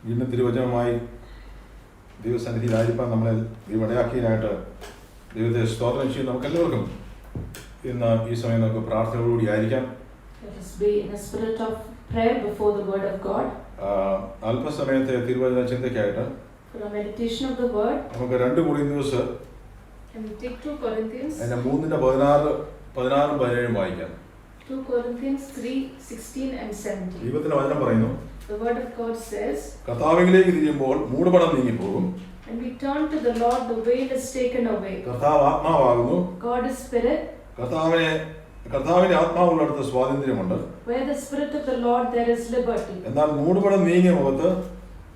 വീണ്ടും തിരുവചനവുമായി ദൈവസന്നിധിയിലായിരിക്കാൻ നമ്മളെ ദൈവടയാക്കിയതിനായിട്ട് ദൈവത്തെ സ്തോത്രം ചെയ്യും. നമുക്കെല്ലാവർക്കും ഇന്ന് ഈ സമയം നമുക്ക് പ്രാർത്ഥനയോടുകൂടി ആയിരിക്കാം. അല്പസമയത്തെ തിരുവചന ചിന്തയ്ക്കായിട്ട് നമുക്ക് 2 കൊരിന്ത്യസ് അതിന്റെ 3:16-17 വായിക്കാം. 2 Corinthians 3:16 and 17. ദൈവത്തിന്റെ വചനം പറയുന്നു, The word of God says, കർത്താവിലേക്ക് തിരിയുമ്പോൾ മൂടുപടം നീങ്ങിപ്പോകും. When we turn to the Lord, the veil is taken away. കർത്താവ് ആത്മാവാകുന്നു. God is spirit. കർത്താവിന്റെ ആത്മാവുള്ളിടത്ത് സ്വാതന്ത്ര്യമുണ്ട്. Where the spirit of the Lord, there is liberty. എന്നാൽ മൂടുപടം നീങ്ങിയ മുഖത്ത്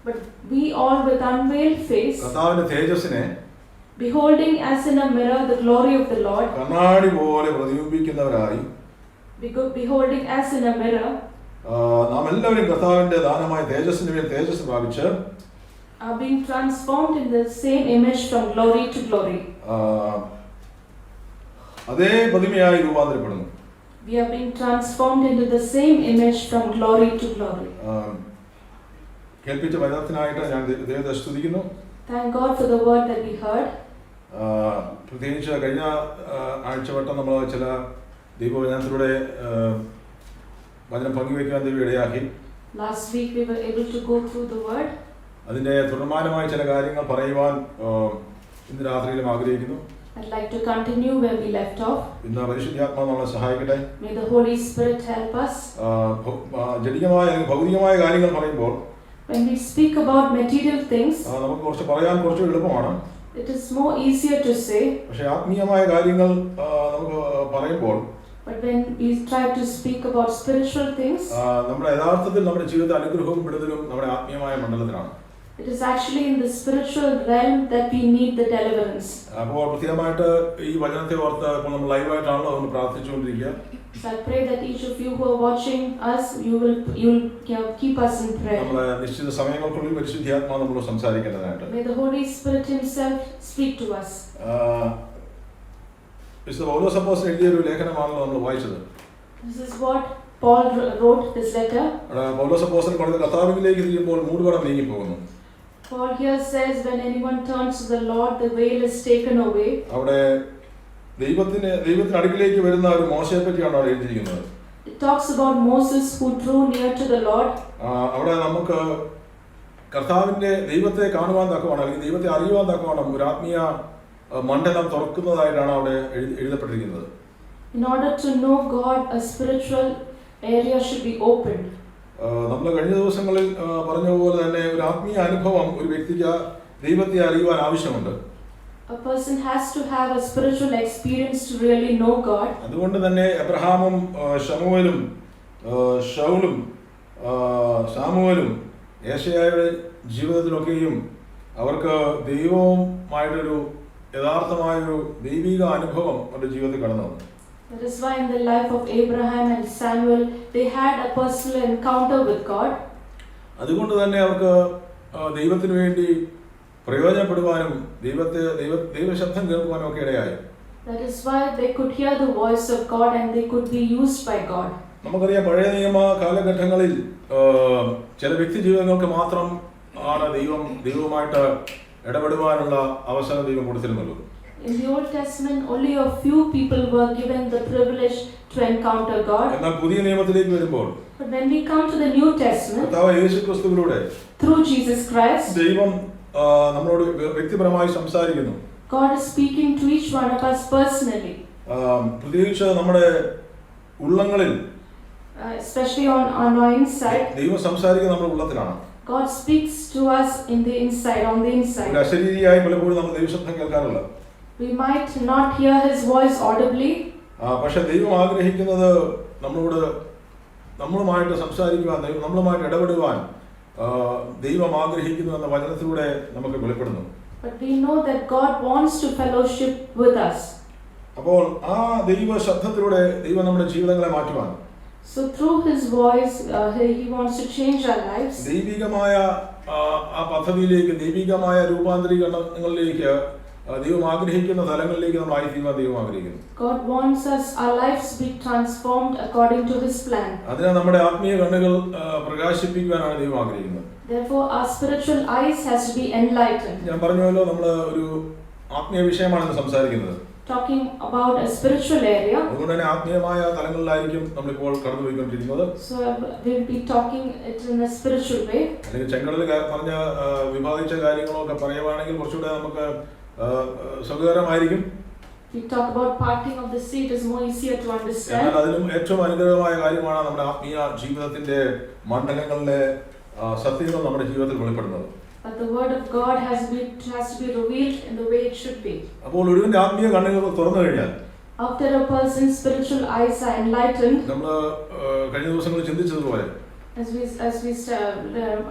But we all with unveiled face, കർത്താവിന്റെ തേജസ്സിനെ beholding as in a mirror the glory of the Lord, കണ്ണാടി പോലെ പ്രതിബിംബിക്കുന്നവരായി, beholding as in a mirror, നാം എല്ലാവരും കർത്താവിന്റെ ദാനമായ തേജസ്സിന് മേൽ തേജസ് പ്രാപിച്ച് are being transformed in the same image from glory to glory. അതേ പ്രതിമയായി രൂപാന്തരപ്പെടുന്നു. We are being transformed into the same image from glory to glory. കേൾപ്പിച്ച വചനത്തിനായിട്ട് ഞാൻ ദൈവത്തെ സ്തുതിക്കുന്നു. Thank God for the word that we heard. പ്രത്യേകിച്ച് കഴിഞ്ഞ ആഴ്ചവട്ടം നമ്മൾ ചില ദൈവവചനത്തിലൂടെ വചനം പങ്കുവയ്ക്കാൻ ദൈവം ഇടയാക്കി. Last week we were able to go through the word. അതിന്റെ തുടർമാനമായ ചില കാര്യങ്ങൾ പറയുവാൻ ഇന്ന് രാത്രിയിലും ആഗ്രഹിക്കുന്നു. I'd like to continue where we left off. ഇന്ന് പരിശുദ്ധാത്മാവ് നമ്മളെ സഹായിക്കട്ടെ. May the Holy Spirit help us. ജഡികമായ ഭൗതികമായ കാര്യങ്ങൾ പറയുമ്പോൾ when we speak about material things, നമുക്ക് കുറച്ച് പറയാൻ കുറച്ച് എളുപ്പമാണ്. it is more easier to say. പക്ഷേ ആത്മീയമായ കാര്യങ്ങൾ നമുക്ക് പറയുമ്പോൾ but when we try to speak about spiritual things, നമ്മുടെ യഥാർത്ഥത്തിൽ നമ്മുടെ ജീവിതത്തിൽ അനുഗ്രഹവും വിടുതലും നമ്മുടെ ആത്മീയമായ മണ്ഡലത്തിലാണ്. it is actually in the spiritual realm that we need the deliverance. അപ്പോൾ പ്രത്യേകമായിട്ട് ഈ വചനത്തെ ഓർത്ത് ഇപ്പോൾ നമ്മൾ ലൈവായിട്ടാണല്ലോ അതുകൊണ്ട് പ്രാർത്ഥിച്ചുകൊണ്ടിരിക്കുക. So I pray that each of you who are watching us, you'll keep us in prayer. നമ്മളെ നിശ്ചിത സമയങ്ങൾക്കുള്ളിൽ പരിശുദ്ധാത്മാവ് നമ്മളോട് സംസാരിക്കേണ്ടതായിട്ട്. May the Holy Spirit himself speak to us. വിശുദ്ധ പൗലോസ് അപ്പോസ്തലൻ എഴുതിയ ഒരു ലേഖനമാണല്ലോ നമ്മൾ വായിച്ചത്. This is what Paul wrote this letter. പൗലോസ് അപ്പോസ്തലൻ പറഞ്ഞ കർത്താവിലേക്ക് തിരിയുമ്പോൾ മൂടുപടം നീങ്ങിപ്പോകുന്നു. Paul here says when anyone turns to the Lord, the veil is taken away. അവിടെ ദൈവത്തിന് അടുക്കിലേക്ക് വരുന്ന ഒരു മോശയെ പറ്റിയാണ് അവിടെ എഴുതിയിരിക്കുന്നത്. It talks about Moses who drew near to the Lord. അവിടെ നമുക്ക് കർത്താവിന്റെ ദൈവത്തെ കാണുവാൻ തക്കവണ്ണം അല്ലെങ്കിൽ ദൈവത്തെ അറിയുവാൻ തക്കവണ്ണം ഒരു ആത്മീയ മണ്ഡലം തുറക്കുന്നതായിട്ടാണ് അവിടെ എഴുതപ്പെട്ടിരിക്കുന്നത്. In order to know God, a spiritual area should be opened. നമ്മൾ കഴിഞ്ഞ ദിവസങ്ങളിൽ പറഞ്ഞ പോലെ തന്നെ ഒരു ആത്മീയ അനുഭവം ഒരു വ്യക്തിക്ക് ദൈവത്തെ അറിയുവാൻ ആവശ്യമുണ്ട്. A person has to have a spiritual experience to really know God. അതുകൊണ്ട് തന്നെ അബ്രഹാമും ശമൂവേലും ശൗലും സാമുവേലും യേശയ്യായുടെ ജീവിതത്തിലൊക്കെയും അവർക്ക് ദൈവവുമായിട്ടൊരു യഥാർത്ഥമായൊരു ദൈവിക അനുഭവം അവരുടെ ജീവിതത്തിൽ കടന്നു വന്നു. That is why in the life of Abraham and Samuel they had a personal encounter with God. അതുകൊണ്ട് തന്നെ അവർക്ക് ദൈവത്തിന് വേണ്ടി പ്രയോജനപ്പെടുവാനും ദൈവശബ്ദം കേൾക്കുവാനും ഒക്കെ ഇടയായി. That is why they could hear the voice of God and they could be used by God. നമുക്കറിയാം പഴയ നിയമ കാലഘട്ടങ്ങളിൽ ചില വ്യക്തി ജീവിതങ്ങൾക്ക് മാത്രം ആണ് ദൈവവുമായിട്ട് ഇടപെടുവാനുള്ള അവസരം ദൈവം കൊടുത്തിരുന്നുള്ളൂ. In the Old Testament only a few people were given the privilege to encounter God. എന്നാൽ പുതിയ നിയമത്തിലേക്ക് വരുമ്പോൾ But when we come to the New Testament, കർത്താവ് യേശുക്രിസ്തുവിലൂടെ through Jesus Christ, ദൈവം നമ്മളോട് വ്യക്തിപരമായി സംസാരിക്കുന്നു. God is speaking to each one of us personally. പ്രത്യേകിച്ച് നമ്മുടെ ഉള്ളങ്ങളിൽ Especially on our inside. ദൈവം സംസാരിക്കുന്നത് നമ്മുടെ ഉള്ളത്തിലാണ്. God speaks to us in the inside, on the inside. ഒരു അശരീരിയായി പലപ്പോഴും നമ്മൾ ദൈവശബ്ദം കേൾക്കാറില്ല. We might not hear his voice audibly. പക്ഷെ ദൈവം ആഗ്രഹിക്കുന്നത് നമ്മളുമായിട്ട് സംസാരിക്കുവാൻ, നമ്മളുമായിട്ട് ഇടപെടുവാൻ ദൈവം ആഗ്രഹിക്കുന്നു എന്ന വചനത്തിലൂടെ നമുക്ക് വെളിപ്പെടുന്നു. But we know that God wants to fellowship with us. അപ്പോൾ ആ ദൈവ ശബ്ദത്തിലൂടെ ദൈവം നമ്മുടെ ജീവിതങ്ങളെ മാറ്റുവാൻ, so through his voice he wants to change our lives. ദൈവികമായ ആ പദ്ധതിയിലേക്ക്, ദൈവികമായ രൂപാന്തരീകരണങ്ങളിലേക്ക് ദൈവം ആഗ്രഹിക്കുന്ന തലങ്ങളിലേക്ക് നമ്മൾ ആയിത്തീരുവാൻ ദൈവം ആഗ്രഹിക്കുന്നു. God wants us our lives to be transformed according to His plan. അതിനെ നമ്മുടെ ആത്മീയ കണ്ണുകൾ പ്രകാശിപ്പിക്കുവാനാണ് ദൈവം ആഗ്രഹിക്കുന്നത്. Therefore our spiritual eyes has to be enlightened. ഞാൻ പറഞ്ഞല്ലോ നമ്മൾ ഒരു ആത്മീയ വിഷയമാണ് സംസാരിക്കുന്നത്. Talking about a spiritual area. അതുകൊണ്ട് തന്നെ ആത്മീയമായ തലങ്ങളിലായിരിക്കും നമ്മളിപ്പോൾ കടന്നുപോയിക്കൊണ്ടിരിക്കുന്നത്. So we will be talking it in a spiritual way. അല്ലെങ്കിൽ ചെങ്കടലിൽ പറഞ്ഞ വിവാദിച്ച കാര്യങ്ങളൊക്കെ പറയുവാണെങ്കിൽ കുറച്ചുകൂടെ നമുക്ക് സുഖകരമായിരിക്കും. We talk about parting of the sea, it is more easier to understand. എന്നാൽ അതിലും ഏറ്റവും അനുഗ്രഹമായ കാര്യമാണ് നമ്മുടെ ആത്മീയ ജീവിതത്തിന്റെ മണ്ഡലങ്ങളിലെ സത്യങ്ങൾ നമ്മുടെ ജീവിതത്തിൽ വെളിപ്പെടുന്നത്. But the word of God has to be revealed in the way it should be. അപ്പോൾ ഒരുവന്റെ ആത്മീയ കണ്ണുകൾ തുറന്നു കഴിഞ്ഞാൽ, after a person's spiritual eyes are enlightened, നമ്മൾ കഴിഞ്ഞ ദിവസങ്ങളിൽ ചിന്തിച്ചതുപോലെ, as we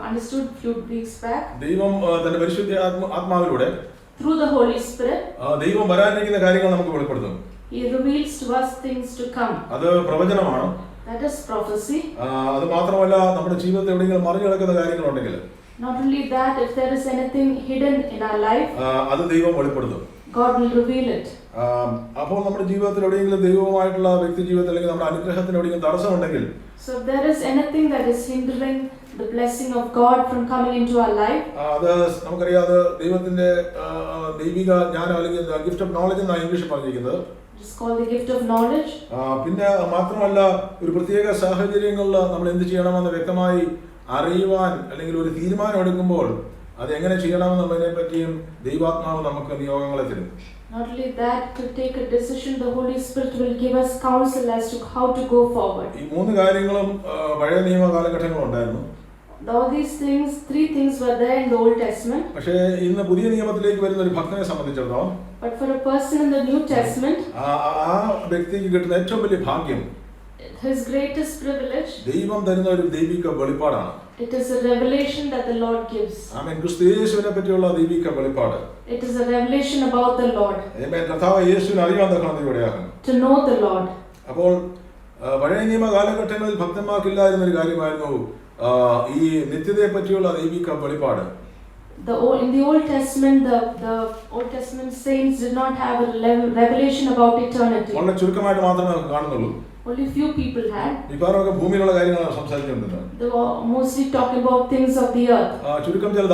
understood few weeks back, ദൈവം തന്റെ പരിശുദ്ധ ആത്മാവിലൂടെ through the Holy Spirit, ദൈവം വരാനിരിക്കുന്ന കാര്യങ്ങൾ നമുക്ക് വെളിപ്പെടുത്തും. He reveals to us things to come. അത് പ്രവചനമാണ്. That is prophecy. അത് മാത്രമല്ല, നമ്മുടെ ജീവിതത്തിൽ എവിടെയെങ്കിലും മറിഞ്ഞു കിടക്കുന്ന കാര്യങ്ങളുണ്ടെങ്കിൽ, not only that, if there is anything hidden in our life, അത് ദൈവം വെളിപ്പെടുത്തും. God will reveal it. അപ്പോൾ നമ്മുടെ ജീവിതത്തിൽ എവിടെയെങ്കിലും ദൈവവുമായിട്ടുള്ള വ്യക്തി ജീവിതത്തിൽ അല്ലെങ്കിൽ നമ്മുടെ അനുഗ്രഹത്തിന് എവിടെയെങ്കിലും തടസ്സമുണ്ടെങ്കിൽ, so if there is anything that is hindering the blessing of God from coming into our life, അത് നമുക്കറിയാതെ ദൈവത്തിന്റെ ദൈവിക ജ്ഞാനം അല്ലെങ്കിൽ ഗിഫ്റ്റ് ഓഫ് നോളജ് എന്നാണ് ഇംഗ്ലീഷിൽ പറഞ്ഞിരിക്കുന്നത്. it is called the gift of knowledge. പിന്നെ മാത്രമല്ല, ഒരു പ്രത്യേക സാഹചര്യങ്ങളിൽ നമ്മൾ എന്ത് ചെയ്യണമെന്ന് വ്യക്തമായി അറിയുവാൻ അല്ലെങ്കിൽ ഒരു തീരുമാനം എടുക്കുമ്പോൾ അത് എങ്ങനെ ചെയ്യണമെന്നുള്ളതിനെ പറ്റിയും ദൈവാത്മാവ് നമുക്ക് നിയോഗങ്ങളെ തരും. Not only that, to take a decision, the Holy Spirit will give us counsel as to how to go forward. ഈ മൂന്ന് കാര്യങ്ങളും പഴയ നിയമ കാലഘട്ടങ്ങളുണ്ടായിരുന്നു. All these things, three things were there in the Old Testament. പക്ഷേ ഇന്ന് പുതിയ നിയമത്തിലേക്ക് വരുന്ന ഒരു ഭക്തനെ സംബന്ധിച്ചിടത്തോളം, but for a person in the New Testament, ആ വ്യക്തിക്ക് കിട്ടുന്ന ഏറ്റവും വലിയ ഭാഗ്യം, his greatest privilege, ദൈവം തരുന്ന ഒരു ദൈവിക വെളിപ്പാടാണ്. it is a revelation that the Lord gives. ആമേൻ. ക്രിസ്തു യേശുവിനെ പറ്റിയുള്ള ദൈവിക വെളിപ്പാട്. It is a revelation about the Lord. ആമേൻ. കർത്താവ് യേശുവിനെ അറിയാൻ തക്കവണ്ണം ഇവിടെയാകുന്നു. To know the Lord. അപ്പോൾ പഴയ നിയമ കാലഘട്ടങ്ങളിൽ ഭക്തന്മാർക്കില്ലായിരുന്ന ഒരു കാര്യമായിരുന്നു ഈ നിത്യതയെ പറ്റിയുള്ള ദൈവിക വെളിപ്പാട്. In the Old Testament, the Old Testament saints did not have a revelation about eternity. വളരെ ചുരുക്കമായിട്ട് മാത്രമേ നമുക്ക് കാണുന്നുള്ളൂ. Only few people had. ഇപ്പോഴൊക്കെ ഭൂമിയിലുള്ള കാര്യങ്ങളാണ് സംസാരിച്ചുകൊണ്ടിരുന്നത്. They were mostly talking about things of the earth. ചുരുക്കം ചില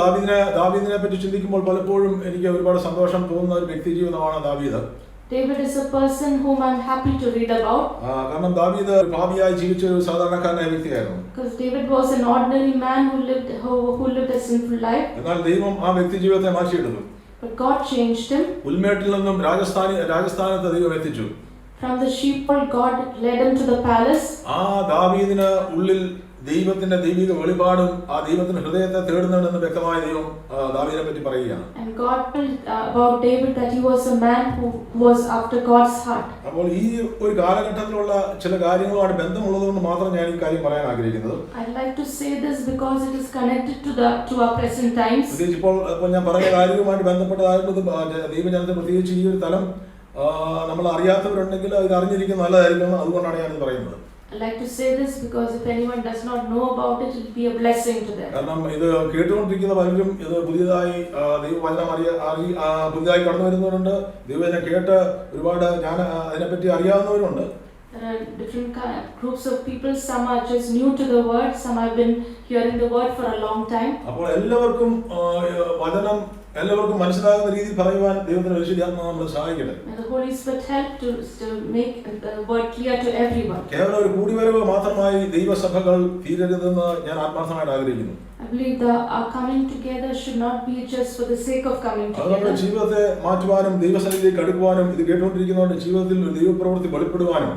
ദാവീദിനെ പറ്റി ചിന്തിക്കുമ്പോൾ പലപ്പോഴും എനിക്ക് ഒരുപാട് സന്തോഷം തോന്നുന്ന ഒരു വ്യക്തി ജീവിതമാണ് ദാവീദ്. David is a person whom I'm happy to read about. കാരണം ദാവീദ് പാപിയായി ജീവിച്ച ഒരു സാധാരണക്കാരനായ വ്യക്തിയായിരുന്നു. Because David was an ordinary man who lived a sinful life. എന്നാൽ ദൈവം ആ വ്യക്തി ജീവിതത്തെ മാറ്റിയെടുത്തു. But God changed him. ഉൽമേട്ടിൽ നിന്നും രാജസ്ഥാനത്ത് ദൈവം എത്തിച്ചു. From the sheepfold, God led him to the palace. ആ ദാവീദിന് ഉള്ളിൽ ദൈവത്തിന്റെ ദൈവിക വെളിപാടും ആ ദൈവത്തിന്റെ ഹൃദയത്തെ തേടുന്നുണ്ടെന്ന് വ്യക്തമായ ദൈവം ദാവീദിനെ പറ്റി പറയുകയാണ്. And God told about David that he was a man who was after God's heart. അപ്പോൾ ഈ ഒരു കാലഘട്ടത്തിലുള്ള ചില കാര്യങ്ങളുമായി ബന്ധമുള്ളതുകൊണ്ട് മാത്രം ഞാൻ ഈ കാര്യം പറയാൻ ആഗ്രഹിക്കുന്നത്. I'd like to say this because it is connected to our present times. ഇപ്പോൾ ഞാൻ പറഞ്ഞ കാര്യവുമായിട്ട് ബന്ധപ്പെട്ടതായിട്ട് ദൈവജനത്തെ പ്രത്യേകിച്ച് ഈ ഒരു തലം നമ്മൾ അറിയാത്തവരുണ്ടെങ്കിൽ ഇത് അറിഞ്ഞിരിക്കുന്നത് നല്ലതായിരിക്കും. അതുകൊണ്ടാണ് ഞാനിത് പറയുന്നത്. I'd like to say this because if anyone does not know about it, it will be a blessing to them. കാരണം ഇത് കേട്ടുകൊണ്ടിരിക്കുന്ന പലരും ഇത് പുതിയതായി ദൈവവചനം പുതിയതായി കടന്നു വരുന്നവരുണ്ട്. ദൈവവചനം കേട്ട് ഒരുപാട് അതിനെപ്പറ്റി അറിയാവുന്നവരുണ്ട്. There are different groups of people. Some are just new to the word. Some have been hearing the word for a long time. അപ്പോൾ എല്ലാവർക്കും മനസ്സിലാകുന്ന രീതിയിൽ പറയുവാൻ ദൈവത്തിന്റെ പരിശുദ്ധാത്മാവ് നമ്മളെ സഹായിക്കട്ടെ. May the Holy Spirit help to make the word clear to everyone. കേവലം ഒരു കൂടിവരവ് മാത്രമായി ദൈവസഭകൾ തീരരുതെന്ന് ഞാൻ ആത്മാർത്ഥമായിട്ട് ആഗ്രഹിക്കുന്നു. I believe our coming together should not be just for the sake of coming അത് നമ്മുടെ together. ജീവിതത്തെ മാറ്റുവാനും ദൈവസന്നിധിയിലേക്ക് അടുക്കുവാനും ഇത് കേട്ടുകൊണ്ടിരിക്കുന്നവരുടെ ജീവിതത്തിൽ ഒരു ദൈവപ്രവൃത്തി വെളിപ്പെടുവാനും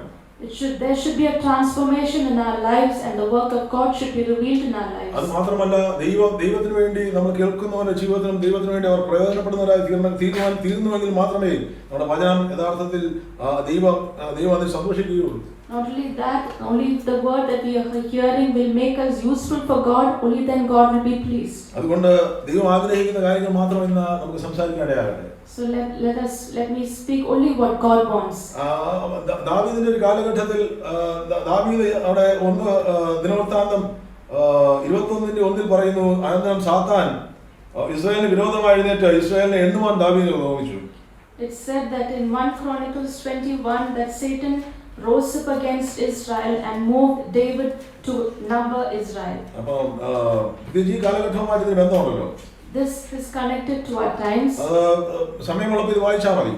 There should be a transformation in our lives, and the work of God should be revealed in our lives. അത് മാത്രമല്ല ദൈവത്തിന് വേണ്ടി നമ്മൾ കേൾക്കുന്നവരുടെ ജീവിതത്തിലും ദൈവത്തിന് വേണ്ടി അവർ പ്രയോജനപ്പെടുന്നവരായി തീർന്നുവെങ്കിൽ മാത്രമേ നമ്മുടെ വചനം യഥാർത്ഥത്തിൽ ദൈവം അതിൽ സന്തോഷിക്കുകയുള്ളൂ. Not only that, only if the word that we are hearing will make us useful for God, only then God will be pleased. അതുകൊണ്ട് ദൈവം ആഗ്രഹിക്കുന്ന കാര്യങ്ങൾ മാത്രം ഇന്ന് നമുക്ക് സംസാരിക്കാനിടയാകട്ടെ. So let me speak only what God wants. ദാവീദിന്റെ ഒരു കാലഘട്ടത്തിൽ ദാവീദ് അവിടെ ദിനവൃത്താന്തം 21:1 പറയുന്നു, അനന്തരം സാത്താൻ ഇസ്രായേലിന് വിരോധമായി എഴുന്നേറ്റ് ഇസ്രായേലിനെ എണ്ണുവാൻ ദാവീദിനെ ഉപയോഗിച്ചു. It said that in 1 Chronicles 21 that Satan rose up against Israel and moved David to number Israel. അപ്പോൾ ഇത് ഈ കാലഘട്ടവുമായിട്ട് ഇതിന് ബന്ധമുണ്ടല്ലോ. This is connected to our times. സമയമുള്ളപ്പോൾ ഇത് വായിച്ചാൽ മതി.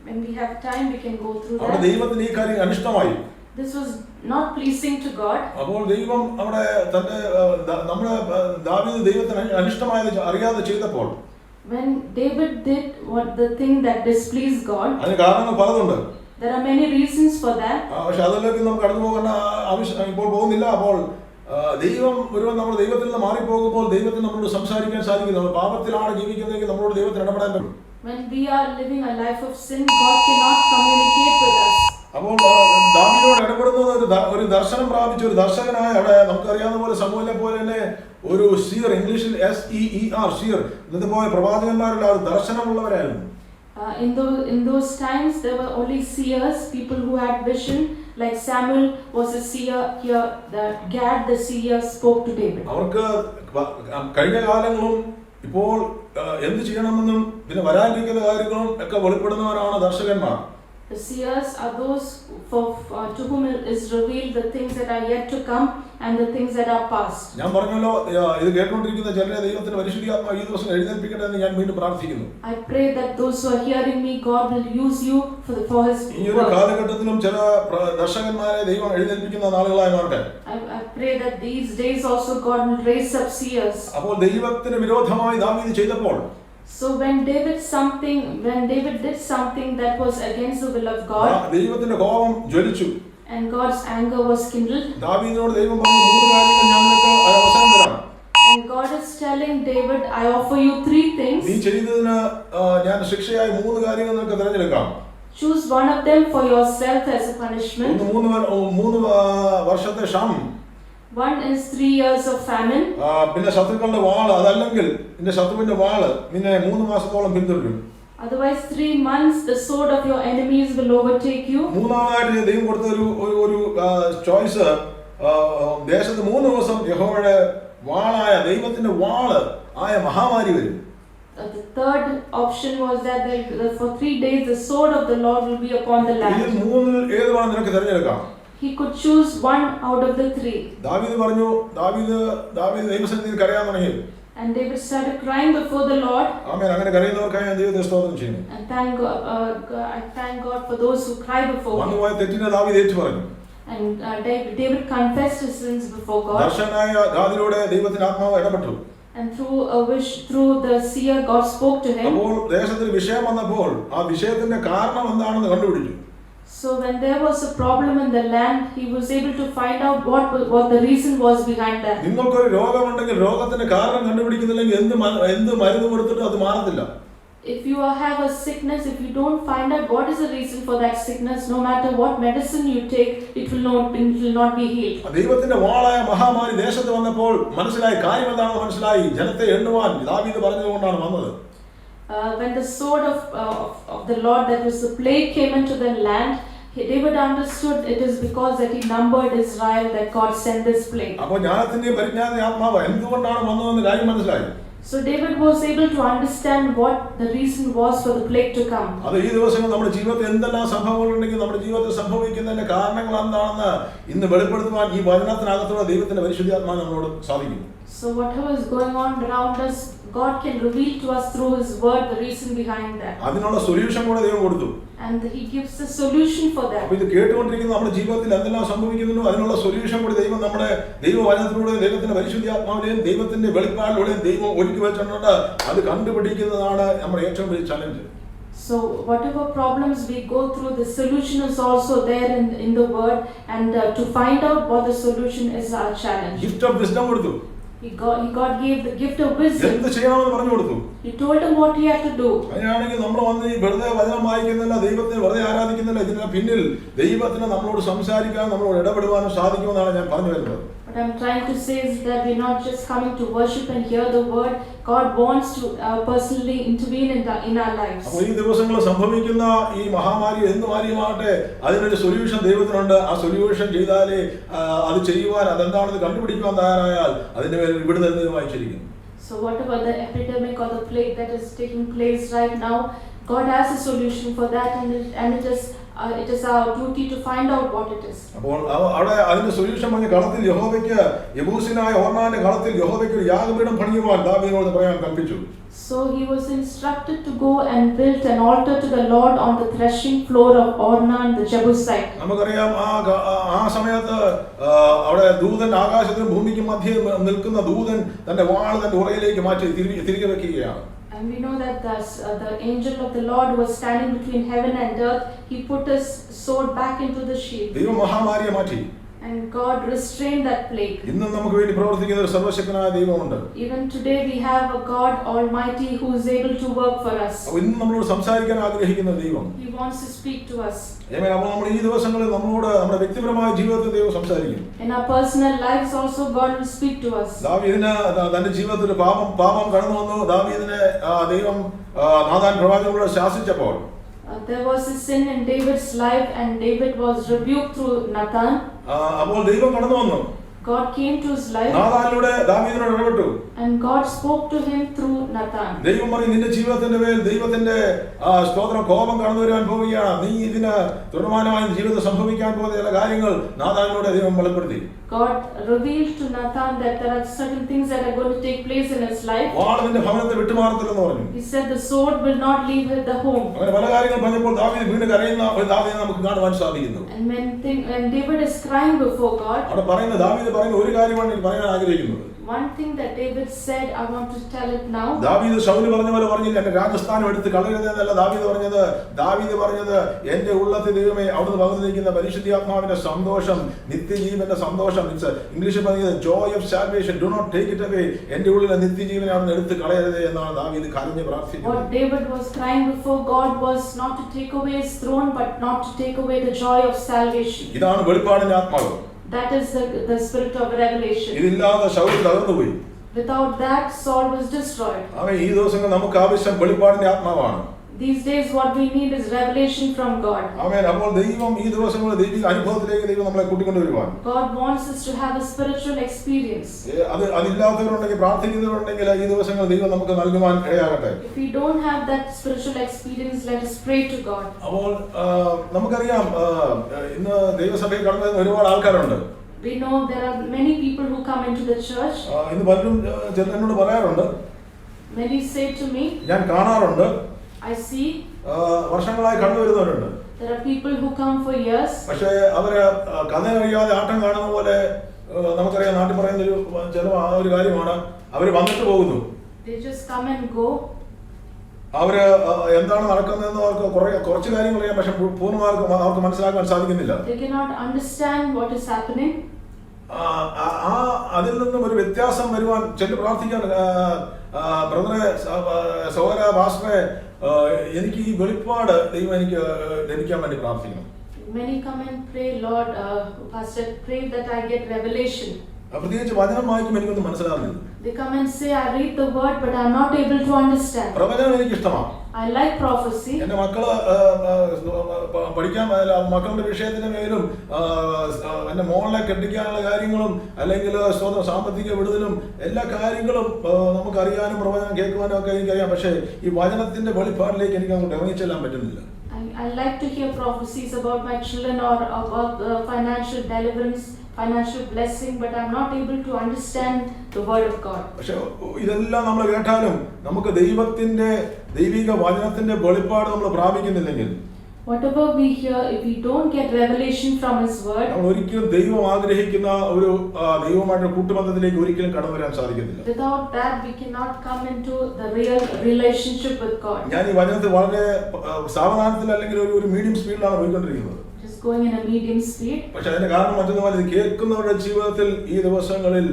When we have time, we can go through അവിടെ that. ദൈവത്തിന് ഈ കാര്യം അനിഷ്ടമായി. This was not pleasing to God. അപ്പോൾ ദൈവം അവിടെ തന്റെ നമ്മുടെ ദാവീദ് ദൈവത്തിന് അനിഷ്ടമായത് അറിയാതെ ചെയ്തപ്പോൾ When David did the thing that displeased God, അതിന് കാരണങ്ങൾ പലതുണ്ട്. there are many reasons for that. പക്ഷെ അതിലേക്ക് നമുക്ക് കടന്നു പോകേണ്ട ആവശ്യം ഇപ്പോൾ പോകുന്നില്ല. അപ്പോൾ ദൈവം ഒരുവൻ നമ്മുടെ ദൈവത്തിൽ നിന്ന് മാറിപ്പോകുമ്പോൾ ദൈവത്തിന് നമ്മളോട് സംസാരിക്കാൻ സാധിക്കും. നമ്മൾ പാപത്തിലാണ് ജീവിക്കുന്നതെങ്കിൽ നമ്മളോട് ദൈവത്തിന് ഇടപെടാൻ പറ്റും. When we are living a life of sin, God cannot communicate with us. അപ്പോൾ ദാവീദോട് ഇടപെടുന്നത് ഒരു ദർശനം പ്രാപിച്ച ഒരു ദർശകനായ, അവിടെ നമുക്കറിയാവുന്ന പോലെ സമൂഹത്തിലെ പോലെ തന്നെ ഒരു സീർ, ഇംഗ്ലീഷിൽ SEER സീർ, ഇന്നത്തെ പോലെ പ്രവാചകന്മാരെല്ലാം ഒരു ദർശനമുള്ളവരായിരുന്നു. In those times, there were only seers, people who had vision. Like Samuel was a seer. Here, Gad the seer spoke to David. അവർക്ക് കഴിഞ്ഞ കാലങ്ങളും ഇപ്പോൾ എന്ത് ചെയ്യണമെന്നും പിന്നെ വരാനിരിക്കുന്ന കാര്യങ്ങളും ഒക്കെ വെളിപ്പെടുന്നവരാണ് ദർശകന്മാർ. The seers are those to whom is revealed the things that are yet to come and the things that are past. ഞാൻ പറഞ്ഞല്ലോ, ഇത് കേട്ടുകൊണ്ടിരിക്കുന്ന ചിലരെ ദൈവത്തിന്റെ പരിശുദ്ധാത്മാവ് ഈ ദിവസം എഴുന്നേൽപ്പിക്കട്ടെ എന്ന് ഞാൻ വീണ്ടും പ്രാർത്ഥിക്കുന്നു. I pray that those who are hearing me, God will use you for His ഈ ഒരു work. കാലഘട്ടത്തിലും ചില ദർശകന്മാരെ ദൈവം എഴുന്നേൽപ്പിക്കുന്ന നാളുകളായി മാറട്ടെ. I pray that these days also God will raise up seers. അപ്പോൾ ദൈവത്തിന് വിരോധമായി ദാവീദ് ചെയ്തപ്പോൾ, So when David did something that was against the will of God, ദൈവത്തിന്റെ കോപം ജ്വലിച്ചു. and God's anger was kindled. ദാവീദിനോട് ദൈവം പറഞ്ഞു, 3 കാര്യങ്ങൾ ഞാൻ നിനക്ക് അവസരം തരാം. And God is telling David, I offer you 3 things. നീ ചെയ്തതിന് ഞാൻ ശിക്ഷയായി 3 കാര്യങ്ങൾ നിനക്ക് തിരഞ്ഞെടുക്കാം. Choose one of them for yourself as a punishment. 3 വർഷത്തെ ക്ഷാമം. One is 3 years of famine. പിന്നെ ശത്രുക്കളുടെ വാള്, അതല്ലെങ്കിൽ നിന്റെ ശത്രുവിന്റെ വാള് നിന്നെ 3 മാസത്തോളം പിന്തുടരും. Otherwise 3 months the sword of your enemies will overtake you. മൂന്നാമതായിട്ട് ദൈവം കൊടുത്ത ഒരു ചോയ്സ്, ദേശത്ത് 3 ദിവസം യഹോവയുടെ വാളായ ദൈവത്തിന്റെ വാള് ആയ മഹാമാരി വരും. The third option was that for 3 days the sword of the Lord will be upon the land. ഇതിൽ 3-ൽ ഏത് വേണം നിനക്ക് തിരഞ്ഞെടുക്കാം. He could choose one out of the 3. ദാവീദ് പറഞ്ഞു, ദാവീദ് ദൈവസന്നിധിയിൽ കരയാൻ തുടങ്ങി. And David started crying before the Lord. ആമേൻ. അങ്ങനെ കരയുന്നവർക്കായി ഞാൻ ദൈവത്തെ സ്തോത്രം ചെയ്യുന്നു. And I thank God for those who cry before Him. വന്നുപോയ തെറ്റിനെ ദാവീദ് ഏറ്റു പറഞ്ഞു. And David confessed his sins before God. ദർശനായ ഗാദിലൂടെ ദൈവത്തിന്റെ ആത്മാവ് ഇടപെട്ടു. And through the seer, God spoke to him. അപ്പോൾ ദേശത്തിൽ വിഷയം വന്നപ്പോൾ ആ വിഷയത്തിന്റെ കാരണം എന്താണെന്ന് കണ്ടുപിടിച്ചു. So when there was a problem in the land, he was able to find out what the reason was behind that. നിങ്ങൾക്കൊരു രോഗമുണ്ടെങ്കിൽ രോഗത്തിന്റെ കാരണം കണ്ടുപിടിക്കുന്നില്ലെങ്കിൽ എന്ത് മരുന്ന് കൊടുത്തിട്ട് അത് മാറത്തില്ല. If you have a sickness, if you don't find out what is the reason for that sickness, no matter what medicine you take, it will not be healed. ദൈവത്തിന്റെ വാളായ മഹാമാരി ദേശത്ത് വന്നപ്പോൾ കാര്യം എന്താണെന്ന് മനസ്സിലായി. ജനത്തെ എണ്ണുവാൻ ദാവീദ് പറഞ്ഞതുകൊണ്ടാണ് വന്നത്. When the sword of the Lord, that was the plague, came into the land, David understood it is because that he numbered Israel that God sent this plague. അപ്പോൾ ജ്ഞാനത്തിന്റെ പരിജ്ഞാന ആത്മാവ് എന്തുകൊണ്ടാണ് വന്നതെന്ന് കാര്യം മനസ്സിലായി. So David was able to understand what the reason was for the plague to come. അത് ഈ ദിവസങ്ങൾ നമ്മുടെ ജീവിതത്തിൽ എന്തെല്ലാം സംഭവങ്ങളുണ്ടെങ്കിൽ നമ്മുടെ ജീവിതത്തിൽ സംഭവിക്കുന്നതിന്റെ കാരണങ്ങൾ എന്താണെന്ന് ഇന്ന് വെളിപ്പെടുത്തുവാൻ ഈ വചനത്തിനകത്തുള്ള ദൈവത്തിന്റെ പരിശുദ്ധാത്മാവ് നമ്മളോട് സാധിക്കും. So whatever is going on around us, God can reveal to us through His word the reason behind that. അതിനുള്ള സൊല്യൂഷൻ കൂടെ ദൈവം കൊടുത്തു. And He gives the solution for that. അപ്പോൾ ഇത് കേട്ടുകൊണ്ടിരിക്കുന്ന നമ്മുടെ ജീവിതത്തിൽ എന്തെല്ലാം സംഭവിക്കുന്നുണ്ടോ അതിനുള്ള സൊല്യൂഷൻ കൂടി ദൈവം നമ്മുടെ ദൈവവചനത്തിലൂടെ ദൈവത്തിന്റെ പരിശുദ്ധാത്മാവിനെയും ദൈവത്തിന്റെ വെളിപ്പാടിലൂടെയും ദൈവം ഒരുക്കി വെച്ചിട്ടുണ്ട്. അത് കണ്ടുപിടിക്കുന്നതാണ് നമ്മുടെ ഏറ്റവും വലിയ challenge. So whatever problems we go through, the solution is also there in the word, and to find out what the solution is our challenge. Gift of wisdom കൊടുത്തു. God gave the gift of wisdom. എന്ത് ചെയ്യണമെന്ന് പറഞ്ഞു കൊടുത്തു. He told him what he had to do. അങ്ങനെയാണെങ്കിൽ നമ്മൾ വന്ന് ഈ വെറുതെ വചനം വായിക്കുന്നില്ല, ദൈവത്തെ വെറുതെ ആരാധിക്കുന്നില്ല, ഇതിന് പിന്നിൽ ദൈവത്തിന് നമ്മളോട് സംസാരിക്കാനും നമ്മളോട് ഇടപെടുവാനും സാധിക്കുമെന്നാണ് ഞാൻ പറഞ്ഞു വരുന്നത്. What I'm trying to say is that we're not just coming to worship and hear the word. God wants to personally intervene in our lives. അപ്പോൾ ഈ ദിവസങ്ങളിൽ സംഭവിക്കുന്ന ഈ മഹാമാരി എന്ത് മാരിയുമാകട്ടെ അതിനൊരു സൊല്യൂഷൻ ദൈവത്തിനുണ്ട്. ആ സൊല്യൂഷൻ ചെയ്താലേ അത് ചെയ്യുവാൻ അതെന്താണെന്ന് കണ്ടുപിടിക്കുവാൻ തയ്യാറായാൽ അതിന്റെ പേരിൽ വിടുതൽ വായിച്ചിരിക്കുന്നു. So whatever the epidemic or the plague that is taking place right now, God has a solution for that, and it is our duty to find out what it is. അപ്പോൾ അവിടെ അതിന്റെ സൊല്യൂഷൻ പറഞ്ഞ കളത്തിൽ യഹോവയ്ക്ക് യെബൂസിനായ ഓർന്നാന്റെ കളത്തിൽ യഹോവയ്ക്ക് ഒരു യാഗപീഠം പണിയുവാൻ ദാവീദിനോട് പറയാൻ കൽപ്പിച്ചു. So he was instructed to go and build an altar to the Lord on the threshing floor of Ornan the Jebusite. നമുക്കറിയാം ആ സമയത്ത് അവിടെ ദൂതൻ ആകാശത്തിനും ഭൂമിക്കും മധ്യേ നിൽക്കുന്ന ദൂതൻ തന്റെ വാൾ തന്റെ ഉറയിലേക്ക് മാറ്റി തിരികെ വെക്കുകയാണ്. And we know that the angel of the Lord was standing between heaven and earth. He put his sword back into the sheath. ദൈവം മഹാമാരിയെ മാറ്റി. And God restrained that plague. ഇന്നും നമുക്ക് വേണ്ടി പ്രവർത്തിക്കുന്ന ഒരു സർവശക്തനായ ദൈവമുണ്ട്. Even today we have a God Almighty who is able to work for us. ഇന്ന് നമ്മളോട് സംസാരിക്കാൻ ആഗ്രഹിക്കുന്ന ദൈവം. He wants to speak to us. ആമേൻ. അപ്പോൾ നമ്മൾ ഈ ദിവസങ്ങളിൽ നമ്മളോട് നമ്മുടെ വ്യക്തിപരമായ ജീവിതത്തിൽ ദൈവം സംസാരിക്കും. In our personal lives also God will speak to us. ദാവീദിന് തന്റെ ജീവിതത്തിൽ പാപം കടന്നു വന്നു. ദാവീദിനെ ദൈവം നാഥാൻ പ്രവാചകനോട് ശാസിച്ചപ്പോൾ There was a sin in David's life, and David was rebuked through Nathan. അപ്പോൾ ദൈവം കടന്നു വന്നു. God came to his life. നാഥാനിലൂടെ ദാവീദിനോട് ഇടപെട്ടു. And God spoke to him through Nathan. ദൈവം പറഞ്ഞു, നിന്റെ ജീവിതത്തിന്റെ മേൽ ദൈവത്തിന്റെ സ്തോത്രം കോപം കടന്നു വരാൻ പോവുകയാണ്. നീ ഇതിന് തുടർമാനമായി ജീവിതത്തിൽ സംഭവിക്കാൻ പോകുന്ന ചില കാര്യങ്ങൾ നാഥാനിലൂടെ ദൈവം വെളിപ്പെടുത്തി. God revealed to Nathan that there are certain things that are going to take place in his life. വാൾ നിന്റെ ഭവനത്തെ വിട്ടുമാറത്തില്ലെന്ന് പറഞ്ഞു. He said the sword will not leave the home. അങ്ങനെ പല കാര്യങ്ങൾ പറഞ്ഞപ്പോൾ ദാവീദ് വീണ്ടും കരയുന്ന ഒരു ദാവീദിനെ നമുക്ക് കാണുവാൻ സാധിക്കുന്നു. And when David is crying before God, അവിടെ പറയുന്ന ദാവീദ് പറയുന്ന ഒരു കാര്യമാണ് എനിക്ക് പറയാൻ ആഗ്രഹിക്കുന്നത്. one thing that David said, I want to tell it now. ദാവീദ് ശൗല് പറഞ്ഞ പോലെ പറഞ്ഞില്ല, എന്റെ രാജസ്ഥാനം എടുത്ത് കളയരുതെന്നല്ല ദാവീദ് പറഞ്ഞത്. ദാവീദ് പറഞ്ഞത്, എന്റെ ഉള്ളത്തെ ദൈവമേ അവിടുന്ന് പകർന്നിരിക്കുന്ന പരിശുദ്ധാത്മാവിന്റെ സന്തോഷം, നിത്യജീവന്റെ സന്തോഷം. ഇംഗ്ലീഷിൽ പറഞ്ഞത് joy of salvation, do not take it away. എന്റെ ഉള്ളിലെ നിത്യജീവനെ അവിടുന്ന് എടുത്ത് കളയരുതേ എന്നാണ് ദാവീദ് കരഞ്ഞ് പ്രാർത്ഥിച്ചത്. What David was crying before God was not to take away his throne, but not to take away the joy of salvation. ഇതാണ് വെളിപ്പാടിന്റെ ആത്മാവ്. That is the spirit of revelation. ഇതില്ലാതെ ശൗൽ തകർന്നുപോയി. Without that, Saul was destroyed. അവൻ ഈ ദിവസങ്ങൾ നമുക്ക് ആവശ്യം വെളിപ്പാടിന്റെ ആത്മാവാണ്. These days what we need is revelation from God. ആമേൻ. അപ്പോൾ ദൈവം ഈ ദിവസങ്ങളിൽ ദൈവിക അനുഭവത്തിലേക്ക് ദൈവം നമ്മളെ കൂട്ടിക്കൊണ്ടുവരുവാൻ. God wants us to have a spiritual experience. അതില്ലാത്തവരുണ്ടെങ്കിൽ പ്രാർത്ഥിക്കുന്നവരുണ്ടെങ്കിൽ ഈ ദിവസങ്ങൾ ദൈവം നമുക്ക് നൽകുവാൻ ഇടയാകട്ടെ. If we don't have that spiritual experience, let us pray to God. അപ്പോൾ നമുക്കറിയാം ഇന്ന് ദൈവസഭയിൽ കടന്നു വരുന്ന ഒരുപാട് ആൾക്കാരുണ്ട്. We know there are many people who come into the church. ഇന്ന് പലരും എന്നോട് പറയാറുണ്ട്, Many say to me, ഞാൻ കാണാറുണ്ട്, I see വർഷങ്ങളായി കടന്നു വരുന്നവരുണ്ട്. there are people who come for years. പക്ഷേ അവര് കഥ അറിയാതെ ആട്ടം കാണുന്ന പോലെ നമുക്കറിയാം നാട്ടിൽ പറയുന്ന ഒരു കാര്യമാണ്, അവര് വന്നിട്ട് പോകുന്നു. They just come and go. അവര് എന്താണ് നടക്കുന്നതെന്ന് അവർക്ക് കുറച്ച് കാര്യങ്ങൾ അറിയാം, പക്ഷെ പൂർണ്ണമാർക്കും അവർക്ക് മനസ്സിലാക്കാൻ സാധിക്കുന്നില്ല. They cannot understand what is happening. അതിൽ നിന്നും ഒരു വ്യത്യാസം വരുവാൻ ചെന്ന് പ്രാർത്ഥിക്കാൻ, ബ്രദറെ, സഹോദര, പാസ്റ്ററെ, എനിക്ക് ഈ വെളിപ്പാട് ദൈവം എനിക്ക് ലഭിക്കാൻ വേണ്ടി പ്രാർത്ഥിക്കണം. Many come and pray, Lord, Pastor, pray that I get revelation. പ്രത്യേകിച്ച് വചനം വായിക്കുമ്പോൾ എനിക്കൊന്നും മനസ്സിലാകുന്നില്ല. They come and say, I read the word, but I am not able to understand. പ്രവചനം എനിക്ക് ഇഷ്ടമാണ്. I like prophecy. എന്റെ മക്കള് പഠിക്കാൻ മക്കളുടെ വിഷയത്തിന്റെ മേലും എന്റെ മോളെ കെട്ടിക്കാനുള്ള കാര്യങ്ങളും അല്ലെങ്കിൽ സാമ്പത്തിക വിടുതലും എല്ലാ കാര്യങ്ങളും നമുക്കറിയാനും പ്രവചനം കേൾക്കുവാനും ഒക്കെ എനിക്കറിയാം. പക്ഷേ ഈ വചനത്തിന്റെ വെളിപ്പാടിലേക്ക് എനിക്ക് അങ്ങോട്ട് ഇറങ്ങിച്ചെല്ലാൻ പറ്റുന്നില്ല. I like to hear prophecies about my children or about financial deliverance, financial blessing, but I'm not able to understand the word of God. പക്ഷേ ഇതെല്ലാം നമ്മൾ കേട്ടാലും നമുക്ക് ദൈവത്തിന്റെ ദൈവിക വചനത്തിന്റെ വെളിപ്പാട് നമ്മൾ പ്രാപിക്കുന്നില്ലെങ്കിൽ, whatever we hear, if we don't get revelation from His word, നമ്മൾ ഒരിക്കലും ദൈവം ആഗ്രഹിക്കുന്ന ഒരു ദൈവമായിട്ടുള്ള കൂട്ടുബന്ധത്തിലേക്ക് ഒരിക്കലും കടന്നു വരാൻ സാധിക്കുന്നില്ല. Without that we cannot come into the real relationship with God. ഞാൻ ഈ വചനത്തിൽ വളരെ സാവധാനത്തിൽ അല്ലെങ്കിൽ ഒരു മീഡിയം സ്പീഡിലാണ് പോയിക്കൊണ്ടിരിക്കുന്നത്. Just going in a medium speed. പക്ഷെ അതിന്റെ കാരണം മറ്റൊന്നുമല്ല, ഇത് കേൾക്കുന്നവരുടെ ജീവിതത്തിൽ ഈ ദിവസങ്ങളിൽ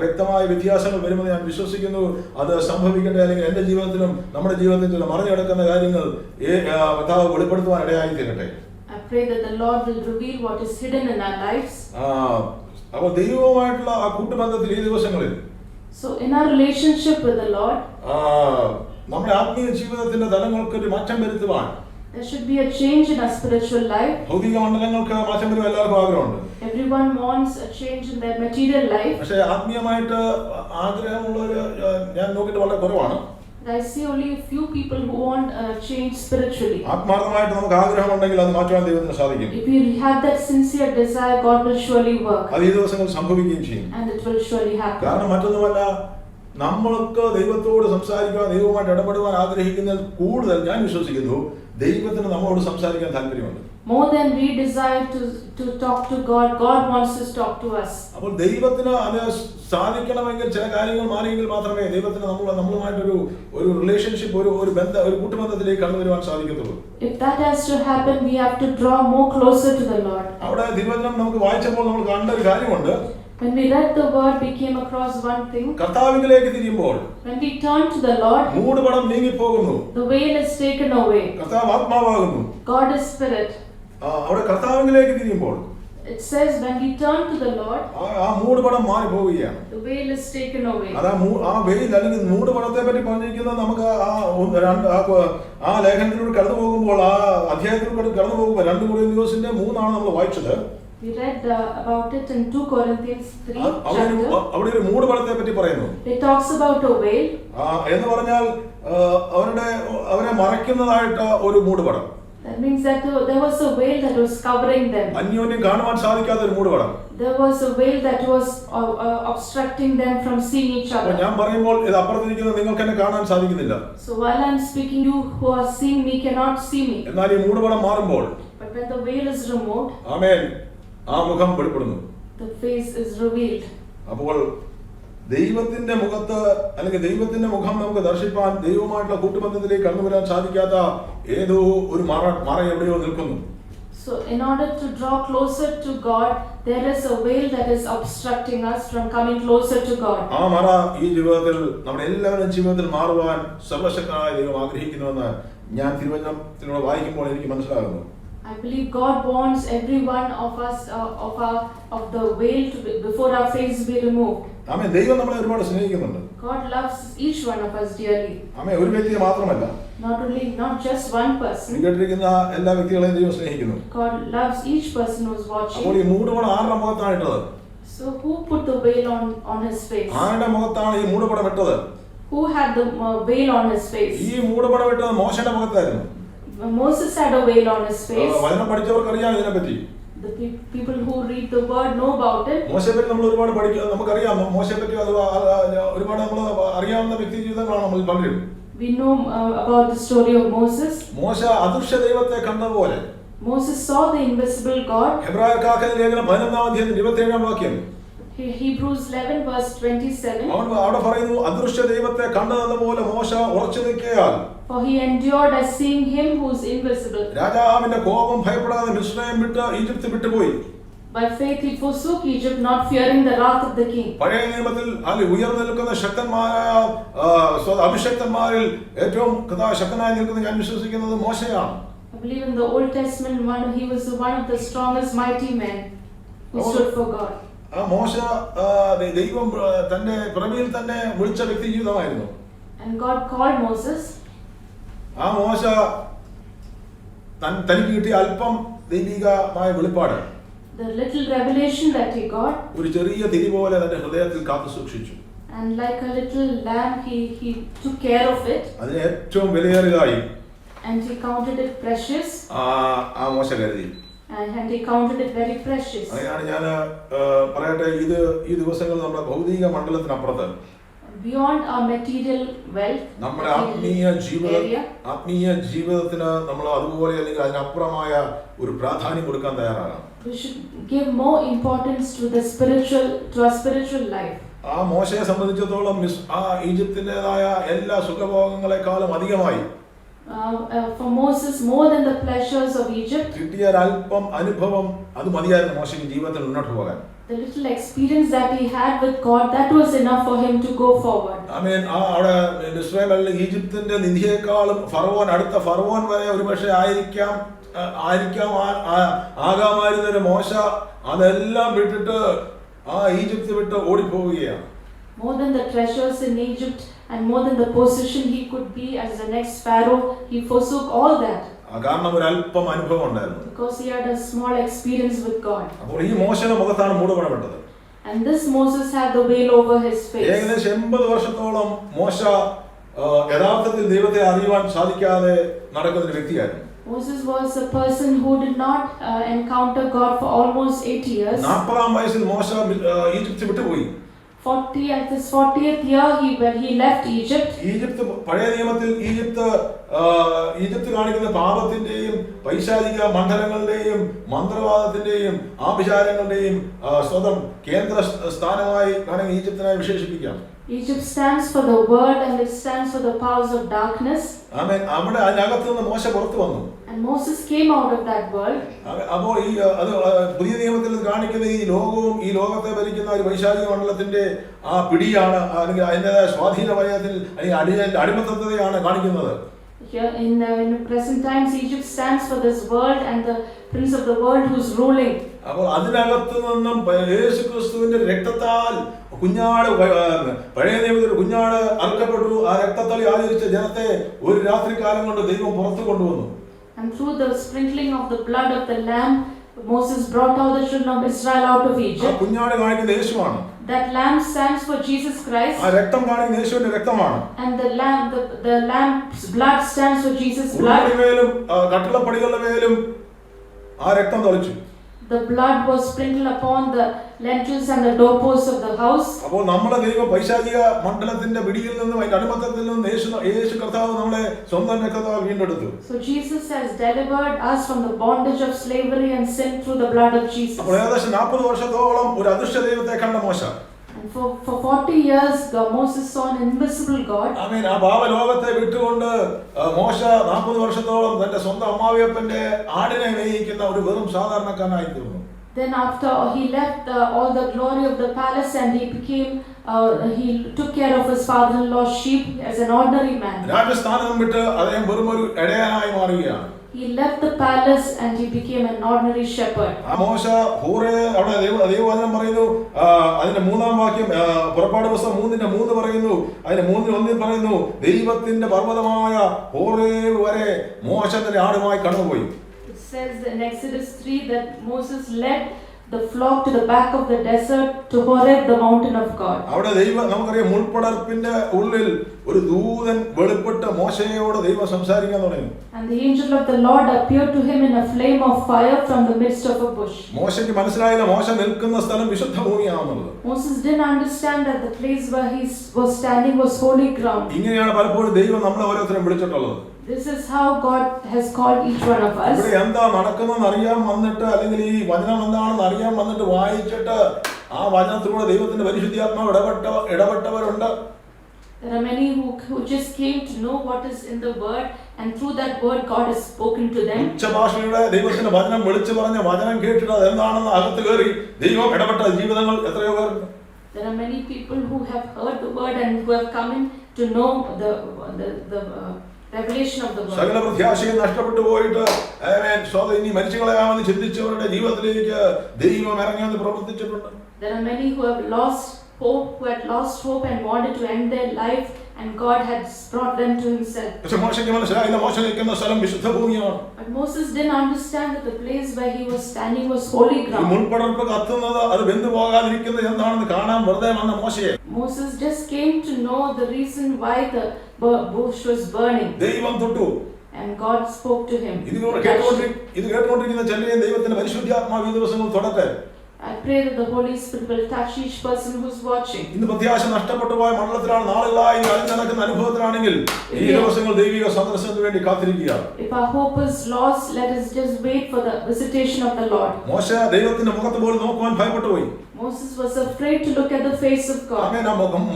വ്യക്തമായ വ്യത്യാസങ്ങൾ വരുമെന്ന് ഞാൻ വിശ്വസിക്കുന്നു. അത് സംഭവിക്കേണ്ട, അല്ലെങ്കിൽ എന്റെ ജീവിതത്തിലും നമ്മുടെ ജീവിതത്തിൽ ചില മറഞ്ഞു കിടക്കുന്ന കാര്യങ്ങൾ കർത്താവ് വെളിപ്പെടുത്തുവാൻ ഇടയായി തീരട്ടെ. I pray that the Lord will reveal what is hidden in our lives. അപ്പോൾ ദൈവവുമായിട്ടുള്ള ആ കൂട്ടുബന്ധത്തിൽ ഈ ദിവസങ്ങളിൽ, so in our relationship with the Lord, നമ്മുടെ ആത്മീയ ജീവിതത്തിന്റെ തലങ്ങൾക്ക് ഒരു മാറ്റം വരുത്തുവാൻ, There should be a change in our spiritual life. ഭൗതിക മണ്ഡലങ്ങൾക്ക് മാറ്റം വരും എല്ലാവർക്കും ആഗ്രഹമുണ്ട്. Everyone wants a change in their material life. പക്ഷേ ആത്മീയമായിട്ട് ആഗ്രഹമുള്ളവര് ഞാൻ നോക്കിയിട്ട് വളരെ കുറവാണ്. I see only a few people who want a change spiritually. ആത്മാർത്ഥമായിട്ട് നമുക്ക് ആഗ്രഹമുണ്ടെങ്കിൽ അത് മാറ്റുവാൻ ദൈവത്തിന് സാധിക്കും. If you have that sincere desire, God will surely work. അത് ഈ ദിവസങ്ങളിൽ സംഭവിക്കുകയും ചെയ്യും. And it will surely happen. കാരണം മറ്റൊന്നുമല്ല, നമ്മൾക്ക് ദൈവത്തോട് സംസാരിക്കുവാൻ, ദൈവവുമായിട്ട് ഇടപെടുവാൻ ആഗ്രഹിക്കുന്നതിൽ കൂടുതൽ ഞാൻ വിശ്വസിക്കുന്നു ദൈവത്തിന് നമ്മളോട് സംസാരിക്കാൻ താല്പര്യമുണ്ട്. More than we desire to talk to God, God wants to talk to us. അപ്പോൾ ദൈവത്തിന് അത് സാധിക്കണമെങ്കിൽ ചില കാര്യങ്ങൾ മാറിയെങ്കിൽ മാത്രമേ ദൈവത്തിന് നമ്മളുമായിട്ടൊരു റിലേഷൻഷിപ്പ്, ഒരു ബന്ധം, ഒരു കൂട്ടുബന്ധത്തിലേക്ക് കടന്നു വരുവാൻ സാധിക്കത്തുള്ളൂ. If that has to happen, we have to draw more closer to the Lord. അവിടെ തിരുവചനം നമുക്ക് വായിച്ചപ്പോൾ നമ്മൾ കാണേണ്ട ഒരു കാര്യമുണ്ട്. When we read the word, we came across one thing. കർത്താവിലേക്ക് തിരിയുമ്പോൾ When we turn to the Lord, മൂടുപടം നീങ്ങിപ്പോകുന്നു. the veil is taken away. കർത്താവ് ആത്മാവാകുന്നു. God is spirit. അവിടെ കർത്താവിലേക്ക് തിരിയുമ്പോൾ It says when we turn to the Lord, ആ മൂടുപടം മാറി പോവുകയാണ്. the veil is taken away. ആ വെയിൽ അല്ലെങ്കിൽ മൂടുപടത്തെ പറ്റി പറഞ്ഞിരിക്കുന്നത് നമുക്ക് ആ ലേഖനത്തിലൂടെ കടന്നു പോകുമ്പോൾ, ആ അധ്യായത്തിലൂടെ കടന്നു പോകുമ്പോൾ 2 കൊരിന്ത്യർ 3 നമ്മൾ വായിച്ചത്. We read about it in 2 Corinthians 3 chapter. അവിടെ ഒരു മൂടുപടത്തെ പറ്റി പറയുന്നു. It talks about a veil. എന്ന് പറഞ്ഞാൽ അവരെ മറയ്ക്കുന്നതായിട്ട് ഒരു മൂടുപടം. That means that there was a veil that was covering them. അന്യോന്യം കാണുവാൻ സാധിക്കാത്ത ഒരു മൂടുപടം. There was a veil that was obstructing them from seeing each other. ഞാൻ പറയുമ്പോൾ ഇത് അപ്പുറത്തിരിക്കുന്നത് നിങ്ങൾക്ക് എന്നെ കാണാൻ സാധിക്കുന്നില്ല. So while I am speaking, you who are seeing me cannot see me. എന്നാൽ ഈ മൂടുപടം മാറുമ്പോൾ, But when the veil is removed, ആമേൻ, ആ മുഖം വെളിപ്പെടുന്നു. the face is revealed. അപ്പോൾ ദൈവത്തിന്റെ മുഖത്ത് അല്ലെങ്കിൽ ദൈവത്തിന്റെ മുഖം നമുക്ക് ദർശിപ്പാൻ, ദൈവവുമായിട്ടുള്ള കൂട്ടുബന്ധത്തിലേക്ക് കടന്നു വരാൻ സാധിക്കാത്ത ഏതോ ഒരു മറ എവിടെയോ നിൽക്കുന്നു. So in order to draw closer to God, there is a veil that is obstructing us from coming closer to God. ആ മറ ഈ ജീവിതത്തിൽ, നമ്മുടെ എല്ലാവരുടെയും ജീവിതത്തിൽ മാറുവാൻ സർവശക്തനായ ദൈവം ആഗ്രഹിക്കുന്നുവെന്ന് ഞാൻ തിരുവചനത്തിലൂടെ വായിക്കുമ്പോൾ എനിക്ക് മനസ്സിലാകുന്നു. I believe God wants every one of us of the veil to be, before our face be removed. ആമേൻ. ദൈവം നമ്മളെ ഒരുപാട് സ്നേഹിക്കുന്നുണ്ട്. God loves each one of us dearly. ആമേൻ. ഒരു വ്യക്തിയെ മാത്രമല്ല, Not just one person. കേട്ടിരിക്കുന്ന എല്ലാ വ്യക്തികളെയും ദൈവം സ്നേഹിക്കുന്നു. God loves each person who is watching. അപ്പോൾ ഈ മൂടുപടം ആരുടെ മുഖത്താണ് ഇട്ടത്? So who put the veil on his face? ആരുടെ മുഖത്താണ് ഈ മൂടുപടം ഇട്ടത്? Who had the veil on his face? ഈ മൂടുപടം ഇട്ടത് മോശയുടെ മുഖത്തായിരുന്നു. Moses had a veil on his face. വചനം പഠിച്ചവർക്ക് അറിയാം ഇതിനെപ്പറ്റി. The people who read the word know about it. മോശയെ പറ്റി നമ്മൾ ഒരുപാട് നമുക്കറിയാം. മോശയെ പറ്റി ഒരുപാട് നമ്മൾ അറിയാവുന്ന വ്യക്തി ജീവിതങ്ങളാണ് നമ്മൾ പലരും. We know about the story of Moses. മോശ അദൃശ്യ ദൈവത്തെ കണ്ട പോലെ Moses saw the invisible God. ഹെബ്രായർക്കാർക്ക് ലേഖനം 11-ാം അധ്യായം 27-ാം വാക്യം, Hebrews 11 verse 27. അവിടെ പറയുന്നു, അദൃശ്യ ദൈവത്തെ കണ്ടതുപോലെ മോശ ഉറച്ചു നിൽക്കയാൽ For he endured as seeing him who is invisible. രാജാവിന്റെ കോപം ഭയപ്പെടാതെ മിസ്രയീം വിട്ട് ഈജിപ്ത് വിട്ടുപോയി. By faith he forsook Egypt, not fearing the wrath of the king. പഴയ നിയമത്തിൽ ഉയർന്നു നിൽക്കുന്ന ശക്തന്മാരായ അഭിഷക്തന്മാരിൽ ഏറ്റവും ശക്തനായി നിൽക്കുന്ന ഞാൻ വിശ്വസിക്കുന്നത് മോശയാണ്. I believe in the Old Testament he was one of the strongest mighty men who stood for God. ആ മോശ ദൈവം തന്റെ പിറവിയിൽ തന്നെ വിളിച്ച വ്യക്തി ജീവിതമായിരുന്നു. And God called Moses. ആ മോശ തനിക്ക് കിട്ടിയ അല്പം ദൈവികമായ വെളിപ്പാട്, The little revelation that he got, ഒരു ചെറിയ തിരി പോലെ തന്റെ ഹൃദയത്തിൽ കാത്തു സൂക്ഷിച്ചു. and like a little lamb he took care of it. അതിനെ ഏറ്റവും വിലയേറിയതായി And he counted it precious. ആ മോശ കരുതി. And he counted it very precious. അങ്ങനെയാണ് ഞാൻ പറയട്ടെ, ഈ ദിവസങ്ങളിൽ നമ്മുടെ ഭൗതിക മണ്ഡലത്തിനപ്പുറത്ത്, Beyond our material wealth, നമ്മുടെ ആത്മീയ ജീവിതത്തിന് നമ്മൾ അതുപോലെ അല്ലെങ്കിൽ അതിനപ്പുറമായ ഒരു പ്രാധാന്യം കൊടുക്കാൻ തയ്യാറാകണം. we should give more importance to our spiritual life. ആ മോശയെ സംബന്ധിച്ചിടത്തോളം ആ ഈജിപ്തിൻ്റെതായ എല്ലാ സുഖഭോഗങ്ങളെക്കാളും അധികമായി For Moses, more than the pleasures of Egypt, കിട്ടിയ ഒരല്പം അനുഭവം അത് മതിയായിരുന്നു മോശയ്ക്ക് ജീവിതത്തിൽ മുന്നോട്ട് പോകാൻ. The little experience that he had with God, that was enough for him to go forward. ആമേൻ. അവിടെ മിസ്രയീം അല്ലെങ്കിൽ ഈജിപ്തിന്റെ നിധിയേക്കാളും അടുത്ത ഫറവോൻ വരെ ഒരുപക്ഷെ ആകാമായിരുന്ന മോശ അതെല്ലാം വിട്ടിട്ട് ആ ഈജിപ്ത് വിട്ട് ഓടിപ്പോവുകയാണ്. More than the treasures in Egypt and more than the position he could be as the next pharaoh, he forsook all that. കാരണം ഒരു അല്പം അനുഭവം ഉണ്ടായിരുന്നു. because he had a small experience with God. അപ്പോൾ ഈ മോശയുടെ മുഖത്താണ് മൂടുപടമിട്ടത്. And this Moses had the veil over his face. ഏകദേശം 80 വർഷത്തോളം മോശ യഥാർത്ഥത്തിൽ ദൈവത്തെ അറിയുവാൻ സാധിക്കാതെ നടക്കുന്ന ഒരു വ്യക്തിയായിരുന്നു. Moses was a person who did not encounter God for almost 8 years. 40-ാം വയസ്സിൽ മോശ ഈജിപ്ത് വിട്ടുപോയി. At his 40th year, when he left Egypt. Egypt പഴയ നിയമത്തിൽ ഈജിപ്ത് കാണിക്കുന്ന പാപത്തിന്റെയും പൈശാചിക മണ്ഡലങ്ങളുടെയും മന്ത്രവാദത്തിന്റെയും ആഭിചാരങ്ങളുടെയും സ്വന്തം കേന്ദ്ര സ്ഥാനമായി വേണമെങ്കിൽ ഈജിപ്തിനെ വിശേഷിപ്പിക്കാം. Egypt stands for the world and it stands for the powers of darkness. ആമേൻ. അവിടെ അതിനകത്ത് നിന്ന് മോശ പുറത്തു വന്നു. And Moses came out of that world. അപ്പോൾ അത് പുതിയ നിയമത്തിൽ കാണിക്കുന്ന ഈ ലോകവും ഈ ലോകത്തെ ഭരിക്കുന്ന ഒരു വൈശാലിക മണ്ഡലത്തിന്റെ ആ പിടിയാണ്, അല്ലെങ്കിൽ അതിൻ്റെതായ സ്വാധീന വലയത്തിൽ അല്ലെങ്കിൽ അടിമത്തത്വത്തെയാണ് കാണിക്കുന്നത്. Here in present times, Egypt stands for this world and the prince of the world who's ruling. അപ്പോൾ അതിനകത്ത് നിന്നും യേശുക്രിസ്തുവിന്റെ രക്തത്താൽ കുഞ്ഞാട്, പഴയ നിയമത്തിൽ കുഞ്ഞാട് അറുക്കപ്പെട്ടു. ആ രക്തത്താൽ ആചരിച്ച ജനത്തെ ഒരു രാത്രികാലം കൊണ്ട് ദൈവം പുറത്തു കൊണ്ടുവന്നു. And through the sprinkling of the blood of the lamb, Moses brought out the children of Israel out of Egypt. കുഞ്ഞാട് കാണിക്കുന്ന യേശുവാണ്. That lamb stands for Jesus Christ. ആ രക്തം കാണിക്കുന്ന യേശുവിന്റെ രക്തമാണ്. And the lamb's blood stands for Jesus' blood. കട്ടിളപ്പടികളുടെ മേലും ആ രക്തം തളിച്ചു. The blood was sprinkled upon the lintels and the doorposts of the house. അപ്പോൾ നമ്മുടെ ദൈവം പൈശാചിക മണ്ഡലത്തിന്റെ പിടിയിൽ നിന്നും അതിന്റെ അടിമത്തത്തിൽ നിന്നും യേശു കർത്താവ് നമ്മളെ സ്വന്തം രക്തത്താൽ വീണ്ടെടുത്തു. So Jesus has delivered us from the bondage of slavery and sin through the blood of Jesus. അപ്പോൾ ഏകദേശം 40 വർഷത്തോളം ഒരു അദൃശ്യ ദൈവത്തെ കണ്ട മോശ. And for 40 years Moses saw an invisible God. ആമേൻ. ആ പാപലോകത്തെ വിട്ടുകൊണ്ട് മോശ 40 വർഷത്തോളം തന്റെ സ്വന്തം അമ്മാവിയപ്പന്റെ ആടിനെ മേയിക്കുന്ന ഒരു വെറും സാധാരണക്കാരനായി തീർന്നു. Then after he left all the glory of the palace and he took care of his father-in-law's sheep as an ordinary man. രാജസ്ഥാനം വിട്ട് അദ്ദേഹം വെറും ഒരു ഇടയനായി മാറുകയാണ്. He left the palace and he became an ordinary shepherd. മോശ അവിടെ ദൈവവചനം പറയുന്നു, അതിന്റെ 3-ാം വാക്യം പുറപ്പാട് പുസ്തകം 3:3 പറയുന്നു. അതിന്റെ 3:1 പറയുന്നു, ദൈവത്തിന്റെ പർവ്വതമായ ഹോറേബ് വരെ മോശ തന്റെ ആടുമായി കടന്നുപോയി. It says in Exodus 3 that Moses led the flock to the back of the desert to Horeb, the mountain of God. അവിടെ നമുക്കറിയാം മുൾപ്പടർപ്പിന്റെ ഉള്ളിൽ ഒരു ദൂതൻ വെളിപ്പെട്ട് മോശയോട് ദൈവം സംസാരിക്കാൻ തുടങ്ങി. And the angel of the Lord appeared to him in a flame of fire from the midst of a bush. മോശയ്ക്ക് മനസ്സിലായില്ല മോശ നിൽക്കുന്ന സ്ഥലം വിശുദ്ധ ഭൂമിയാണെന്നുള്ളത്. Moses didn't understand that the place where he was standing was holy ground. ഇങ്ങനെയാണ് പലപ്പോഴും ദൈവം നമ്മളെ ഓരോരുത്തരും വിളിച്ചിട്ടുള്ളത്. This is how God has called each one of us. ഇവിടെ എന്താ നടക്കുന്നതെന്ന് അറിയാൻ വന്നിട്ട്, അല്ലെങ്കിൽ ഈ വചനം എന്താണെന്ന് അറിയാൻ വന്നിട്ട് വായിച്ചിട്ട് ആ വചനത്തിലൂടെ ദൈവത്തിന്റെ പരിശുദ്ധാത്മാവ് ഇടപെട്ടവരുണ്ട്. There are many who just came to know what is in the word, and through that word God has spoken to them. ഉച്ചഭാഷയുടെ ദൈവത്തിന്റെ വചനം വിളിച്ചു പറഞ്ഞ വചനം കേട്ടിട്ട് അത് എന്താണെന്ന് അകത്ത് കയറി ദൈവം ഇടപെട്ട ജീവിതങ്ങൾ എത്രയോ പേരുണ്ട്. There are many people who have heard the word and who have come in to know the revelation of the word. സകല പ്രത്യാശയും നഷ്ടപ്പെട്ടു പോയിട്ട് ഇനി മരിച്ചു കളയാമെന്ന് ചിന്തിച്ചവരുടെ ജീവിതത്തിലേക്ക് ദൈവം ഇറങ്ങിയെന്ന് പ്രവർത്തിച്ചിട്ടുണ്ട്. There are many who have lost hope, who had lost hope and wanted to end their life, and God has brought them to himself. പക്ഷേ മോശയ്ക്ക് മനസ്സിലായില്ല മോശ നിൽക്കുന്ന സ്ഥലം വിശുദ്ധ ഭൂമിയാണ്. But Moses didn't understand that the place where he was standing was holy ground. മുൾപ്പടർപ്പ് കത്തുന്നത് അത് വെന്തു പോകാതിരിക്കുന്നത് എന്താണെന്ന് കാണാൻ വെറുതെ വന്ന മോശയെ Moses just came to know the reason why the bush was burning. ദൈവം തൊട്ടു. And God spoke to him. ഇത് കേട്ടുകൊണ്ടിരിക്കുന്ന ചിലരെയും ദൈവത്തിന്റെ പരിശുദ്ധാത്മാവ് ഈ ദിവസങ്ങൾ തൊടട്ടെ. I pray that the Holy Spirit will touch each person who's watching. ഇന്ന് പ്രത്യാശ നഷ്ടപ്പെട്ടു പോയ മണ്ഡലത്തിലാണ് നാളുകളായി നടക്കുന്ന അനുഭവത്തിലാണെങ്കിൽ ഈ ദിവസങ്ങൾ ദൈവിക സന്ദർശനത്തിന് വേണ്ടി കാത്തിരിക്കുക. If our hope is lost, let us just wait for the visitation of the Lord. മോശ ദൈവത്തിന്റെ മുഖത്ത് പോലും നോക്കുവാൻ ഭയപ്പെട്ടു പോയി. Moses was afraid to look at the face of God.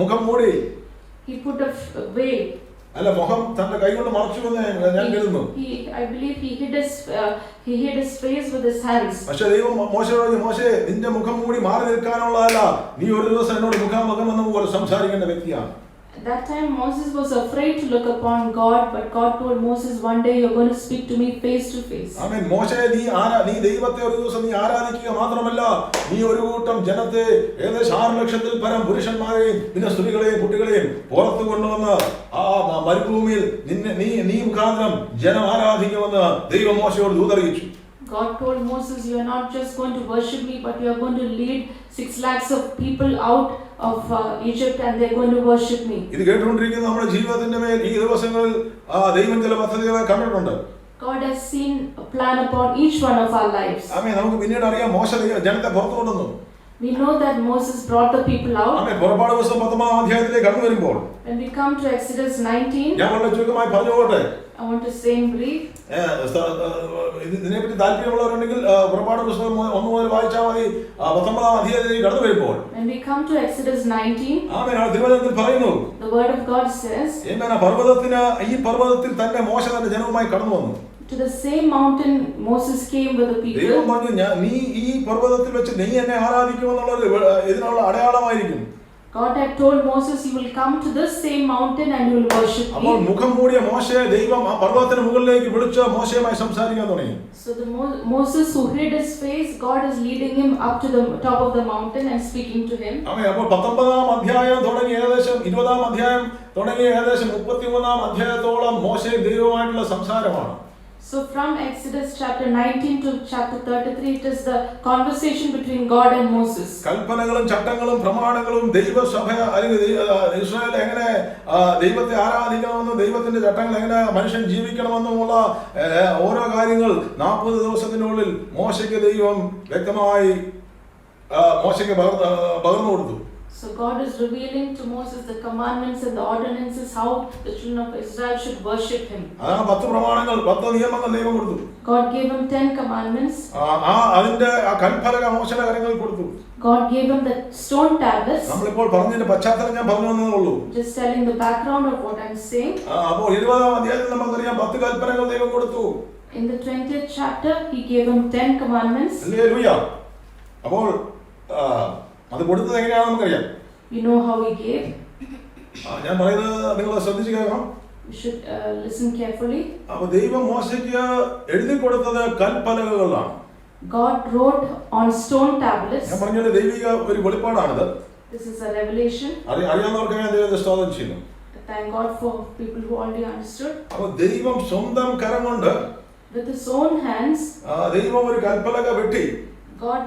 മുഖം മൂടി. He put a veil. അല്ല മുഖം തന്റെ കൈകൊണ്ട് മറച്ചു എന്ന് ഞാൻ കരുതുന്നു. I believe he hid his face with his hands. പക്ഷേ ദൈവം മോശയോട്, മോശേ നിന്റെ മുഖം മൂടി മാറി നിൽക്കാനുള്ളതല്ല, നീ ഒരു ദിവസം എന്നോട് മുഖാമുഖം എന്ന പോലെ സംസാരിക്കേണ്ട വ്യക്തിയാണ്. At that time Moses was afraid to look upon God, but God told Moses, one day you're going to speak to me face to face. ആമേൻ. മോശേ നീ ദൈവത്തെ ഒരു ദിവസം നീ ആരാധിക്കുക മാത്രമല്ല, നീ ഒരു കൂട്ടം ജനത്തെ ഏകദേശം 6 ലക്ഷത്തിൽ പരം പുരുഷന്മാരെയും പിന്നെ സ്ത്രീകളെയും കുട്ടികളെയും പുറത്തു കൊണ്ടുവന്ന് ആ മരുഭൂമിയിൽ നീ മുഖാന്തരം ജനം ആരാധിക്കുമെന്ന് ദൈവം മോശയോട് ദൂതറിയിച്ചു. God told Moses, you are not just going to worship me, but you are going to lead 6 lakhs of people out of Egypt and they are going to worship me. ഇത് കേട്ടുകൊണ്ടിരിക്കുന്ന നമ്മുടെ ജീവിതത്തിന്റെ മേൽ ഈ ദിവസങ്ങളിൽ ദൈവം ചില പദ്ധതികളെ കണ്ടിട്ടുണ്ട്. God has seen a plan upon each one of our lives. ആമേൻ. നമുക്ക് പിന്നീട് അറിയാം മോശ ജനത്തെ പുറത്തു കൊണ്ടുവന്നു. We know that Moses brought the people out. ആമേൻ. പുറപ്പാട് പുസ്തകം 19 അധ്യായത്തിലേക്ക് കടന്നു വരുമ്പോൾ When we come to Exodus 19, ഞാൻ വളരെ ചുരുക്കമായി പറഞ്ഞു പോട്ടെ. I want to say in brief. ഇതിനെപ്പറ്റി താല്പര്യമുള്ളവരുണ്ടെങ്കിൽ പുറപ്പാട് പുസ്തകം 1 മുതൽ വായിച്ചാൽ മതി. 19 അധ്യായത്തിലേക്ക് കടന്നു വരുമ്പോൾ When we come to Exodus 19, ആമേൻ, തിരുവചനത്തിൽ പറയുന്നു, the word of God says, ഈ പർവ്വതത്തിൽ തന്നെ മോശ തന്റെ ജനവുമായി കടന്നു വന്നു. to the same mountain Moses came with the ദൈവം people. പറഞ്ഞു, നീ ഈ പർവ്വതത്തിൽ വെച്ച് നീ എന്നെ ആരാധിക്കുമെന്നുള്ളത് ഇതിനുള്ള അടയാളമായിരിക്കും. God had told Moses, you will come to this same mountain and you will worship അപ്പോൾ me. മുഖം മൂടിയ മോശയെ ദൈവം ആ പർവ്വതത്തിന് മുകളിലേക്ക് വിളിച്ച് മോശയുമായി സംസാരിക്കാൻ തുടങ്ങി. So the Moses who hid his face, God is leading him up to the top of the mountain and speaking to him. ആമേൻ. അപ്പോൾ 19 അധ്യായം തുടങ്ങി ഏകദേശം 20 അധ്യായം തുടങ്ങി ഏകദേശം 33 അധ്യായത്തോളം മോശയും ദൈവവുമായിട്ടുള്ള സംസാരമാണ്. So from Exodus chapter 19 to chapter 33, it is the conversation between God and Moses. കൽപ്പനകളും ചട്ടങ്ങളും പ്രമാണങ്ങളും ദൈവസഭ അല്ലെങ്കിൽ ഇസ്രായേൽ എങ്ങനെ ദൈവത്തെ ആരാധിക്കണമെന്നും ദൈവത്തിന്റെ ചട്ടങ്ങൾ എങ്ങനെ മനുഷ്യൻ ജീവിക്കണമെന്നുമുള്ള ഓരോ കാര്യങ്ങൾ 40 ദിവസത്തിനുള്ളിൽ മോശയ്ക്ക് ദൈവം വ്യക്തമായി മോശയ്ക്ക് പകർന്നു കൊടുത്തു. So God is revealing to Moses the commandments and the ordinances, how the children of Israel should worship him. അതാണ് 10 പ്രമാണങ്ങൾ 10 നിയമങ്ങൾ ദൈവം കൊടുത്തു. God gave him 10 commandments. അതിന്റെ കൽപ്പലക മോശയുടെ കരങ്ങളിൽ കൊടുത്തു. God gave him the stone tablets. നമ്മളിപ്പോൾ പറഞ്ഞതിന്റെ പശ്ചാത്തലം ഞാൻ പറഞ്ഞു തന്നേയുള്ളൂ. Just telling the background of what I'm saying. അപ്പോൾ 20 അധ്യായത്തിൽ നമുക്കറിയാം 10 കൽപ്പനകൾ ദൈവം കൊടുത്തു. In the 20th chapter, he gave him 10 commandments. Hallelujah. അപ്പോൾ അത് കൊടുത്തത് എങ്ങനെയാണെന്ന് നമുക്കറിയാം. We know how he gave. ഞാൻ പറയുന്നത് നിങ്ങൾ ശ്രദ്ധിച്ചു കേൾക്കണം. We should listen carefully. അപ്പോൾ ദൈവം മോശയ്ക്ക് എഴുതി കൊടുത്തത് കൽപ്പലകകളാണ്. God wrote on stone tablets. ഞാൻ പറഞ്ഞ ദൈവിക ഒരു വെളിപ്പാടാണിത്. This is a revelation. അറിയാവുന്നവർക്ക് ഞാൻ ദൈവത്തെ സ്തോത്രം ചെയ്യുന്നു. Thank God for people who already understood. അപ്പോൾ ദൈവം സ്വന്തം കരം കൊണ്ട് With his own hands, ദൈവം ഒരു കൽപ്പലക വെട്ടി God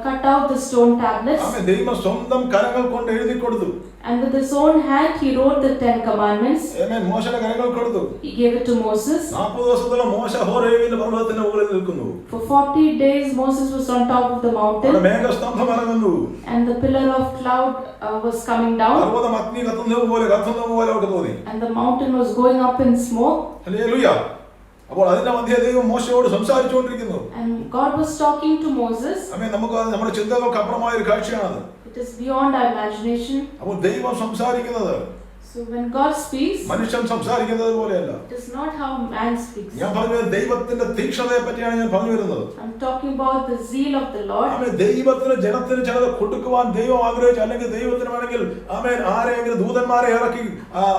cut out the stone tablets. ദൈവം സ്വന്തം കരങ്ങൾ കൊണ്ട് എഴുതി കൊടുത്തു. And with his own hand, he wrote the 10 commandments. മോശയുടെ കരങ്ങൾ കൊടുത്തു. He gave it to Moses. 40 ദിവസത്തോളം മോശ ഹോരേബിന്റെ പർവ്വതത്തിന്റെ മുകളിൽ നിൽക്കുന്നു. For 40 days, Moses was on top of the mountain. മേഘസ്തംഭം ഇറങ്ങുന്നു. And the pillar of cloud was coming down. പർവ്വതം അഗ്നി കത്തുന്നത് പോലെ അവർക്ക് തോന്നി. And the mountain was going up in smoke. Hallelujah. അപ്പോൾ അതിന്റെ മധ്യേ ദൈവം മോശയോട് സംസാരിച്ചുകൊണ്ടിരിക്കുന്നു. And God was talking to Moses. നമുക്ക് നമ്മുടെ ചിന്തകൾക്ക് അപ്പുറമായ ഒരു കാഴ്ചയാണത്. It is beyond our imagination. അപ്പോൾ ദൈവം സംസാരിക്കുന്നത് So when God speaks, മനുഷ്യൻ സംസാരിക്കുന്നത് പോലെയല്ല. it is not how man speaks. ഞാൻ പറഞ്ഞത് ദൈവത്തിന്റെ തീക്ഷ്ണതയെ പറ്റിയാണ് ഞാൻ പറഞ്ഞു വരുന്നത്. I'm talking about the zeal of the Lord. ദൈവത്തിന് ജനത്തിന് ചിലത് കൊടുക്കുവാൻ ദൈവം ആഗ്രഹിച്ചു, അല്ലെങ്കിൽ ദൈവത്തിന് വേണമെങ്കിൽ ആരെയെങ്കിലും ദൂതന്മാരെ ഇറക്കി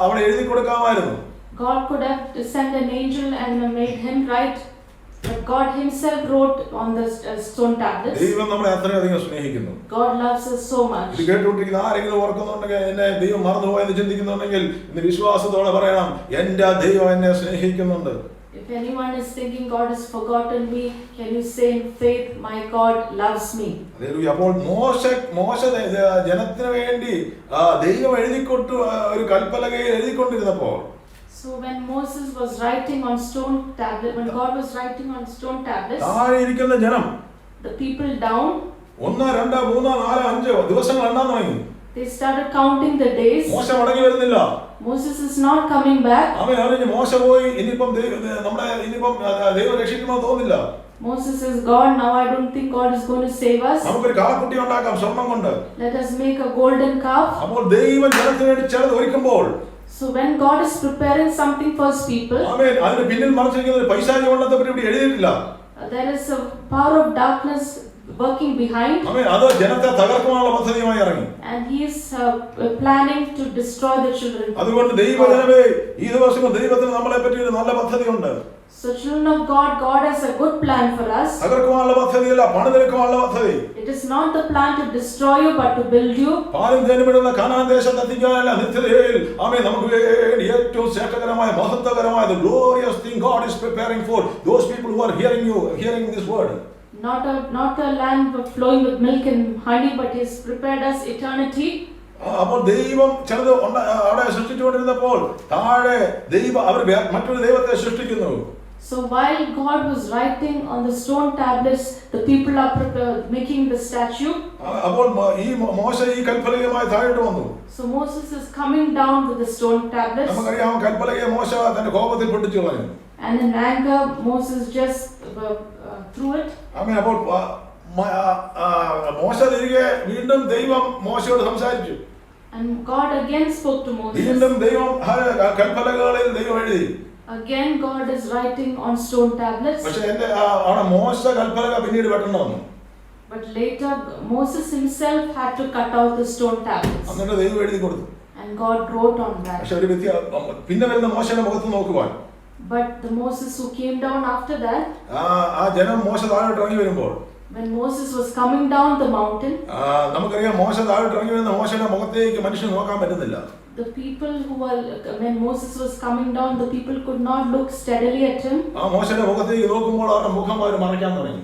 അവിടെ എഴുതി കൊടുക്കാമായിരുന്നു. God could have sent an angel and made him write, but God himself wrote on the stone tablets. ദൈവം നമ്മളെ അത്രയധികം സ്നേഹിക്കുന്നു. God loves us so much. ഇത് കേട്ടുകൊണ്ടിരിക്കുന്ന ആരെങ്കിലും ഓർക്കുന്നുണ്ടെങ്കിൽ എന്നെ ദൈവം മറന്നുപോയെന്ന് ചിന്തിക്കുന്നുണ്ടെങ്കിൽ ഇന്ന് വിശ്വാസത്തോടെ പറയണം, എന്റെ ദൈവം എന്നെ സ്നേഹിക്കുന്നുണ്ട്. If anyone is thinking God has forgotten me, can you say in faith, my God loves me? Hallelujah. അപ്പോൾ മോശ ജനത്തിന് വേണ്ടി ദൈവം എഴുതിക്കൊണ്ടു ഒരു കൽപ്പലകയിൽ എഴുതിക്കൊണ്ടിരുന്നപ്പോൾ, so when Moses was writing on stone tablet, when God was writing on stone tablets, താഴെ ഇരിക്കുന്ന ജനം the people down, 1 2 3 4 5 ദിവസങ്ങൾ എണ്ണാൻ തുടങ്ങി. they started counting the days. മോശ മടങ്ങി വരുന്നില്ല. Moses is not coming back. അവൻ അറിഞ്ഞു മോശ പോയി, ഇനിയിപ്പം ദൈവം രക്ഷിക്കണമെന്ന് തോന്നില്ല. Moses is gone. Now I don't think God is going to save us. നമുക്കൊരു കാളക്കുട്ടി ഉണ്ടാക്കാം സ്വർണം കൊണ്ട്. Let us make a golden calf. അപ്പോൾ ദൈവം ജനത്തിന് വേണ്ടി ചിലത് ഒരുക്കുമ്പോൾ, So when God is preparing something for his people, അതിന് പിന്നിൽ മറച്ചിരിക്കുന്ന ഒരു പൈശാചിക ബന്ധത്തെ പറ്റി ഇവിടെ എഴുതിയിട്ടില്ല. there is a power of darkness working behind. അത് ജനത്തെ തകർക്കാനുള്ള പദ്ധതിയുമായി ഇറങ്ങി. And he is planning to destroy the children. അതുകൊണ്ട് ദൈവജനമേ, ഈ ദിവസം ദൈവത്തിന് നമ്മളെ പറ്റി ഒരു നല്ല പദ്ധതിയുണ്ട്. So children of God, God has a good plan for us. തകർക്കാനുള്ള പദ്ധതിയല്ല, പണിതെടുക്കാനുള്ള പദ്ധതി. It is not the plan to destroy you, but to build you. പാലും തേനും വിടുന്ന കാനാൻ ദേശത്ത് എത്തിക്കാനല്ല, നിത്യതയിൽ നമുക്ക് വേണ്ടി ഏറ്റവും ശ്രേഷ്ഠ അത്ഭുതകരമായ മഹത്വകരമായ the glorious thing God is preparing for those people who are hearing this word. Not a land flowing with milk and honey, but He has prepared us eternity. അപ്പോൾ ദൈവം ചിലത് അവിടെ സൃഷ്ടിച്ചുകൊണ്ടിരുന്നപ്പോൾ താഴെ അവർ മറ്റൊരു ദൈവത്തെ സൃഷ്ടിക്കുന്നു. So while God was writing on the stone tablets, the people are making the statue. അപ്പോൾ ഈ മോശ ഈ കൽപ്പലകയുമായി താഴോട്ട് വന്നു. So Moses is coming down with the stone tablets. നമുക്കറിയാം കൽപ്പലകയെ മോശ തന്റെ കോപത്തിൽ പൊട്ടിച്ചു കളഞ്ഞു. And in anger, Moses just threw it. അങ്ങനെ അപ്പോൾ മോശ തിരികെ വീണ്ടും ദൈവം മോശയോട് സംസാരിച്ചു. And God again spoke to Moses. വീണ്ടും ദൈവം കൽപ്പലകകളിൽ ദൈവം എഴുതി. Again God is writing on stone tablets. പക്ഷേ അവിടെ മോശ കൽപ്പലക പിന്നീട് വെട്ടേണ്ടി വന്നു. But later Moses himself had to cut out the stone tablets. എന്നിട്ട് ദൈവം എഴുതി കൊടുത്തു. And God wrote on that. പക്ഷേ ഒരു പിന്നെ വരുന്ന മോശയുടെ മുഖത്ത് നോക്കുവാൻ. But the Moses who came down after that, ആ ജനം മോശ താഴോട്ട് ഇറങ്ങി വരുമ്പോൾ, when Moses was coming down the mountain, നമുക്കറിയാം മോശ താഴോട്ട് ഇറങ്ങി വരുന്ന മോശയുടെ മുഖത്തേക്ക് മനുഷ്യന് നോക്കാൻ പറ്റുന്നില്ല. the people when Moses was coming down, the people could not look steadily at him. ആ മോശയുടെ മുഖത്തേക്ക് നോക്കുമ്പോൾ അവരുടെ മുഖം അവർ മറയ്ക്കാൻ തുടങ്ങി.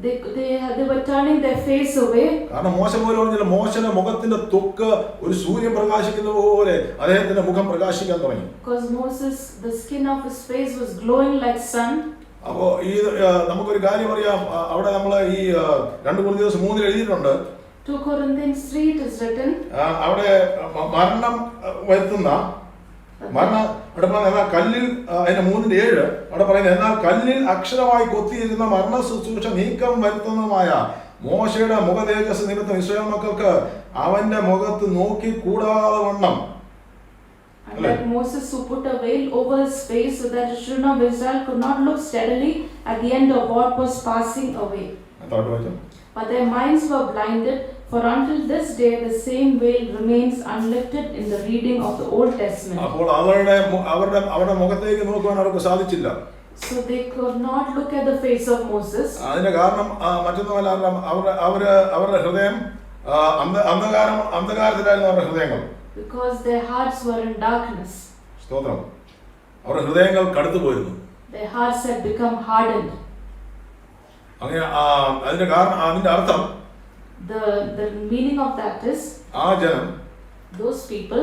They were turning their face away. കാരണം മോശ പോലെ പറഞ്ഞാൽ മോശയുടെ മുഖത്തിന്റെ ത്വക്ക് ഒരു സൂര്യൻ പ്രകാശിക്കുന്ന പോലെ അദ്ദേഹത്തിന്റെ മുഖം പ്രകാശിക്കാൻ തുടങ്ങി. Because Moses, the skin of his face was glowing like sun. അപ്പോൾ ഈ നമുക്കൊരു കാര്യം അറിയാം, അവിടെ നമ്മൾ ഈ 2 Corinthians 3 എഴുതിയിട്ടുണ്ട്. 2 Corinthians 3 it is written. അവിടെ മരണം വരുത്തുന്ന എന്നാൽ കല്ലിൽ അതിന്റെ 3:7 അവിടെ പറയുന്നത്, എന്നാൽ കല്ലിൽ അക്ഷരമായി കൊത്തിയിരുന്ന മരണ ശുശ്രൂഷ നീക്കം വരുത്തുന്നതുമായ മോശയുടെ മുഖതേജസ് നിമിത്തം ഇസ്രായേൽ മക്കൾക്ക് അവന്റെ മുഖത്ത് നോക്കി കൂടാതെ വണ്ണം. And like Moses who put a veil over his face so that the children of Israel could not look steadily at the end of what was passing away. But their minds were blinded, for until this day the same veil remains unlifted in the reading of the Old Testament. അപ്പോൾ അവരുടെ മുഖത്തേക്ക് നോക്കുവാൻ അവർക്ക് സാധിച്ചില്ല. So they could not look at the face of Moses. അതിന്റെ കാരണം മറ്റൊന്നുമല്ല, അവരുടെ ഹൃദയം അന്ധകാരത്തിലായിരുന്നു. അവരുടെ ഹൃദയങ്ങൾ, because their hearts were in darkness. സ്തോത്രം. അവരുടെ ഹൃദയങ്ങൾ കടുത്തു പോയിരുന്നു. Their hearts had become hardened. അങ്ങനെ അതിന്റെ കാരണം, അതിന്റെ അർത്ഥം, the meaning of that is, ആ ജനം, those people,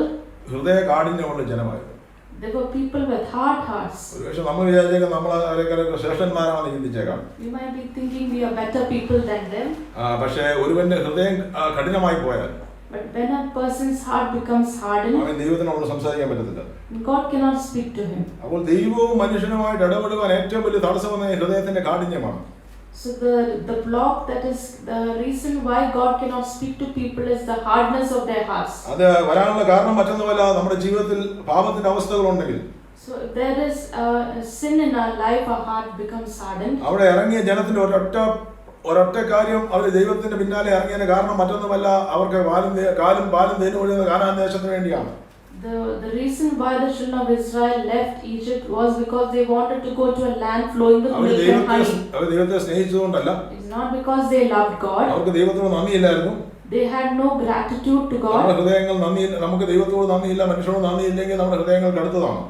ഹൃദയ കാഠിന്യമുള്ള ജനമായിരുന്നു. they were people with hard hearts. ഒരുപക്ഷെ നമ്മൾ വിചാരിച്ചേക്കാം നമ്മൾ അവരെക്കാളൊക്കെ ശ്രേഷ്ഠന്മാരാണെന്ന് ചിന്തിച്ചേക്കാം. We might be thinking we are better people than them. പക്ഷേ ഒരുവന്റെ ഹൃദയം കഠിനമായി പോയാൽ, but when a person's heart becomes hardened, അവൻ ദൈവത്തിനോട് സംസാരിക്കാൻ പറ്റത്തില്ല. God cannot speak to him. അപ്പോൾ ദൈവവും മനുഷ്യനുമായിട്ട് ഇടപെടുവാൻ ഏറ്റവും വലിയ തടസ്സമെന്ന ഹൃദയത്തിന്റെ കാഠിന്യമാണ്. So the block, that is the reason why God cannot speak to people, is the hardness of their hearts. അത് വരാനുള്ള കാരണം മറ്റൊന്നുമല്ല, നമ്മുടെ ജീവിതത്തിൽ പാപത്തിന്റെ അവസ്ഥകളുണ്ടെങ്കിൽ, so if there is a sin in our life, our heart becomes hardened. അവിടെ ഇറങ്ങിയ ജനത്തിന്റെ ഒരൊറ്റ കാര്യം, അവർ ദൈവത്തിന്റെ പിന്നാലെ ഇറങ്ങിയതിന് കാരണം മറ്റൊന്നുമല്ല, അവർക്ക് കാലും പാലും തേനും ഒഴുകുന്ന കാനാൻ ദേശത്തിന് വേണ്ടിയാണ്. The reason why the children of Israel left Egypt was because they wanted to go to a land flowing with milk and honey. അവർ ദൈവത്തെ സ്നേഹിച്ചതുകൊണ്ടല്ല. It's not because they loved God. അവർക്ക് ദൈവത്തോട് നന്ദിയില്ലായിരുന്നു. They had no gratitude to God. നമ്മുടെ ഹൃദയങ്ങൾ നമുക്ക് ദൈവത്തോട് നന്ദിയില്ല, മനുഷ്യരോട് നന്ദിയില്ലെങ്കിൽ നമ്മുടെ ഹൃദയങ്ങൾ കടുത്തതാണ്.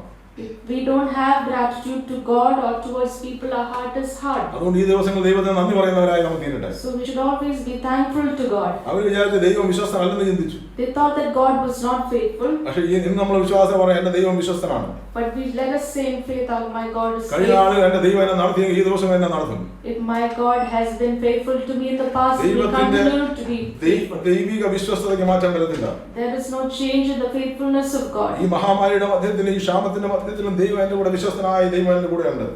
If we don't have gratitude to God or towards people, our heart is hard. അതുകൊണ്ട് ഈ ദിവസങ്ങൾ ദൈവത്തിന് നന്ദി പറയുന്നവരായി നമുക്ക് തീരട്ടെ. So we should always be thankful to God. അവർ വിചാരിച്ചു ദൈവം വിശ്വസ്തനല്ലെന്ന് ചിന്തിച്ചു. They thought that God was not faithful. പക്ഷേ ഇന്ന് നമ്മൾ വിശ്വാസം പറയാം, എന്റെ ദൈവം വിശ്വസ്തനാണ്. But let us say in faith, oh my God is കഴിഞ്ഞ faithful. നാളിൽ എന്റെ ദൈവം എന്നെ നടത്തിയെങ്കിൽ ഈ ദിവസം എന്നെ നടത്തും. If my God has been faithful to me in the past, He will continue to be faithful. ദൈവിക വിശ്വസ്തതയ്ക്ക് മാറ്റം വരുന്നില്ല. There is no change in the faithfulness of God. ഈ മഹാമാരിയുടെ മധ്യത്തിലും ഈ ക്ഷാമത്തിന്റെ മധ്യത്തിലും ദൈവം എന്റെ കൂടെ വിശ്വസ്തനായി, ദൈവം എന്റെ കൂടെ ഉണ്ട്.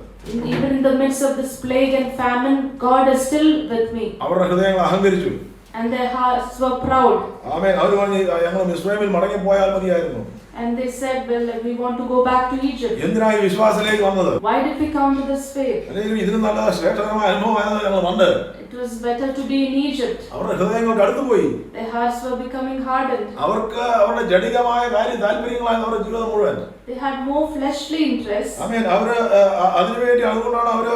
Even in the midst of this plague and famine, God is still with me. അവരുടെ ഹൃദയങ്ങൾ അഹങ്കരിച്ചു. And their hearts were proud. ആമേൻ. അവർ പറഞ്ഞു ഞങ്ങൾ മിസ്രൈമിൽ മടങ്ങി പോയാൽ മതിയായിരുന്നു. And they said, well, we want to go back to Egypt. എന്തിനായി വിശ്വാസത്തിലേക്ക് വന്നത്? Why did we come to this faith? അല്ലെങ്കിൽ ഇതിന് നല്ല ശ്രേഷ്ഠകരമായ അനുഭവമായിരുന്നു ഞങ്ങൾ വന്നത്. It was better to be in Egypt. അവരുടെ ഹൃദയങ്ങൾ കടുത്തുപോയി. Their hearts were becoming hardened. അവർക്ക് അവരുടെ ജഡികമായ താല്പര്യങ്ങളായിരുന്നു അവരുടെ ജീവിതം മുഴുവൻ. They had more fleshly interests. ആമേൻ. അവര് അതിനുവേണ്ടി അതുകൊണ്ടാണ് അവര്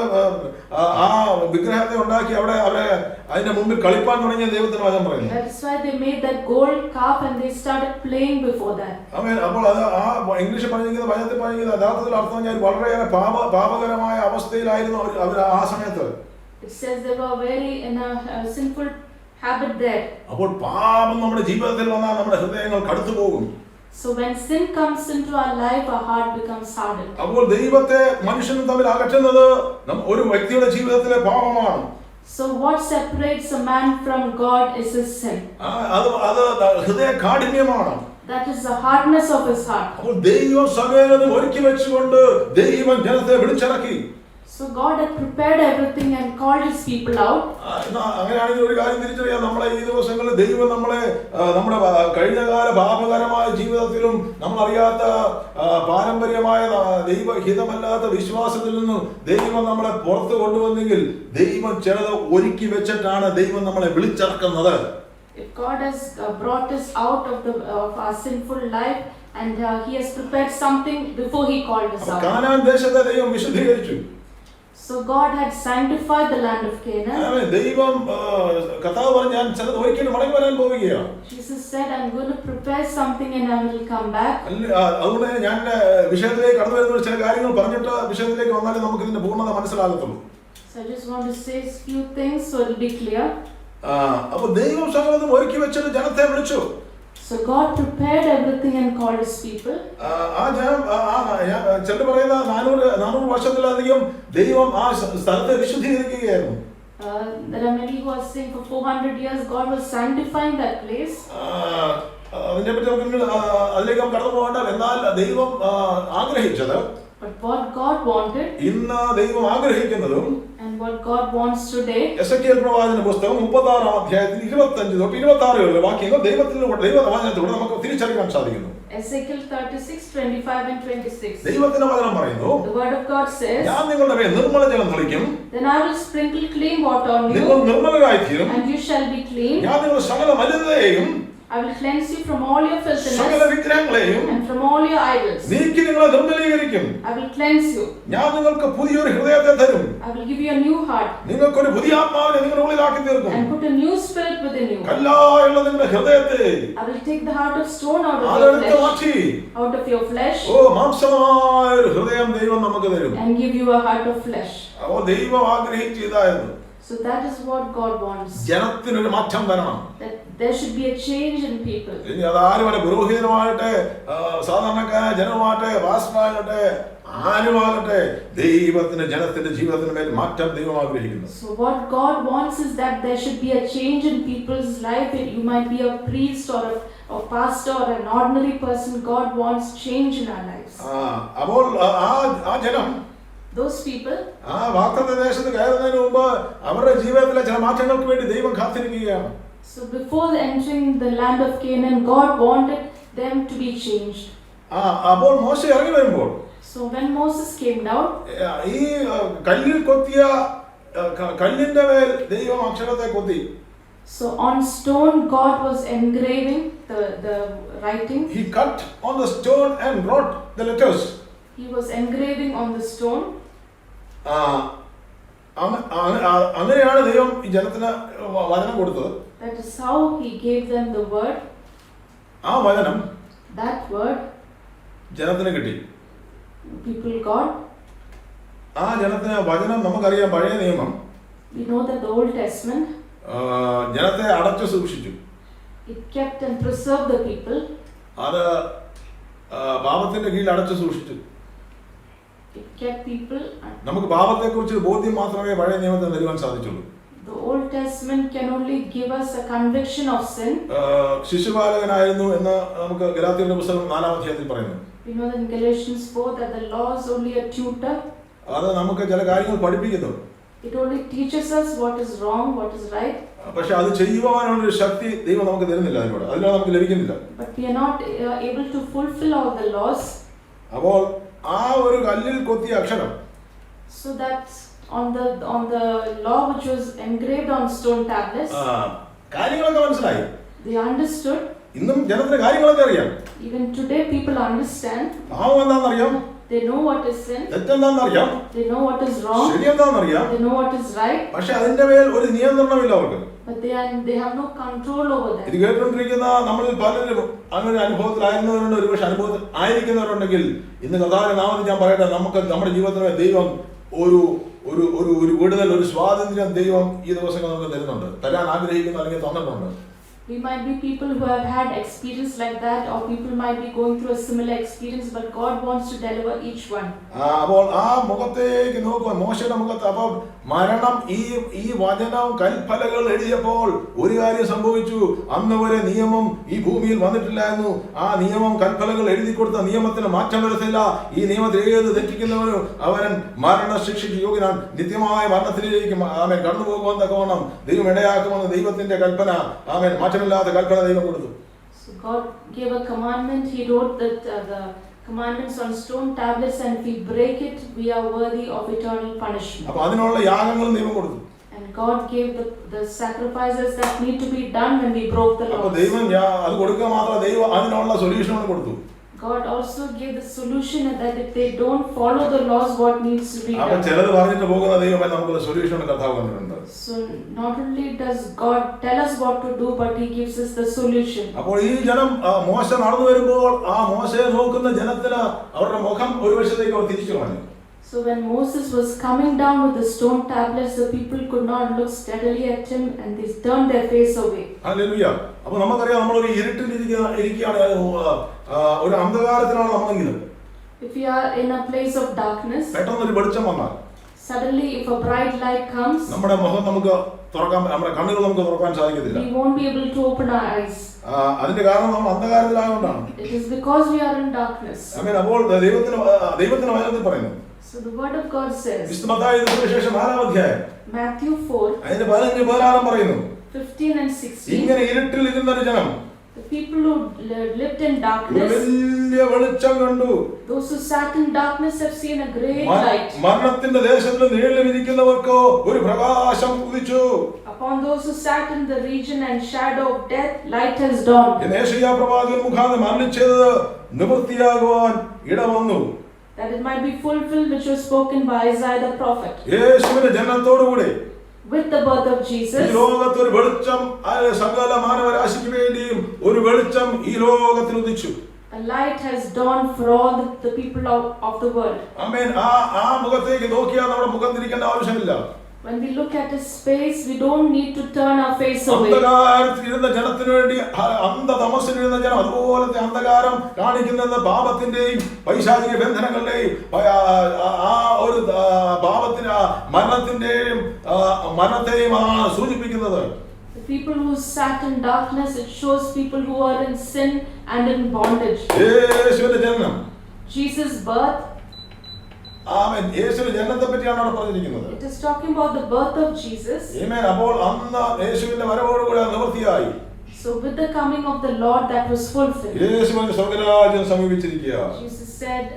ആ വിഗ്രഹത്തെ ഉണ്ടാക്കി അവിടെ അവരെ അതിന്റെ മുമ്പിൽ കളിപ്പാൻ തുടങ്ങിയ ദൈവത്തിന് വചനം പറയുന്നു. That's why they made that gold calf and they started playing before that. ആമേൻ. അപ്പോൾ അത് ആ ഇംഗ്ലീഷിൽ പറഞ്ഞിരിക്കുന്ന വചനത്തിൽ പറഞ്ഞിരിക്കുന്ന യഥാർത്ഥത്തിൽ അർത്ഥം ഞാൻ വളരെയേറെ പാപകരമായ അവസ്ഥയിലായിരുന്നു അവർ ആ സമയത്ത്. It says they were very in a sinful habit there. അപ്പോൾ പാപം നമ്മുടെ ജീവിതത്തിൽ വന്നാൽ നമ്മുടെ ഹൃദയങ്ങൾ കടുത്തു പോകും. So when sin comes into our life, our heart becomes hardened. അപ്പോൾ ദൈവത്തെ മനുഷ്യനും തമ്മിൽ അകറ്റുന്നത് ഒരു വ്യക്തിയുടെ ജീവിതത്തിലെ പാപമാണ്. So what separates a man from God is his sin. അത് ഹൃദയ കാഠിന്യമാണ്. That is the hardness of his heart. അപ്പോൾ ദൈവം സകലതും ഒരുക്കി വെച്ചുകൊണ്ട് ദൈവം ജനത്തെ വിളിച്ചിറക്കി. So God had prepared everything and called his people out. അങ്ങനെയാണെങ്കിൽ ഒരു കാര്യം തിരിച്ചറിയാം, നമ്മളെ ഈ ദിവസങ്ങളിൽ ദൈവം നമ്മളെ നമ്മുടെ കഴിഞ്ഞകാല പാപകരമായ ജീവിതത്തിലും നമ്മളറിയാത്ത പാരമ്പര്യമായ ദൈവഹിതമല്ലാത്ത വിശ്വാസത്തിൽ നിന്നും ദൈവം നമ്മളെ പുറത്തു കൊണ്ടുവന്നെങ്കിൽ ദൈവം ചിലത് ഒരുക്കി വെച്ചിട്ടാണ് ദൈവം നമ്മളെ വിളിച്ചിറക്കുന്നത്. If God has brought us out of our sinful life and he has prepared something before he called us out. Canaan ദേശത്തെ ദൈവം വിശുദ്ധീകരിച്ചു. So God had sanctified the land of Canaan. ദൈവം കർത്താവ് പറഞ്ഞു, ഞാൻ ചിലത് ഒരിക്കലും മടങ്ങി വരാൻ പോവുകയാണ്. Jesus said, I'm going to prepare something and I will come back. അതുകൊണ്ട് ഞാൻ വിഷയത്തിലേക്ക് കടന്നു വരുന്ന ചില കാര്യങ്ങൾ പറഞ്ഞിട്ട് വിഷയത്തിലേക്ക് വന്നാലേ നമുക്ക് ഇതിന്റെ പൂർണ്ണത മനസ്സിലാകത്തുള്ളൂ. So I just want to say a few things so it will be clear. അപ്പോൾ ദൈവം സകലതും ഒരുക്കി വെച്ചിട്ട് ജനത്തെ വിളിച്ചു. So God prepared everything and called his people. ആ ജനം ചിലർ പറയുന്ന 400 വർഷത്തിലധികം ദൈവം ആ സ്ഥലത്തെ വിശുദ്ധീകരിക്കുകയായിരുന്നു. There are many who are saying for 400 years God was sanctifying that place. അതിനെപ്പറ്റി നമുക്ക് അതിലേക്ക് കടന്നു പോകണ്ട. എന്നാൽ ദൈവം ആഗ്രഹിച്ചത്, but what God wanted, ഇന്ന് ദൈവം ആഗ്രഹിക്കുന്നതും and what God wants today, Ezekiel പ്രവാചന പുസ്തകം 36 അധ്യായത്തിൽ 25 തൊട്ട് 26 വരെ വാക്യങ്ങൾ ദൈവവചനത്തിലൂടെ നമുക്ക് തിരിച്ചറിയാൻ സാധിക്കുന്നു. Ezekiel 36, 25 and 26. ദൈവത്തിന്റെ വചനം പറയുന്നു, the word of God says, ഞാൻ നിങ്ങളുടെ മേൽ നിർമ്മല ജലം തളിക്കും, then I will sprinkle clean water on you, നിങ്ങൾ നിർമ്മലരായിത്തീരും, and you shall be clean. ഞാൻ നിങ്ങളുടെ സകല മലിനതയെയും I will cleanse you from all your filthiness സകല വിഗ്രഹങ്ങളെയും and from all your idols. നീക്കി നിങ്ങളെ നിർമ്മലീകരിക്കും. I will cleanse you. ഞാൻ നിങ്ങൾക്ക് പുതിയൊരു ഹൃദയത്തെ തരും. I will give you a new heart. നിങ്ങൾക്കൊരു പുതിയ ആത്മാവിനെ നിങ്ങളുടെ ഉള്ളിലാക്കി തീർക്കും. And put a new spirit within you. കല്ലായുള്ള നിങ്ങളുടെ ഹൃദയത്തെ I will take the heart of stone out of your flesh. ഓ മാംസമായ ഒരു ഹൃദയം ദൈവം നമുക്ക് തരും. And give you a heart of flesh. അപ്പോൾ ദൈവം ആഗ്രഹിച്ചതായിരുന്നു. So that is what God wants. ജനത്തിനൊരു മാറ്റം വരണം. That there should be a change in people. ഇനി അതാരും വരെ പുരോഹിതനുമാകട്ടെ, സാധാരണക്കാരായ ജനമാകട്ടെ, പാസ്റ്ററാകട്ടെ, ആരുമാകട്ടെ, ദൈവത്തിന്റെ ജനത്തിന്റെ ജീവിതത്തിന് മേൽ മാറ്റം ദൈവം ആഗ്രഹിക്കുന്നു. So what God wants is that there should be a change in people's life. You might be a priest or a pastor or an ordinary person. God wants change in our lives. അപ്പോൾ ആ ജനം, those people, ആ വാഗ്ദത്ത ദേശത്ത് കയറുന്നതിന് മുമ്പ് അവരുടെ ജീവിതത്തിലെ ചില മാറ്റങ്ങൾക്ക് വേണ്ടി ദൈവം കാത്തിരിക്കുകയാണ്. So before entering the land of Canaan, God wanted them to be changed. അപ്പോൾ മോശെ ഇറങ്ങി വരുമ്പോൾ, so when Moses came down, ഈ കല്ലിൽ കൊത്തിയ കല്ലിന്റെ മേൽ ദൈവം അക്ഷരത്തെ കൊത്തി. so on stone God was engraving the writing. He cut on the stone and wrote the letters. He was engraving on the stone. അങ്ങനെയാണ് ദൈവം ഈ ജനത്തിന് വചനം കൊടുത്തത്. That is how he gave them the word. ആ വചനം, that word, ജനത്തിന് കിട്ടി. people got. ആ ജനത്തിന് വചനം നമുക്കറിയാം. പഴയ നിയമം, we know that the Old Testament, ജനത്തെ അടച്ചു സൂക്ഷിച്ചു. it kept and preserved the people. അത് പാപത്തിന്റെ കീഴിൽ അടച്ചു സൂക്ഷിച്ചു. it kept people. നമുക്ക് പാപത്തെക്കുറിച്ച് ബോധ്യം മാത്രമേ പഴയ നിയമത്തിൽ നൽകാൻ സാധിച്ചുള്ളൂ. The Old Testament can only give us a conviction of sin. ശിശുപാലകനായിരുന്നു എന്ന് നമുക്ക് ഗലാത്യരുടെ പുസ്തകം 4-ാം അധ്യായത്തിൽ പറയുന്നു. We know that in Galatians 4 that the law is only a tutor. അത് നമുക്ക് ചില കാര്യങ്ങൾ പഠിപ്പിക്കുന്നു. It only teaches us what is wrong, what is right. പക്ഷെ അത് ചെയ്യുവാനുള്ള ഒരു ശക്തി ദൈവം നമുക്ക് തരുന്നില്ല. അതിലൂടെ നമുക്ക് ലഭിക്കുന്നില്ല. But we are not able to fulfill all the laws. അപ്പോൾ ആ ഒരു കല്ലിൽ കൊത്തിയ അക്ഷരം, so that on the law which was engraved on stone tablets, കാര്യങ്ങളൊക്കെ മനസ്സിലായി. they understood. ഇന്നും ജനത്തിന് കാര്യങ്ങളൊക്കെ അറിയാം. Even today people understand. പാവം എന്താണെന്നറിയാം. They know what is sin. തെറ്റെന്താണെന്നറിയാം. They know what is wrong. ശരി എന്താണെന്നറിയാം. They know what is right. പക്ഷെ അതിന്റെ മേൽ ഒരു നിയന്ത്രണമില്ല അവർക്ക്. But they have no control over that. ഇത് കേട്ടുകൊണ്ടിരിക്കുന്ന നമ്മളിൽ പലരും അങ്ങനെ അനുഭവത്തിലായിരുന്നവരുണ്ട്, ഒരുപക്ഷെ അനുഭവത്തിൽ ആയിരിക്കുന്നവരുണ്ടെങ്കിൽ ഇന്ന് കർത്താവിന്റെ നാമത്തിൽ ഞാൻ പറയട്ടെ, നമുക്ക് നമ്മുടെ ജീവിതത്തിലെ ദൈവം ഒരു ഒരു ഒരു ഒരു വിടുതൽ, ഒരു സ്വാതന്ത്ര്യം ദൈവം ഈ ദിവസങ്ങൾ നമുക്ക് തരുന്നുണ്ട്, തരാൻ ആഗ്രഹിക്കുന്നു അല്ലെങ്കിൽ തന്നിട്ടുണ്ട്. We might be people who have had experience like that, or people might be going through a similar experience, but God wants to deliver each one. അപ്പോൾ ആ മുഖത്തേക്ക് നോക്കുക, മോശയുടെ മുഖത്ത്. അപ്പോൾ മരണം ഈ വചനം കൽപ്പലകൾ എഴുതിയപ്പോൾ ഒരു കാര്യം സംഭവിച്ചു. അന്ന് വരെ നിയമം ഈ ഭൂമിയിൽ വന്നിട്ടില്ലായിരുന്നു. ആ നിയമം കൽപ്പലകൾ എഴുതി കൊടുത്ത നിയമത്തിന് മാറ്റം വരുത്തില്ല. ഈ നിയമത്തിൽ ഏത് തെറ്റിക്കുന്നവനും അവൻ മരണശിക്ഷയ്ക്ക് യോഗ്യനാണ്, നിത്യമായ മരണത്തിലേക്ക് അവൻ കടന്നു പോകുവാൻ തക്കവണ്ണം ദൈവം ഇടയാക്കുമെന്ന് ദൈവത്തിന്റെ കൽപ്പന, അവൻ മാറ്റമില്ലാത്ത കൽപ്പന ദൈവം കൊടുത്തു. So God gave a commandment. He wrote that the commandments on stone tablets, and if we break it, we are worthy of eternal punishment. അപ്പോൾ അതിനുള്ള യാഗങ്ങളും ദൈവം കൊടുത്തു. And God gave the sacrifices that need to be done when we broke the അപ്പോൾ laws. ദൈവം അത് കൊടുക്കുക മാത്രമല്ല, ദൈവം അതിനുള്ള സൊല്യൂഷനും കൊടുത്തു. God also gave the solution that if they don't follow the laws, what needs to be അപ്പോൾ done. ചിലത് പറഞ്ഞിട്ട് പോകുന്ന ദൈവമേ നമുക്കുള്ള സൊല്യൂഷൻ കർത്താവ് കണ്ടിട്ടുണ്ട്. So not only does God tell us what to do, but He gives us the solution. അപ്പോൾ ഈ ജനം മോശ നടന്നു വരുമ്പോൾ ആ മോശയെ നോക്കുന്ന ജനത്തിന് അവരുടെ മുഖം ഒരു വശത്തേക്ക് അവർ തിരിച്ചു കളഞ്ഞു. So when Moses was coming down with the stone tablets, the people could not look steadily at him, and they turned their face away. Hallelujah. അപ്പോൾ നമുക്കറിയാം, നമ്മളൊരു ഇരുട്ടിൽ ഇരിക്കുകയാണ്, ഒരു അന്ധകാരത്തിലാണ് നമ്മളെങ്കിലും. If we are in a place of darkness, പെട്ടെന്നൊരു വെളിച്ചം വന്നാൽ, suddenly if a bright light comes, നമ്മുടെ മുഖം നമുക്ക് തുറക്കാൻ, നമ്മുടെ കണ്ണുകൾ നമുക്ക് തുറക്കാൻ സാധിക്കത്തില്ല. we won't be able to open our eyes. അതിന്റെ കാരണം നമ്മൾ അന്ധകാരത്തിലായതുകൊണ്ടാണ്. It is because we are in darkness. അപ്പോൾ ദൈവത്തിന് വചനത്തിൽ പറയുന്നു. So the word of God says, വിശുദ്ധ മത്തായിയുടെ സുവിശേഷം 4-ാം അധ്യായം Matthew 4, അതിന്റെ 15-16 പറയുന്നു, 15 and 16, ഇങ്ങനെ ഇരുട്ടിൽ ഇരുന്നൊരു ജനം the people who lived in ഒരു darkness, വലിയ വെളിച്ചം കണ്ടു. those who sat in darkness have seen a great light. മരണത്തിന്റെ ദേശത്ത് നിഴലിരിക്കുന്നവർക്കോ ഒരു പ്രകാശം ഉദിച്ചു. Upon those who sat in the region and shadow of death, light has dawned. യെശയ്യാ പ്രവാചകൻ മുഖാന്തരം അരുളിച്ചത് നിവൃത്തിയാകുവാൻ ഇടവന്നു. That it might be fulfilled which was spoken by Isaiah the prophet. യേശുവിന്റെ ജനനത്തോടുകൂടി, With the birth of Jesus, ഈ ലോകത്ത് ഒരു വെളിച്ചം, സകല മാനവരാശിക്ക് വേണ്ടിയും ഒരു വെളിച്ചം ഈ ലോകത്തിൽ ഉദിച്ചു. a light has dawned for all the people of the world. ആമേൻ. ആ മുഖത്തേക്ക് നോക്കിയാൽ നമ്മുടെ മുഖം തിരിക്കേണ്ട ആവശ്യമില്ല. When we look at His face, we don't need to turn our face away. അന്ധകാരത്തിലിരുന്ന ജനത്തിന് വേണ്ടി, അന്ധതമസ്സിലിരുന്ന ജനം അതുപോലത്തെ അന്ധകാരം കാണിക്കുന്നത് പാപത്തിന്റെയും പൈശാചിക ബന്ധനങ്ങളുടെയും ആ ഒരു പാപത്തിന് മരണത്തെയും സൂചിപ്പിക്കുന്നത്. The people who sat in darkness, it shows people who are in sin and in bondage. യേശുവിന്റെ ജനനം, Jesus' birth, ആമേൻ, യേശുവിന്റെ ജനനത്തെ പറ്റിയാണ് അവിടെ പറഞ്ഞിരിക്കുന്നത്. it is talking about the birth of Jesus. ആമേൻ. അപ്പോൾ അന്ന് യേശുവിന്റെ വരവോടുകൂടി നിവൃത്തിയായി. So with the coming of the Lord, that was fulfilled. യേശുവിന്റെ സ്വർഗ്ഗരാജ്യം സമീപിച്ചിരിക്കുക. Jesus said,